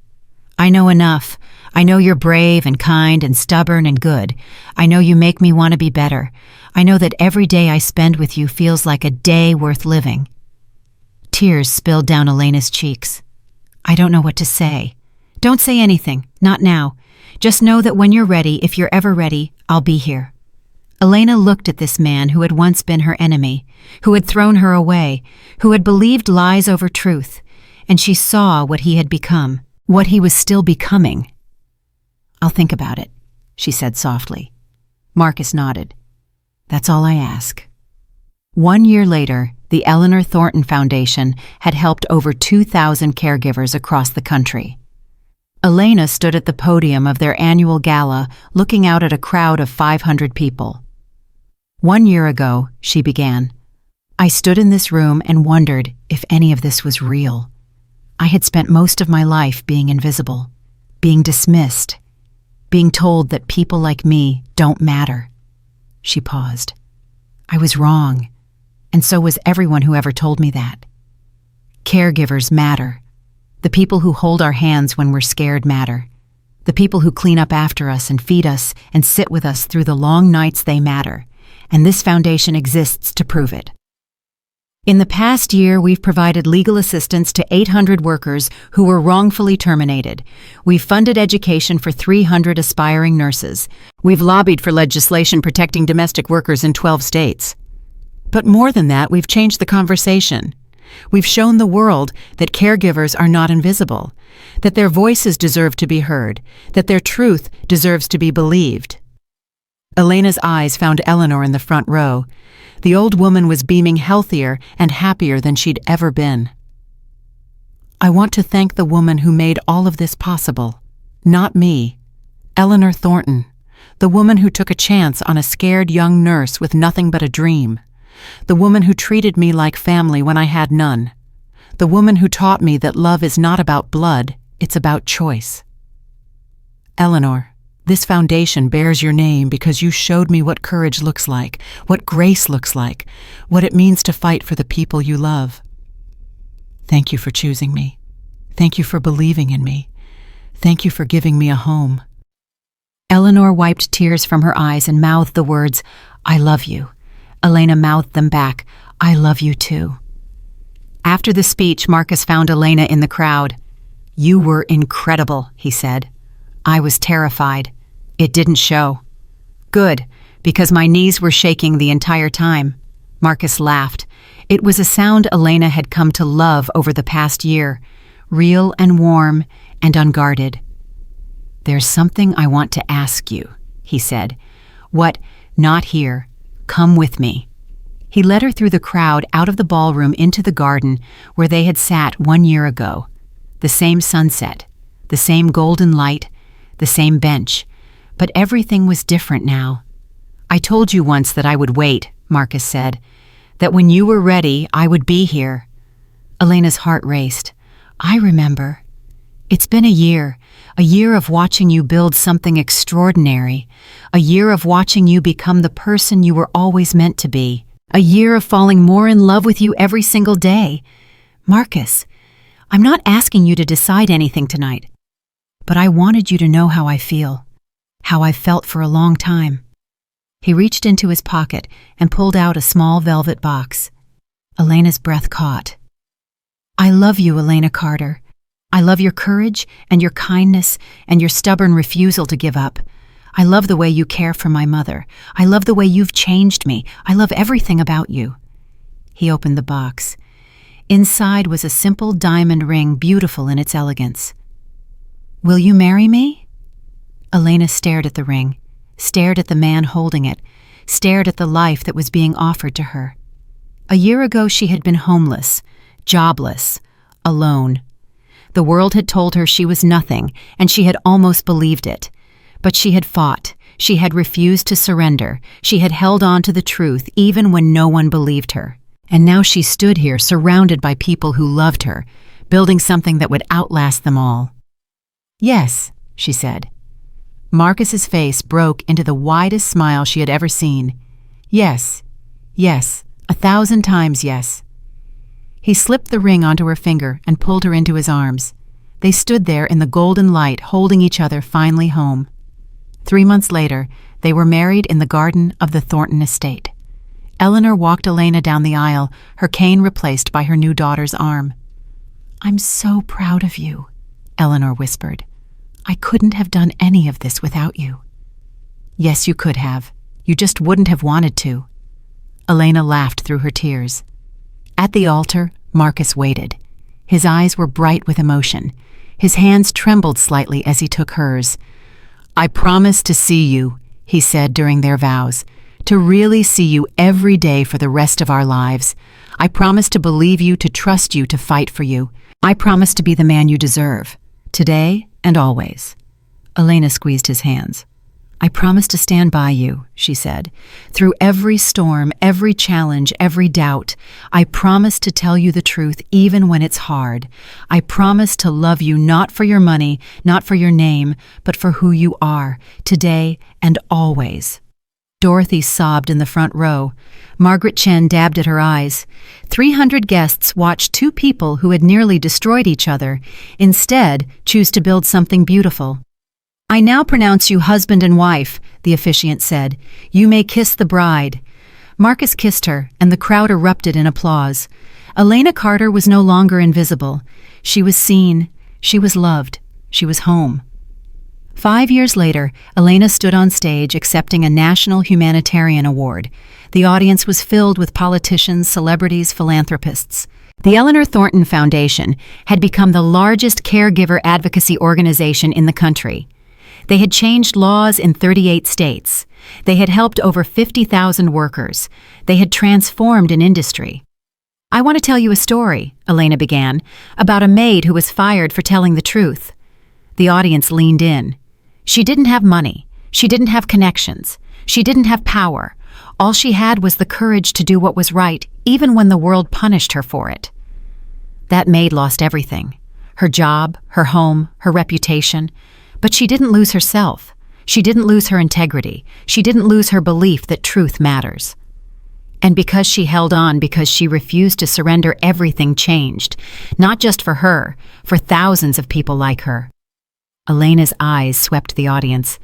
I know enough. I know you're brave and kind and stubborn and good. I know you make me want to be better. I know that every day I spend with you feels like a day worth living. Tears spilled down Elena's cheeks. I don't know what to say. Don't say anything, not now. Just know that when you're ready, if you're ever ready, I'll be here. Elena looked at this man who had once been her enemy, who had thrown her away, who had believed lies over truth, and she saw what he had become, what he was still becoming. I'll think about it, she said softly. Marcus nodded. That's all I ask. 1 year later, the Eleanor Thornton Foundation had helped over 2,000 caregivers across the country. Elena stood at the podium of their annual gala, looking out at a crowd of 500 people. 1 year ago, she began, I stood in this room and wondered if any of this was real. I had spent most of my life being invisible, being dismissed, being told that people like me don't matter. She paused. I was wrong, and so was everyone who ever told me that. Caregivers matter. The people who hold our hands when we're scared matter. The people who clean up after us and feed us and sit with us through the long nights, they matter. And this foundation exists to prove it. In the past year, we've provided legal assistance to 800 workers who were wrongfully terminated. We've funded education for 300 aspiring nurses. We've lobbied for legislation protecting domestic workers in 12 states. But more than that, we've changed the conversation. We've shown the world that caregivers are not invisible, that their voices deserve to be heard, that their truth deserves to be believed. Elena's eyes found Eleanor in the front row. The old woman was beaming healthier and happier than she'd ever been. I want to thank the woman who made all of this possible. Not me. Eleanor Thornton, the woman who took a chance on a scared young nurse with nothing but a dream. The woman who treated me like family when I had none. The woman who taught me that love is not about blood, it's about choice. Eleanor, this foundation bears your name because you showed me what courage looks like, what grace looks like, what it means to fight for the people you love. Thank you for choosing me. Thank you for believing in me. Thank you for giving me a home. Eleanor wiped tears from her eyes and mouthed the words, "I love you." Elena mouthed them back, "I love you too." After the speech, Marcus found Elena in the crowd. "You were incredible," he said. "I was terrified. It didn't show." "Good, because my knees were shaking the entire time." Marcus laughed. It was a sound Elena had come to love over the past year, real and warm and unguarded. "There's something I want to ask you," he said. "What? Not here. Come with me." He led her through the crowd out of the ballroom into the garden where they had sat 1 year ago. The same sunset, the same golden light, the same bench, but everything was different now. "I told you once that I would wait," Marcus said, "that when you were ready, I would be here." Elena's heart raced. "I remember. It's been a year of watching you build something extraordinary, a year of watching you become the person you were always meant to be, a year of falling more in love with you every single day. Marcus, I'm not asking you to decide anything tonight, but I wanted you to know how I feel, how I've felt for a long time." He reached into his pocket and pulled out a small velvet box. Elena's breath caught. "I love you, Elena Carter. I love your courage and your kindness and your stubborn refusal to give up. I love the way you care for my mother. I love the way you've changed me. I love everything about you." He opened the box. Inside was a simple diamond ring, beautiful in its elegance. "Will you marry me?" Elena stared at the ring, stared at the man holding it, stared at the life that was being offered to her. A year ago she had been homeless, jobless, alone. The world had told her she was nothing, and she had almost believed it. But she had fought, she had refused to surrender, she had held on to the truth even when no one believed her. And now she stood here surrounded by people who loved her, building something that would outlast them all. "Yes," she said. Marcus's face broke into the widest smile she had ever seen. "Yes, yes, 1,000 times yes." He slipped the ring onto her finger and pulled her into his arms. They stood there in the golden light, holding each other finally home. 3 months later, they were married in the garden of the Thornton estate. Eleanor walked Elena down the aisle, her cane replaced by her new daughter's arm. "I'm so proud of you," Eleanor whispered. "I couldn't have done any of this without you." "Yes, you could have. You just wouldn't have wanted to." Elena laughed through her tears. At the altar, Marcus waited. His eyes were bright with emotion. His hands trembled slightly as he took hers. "I promise to see you," he said during their vows, "to really see you every day for the rest of our lives. I promise to believe you, to trust you, to fight for you. I promise to be the man you deserve, today and always." Elena squeezed his hands. "I promise to stand by you," she said, "through every storm, every challenge, every doubt. I promise to tell you the truth even when it's hard. I promise to love you not for your money, not for your name, but for who you are, today and always." Dorothy sobbed in the front row. Margaret Chen dabbed at her eyes. 300 guests watched two people who had nearly destroyed each other instead choose to build something beautiful. "I now pronounce you husband and wife," the officiant said. "You may kiss the bride." Marcus kissed her, and the crowd erupted in applause. Elena Carter was no longer invisible. She was seen, she was loved, she was home. 5 years later, Elena stood on stage accepting a National Humanitarian Award. The audience was filled with politicians, celebrities, philanthropists. The Eleanor Thornton Foundation had become the largest caregiver advocacy organization in the country. They had changed laws in 38 states. They had helped over 50,000 workers. They had transformed an industry. "I want to tell you a story," Elena began, "about a maid who was fired for telling the truth." The audience leaned in. She didn't have money. She didn't have connections. She didn't have power. All she had was the courage to do what was right, even when the world punished her for it. That maid lost everything. Her job, her home, her reputation. But she didn't lose herself. She didn't lose her integrity. She didn't lose her belief that truth matters. And because she held on, because she refused to surrender, everything changed. Not just for her, for thousands of people like her. Elena's eyes swept the audience.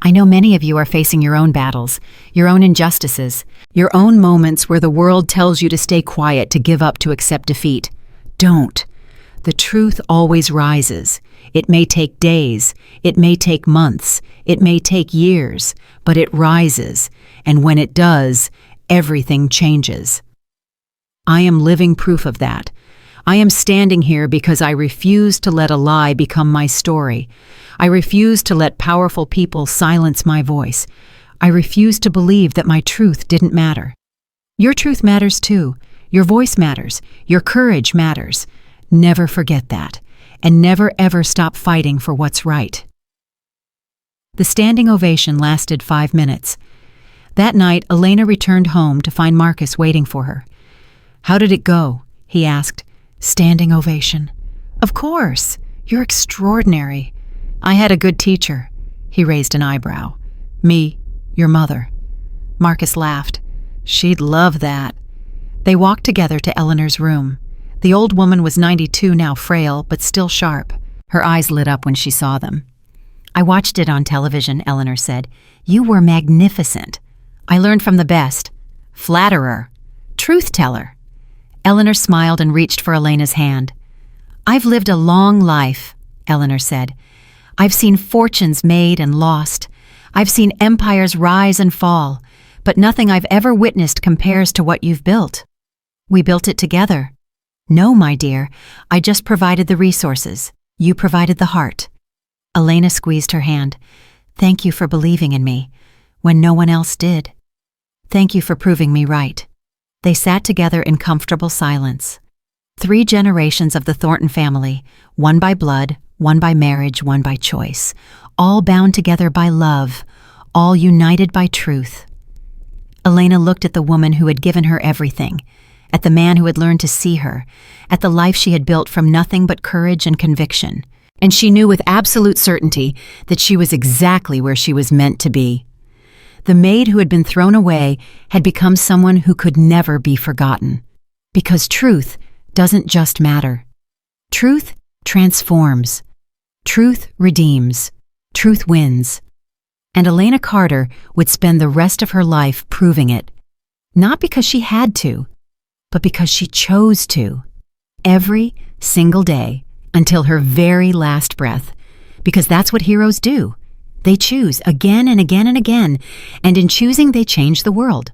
I know many of you are facing your own battles, your own injustices, your own moments where the world tells you to stay quiet, to give up, to accept defeat. Don't. The truth always rises. It may take days, it may take months, it may take years, but it rises, and when it does, everything changes. I am living proof of that. I am standing here because I refuse to let a lie become my story. I refuse to let powerful people silence my voice. I refuse to believe that my truth didn't matter. Your truth matters too. Your voice matters. Your courage matters. Never forget that, and never ever stop fighting for what's right. The standing ovation lasted 5 minutes. That night, Elena returned home to find Marcus waiting for her. "How did it go?" he asked. "Standing ovation." "Of course. You're extraordinary." "I had a good teacher." He raised an eyebrow. "Me, your mother." Marcus laughed. "She'd love that." They walked together to Eleanor's room. The old woman was 92 now, frail, but still sharp. Her eyes lit up when she saw them. "I watched it on television," Eleanor said. "You were magnificent. I learned from the best. Flatterer. Truth-teller." Eleanor smiled and reached for Elena's hand. "I've lived a long life," Eleanor said. "I've seen fortunes made and lost. I've seen empires rise and fall, but nothing I've ever witnessed compares to what you've built. We built it together." "No, my dear, I just provided the resources. You provided the heart." Elena squeezed her hand. "Thank you for believing in me, when no one else did. Thank you for proving me right." They sat together in comfortable silence. 3 generations of the Thornton family, one by blood, one by marriage, one by choice, all bound together by love, all united by truth. Elena looked at the woman who had given her everything, at the man who had learned to see her, at the life she had built from nothing but courage and conviction, and she knew with absolute certainty that she was exactly where she was meant to be. The maid who had been thrown away had become someone who could never be forgotten. Because truth doesn't just matter. Truth transforms. Truth redeems. Truth wins. And Elena Carter would spend the rest of her life proving it. Not because she had to, but because she chose to. Every single day, until her very last breath. Because that's what heroes do. They choose again and again and again, and in choosing they change the world.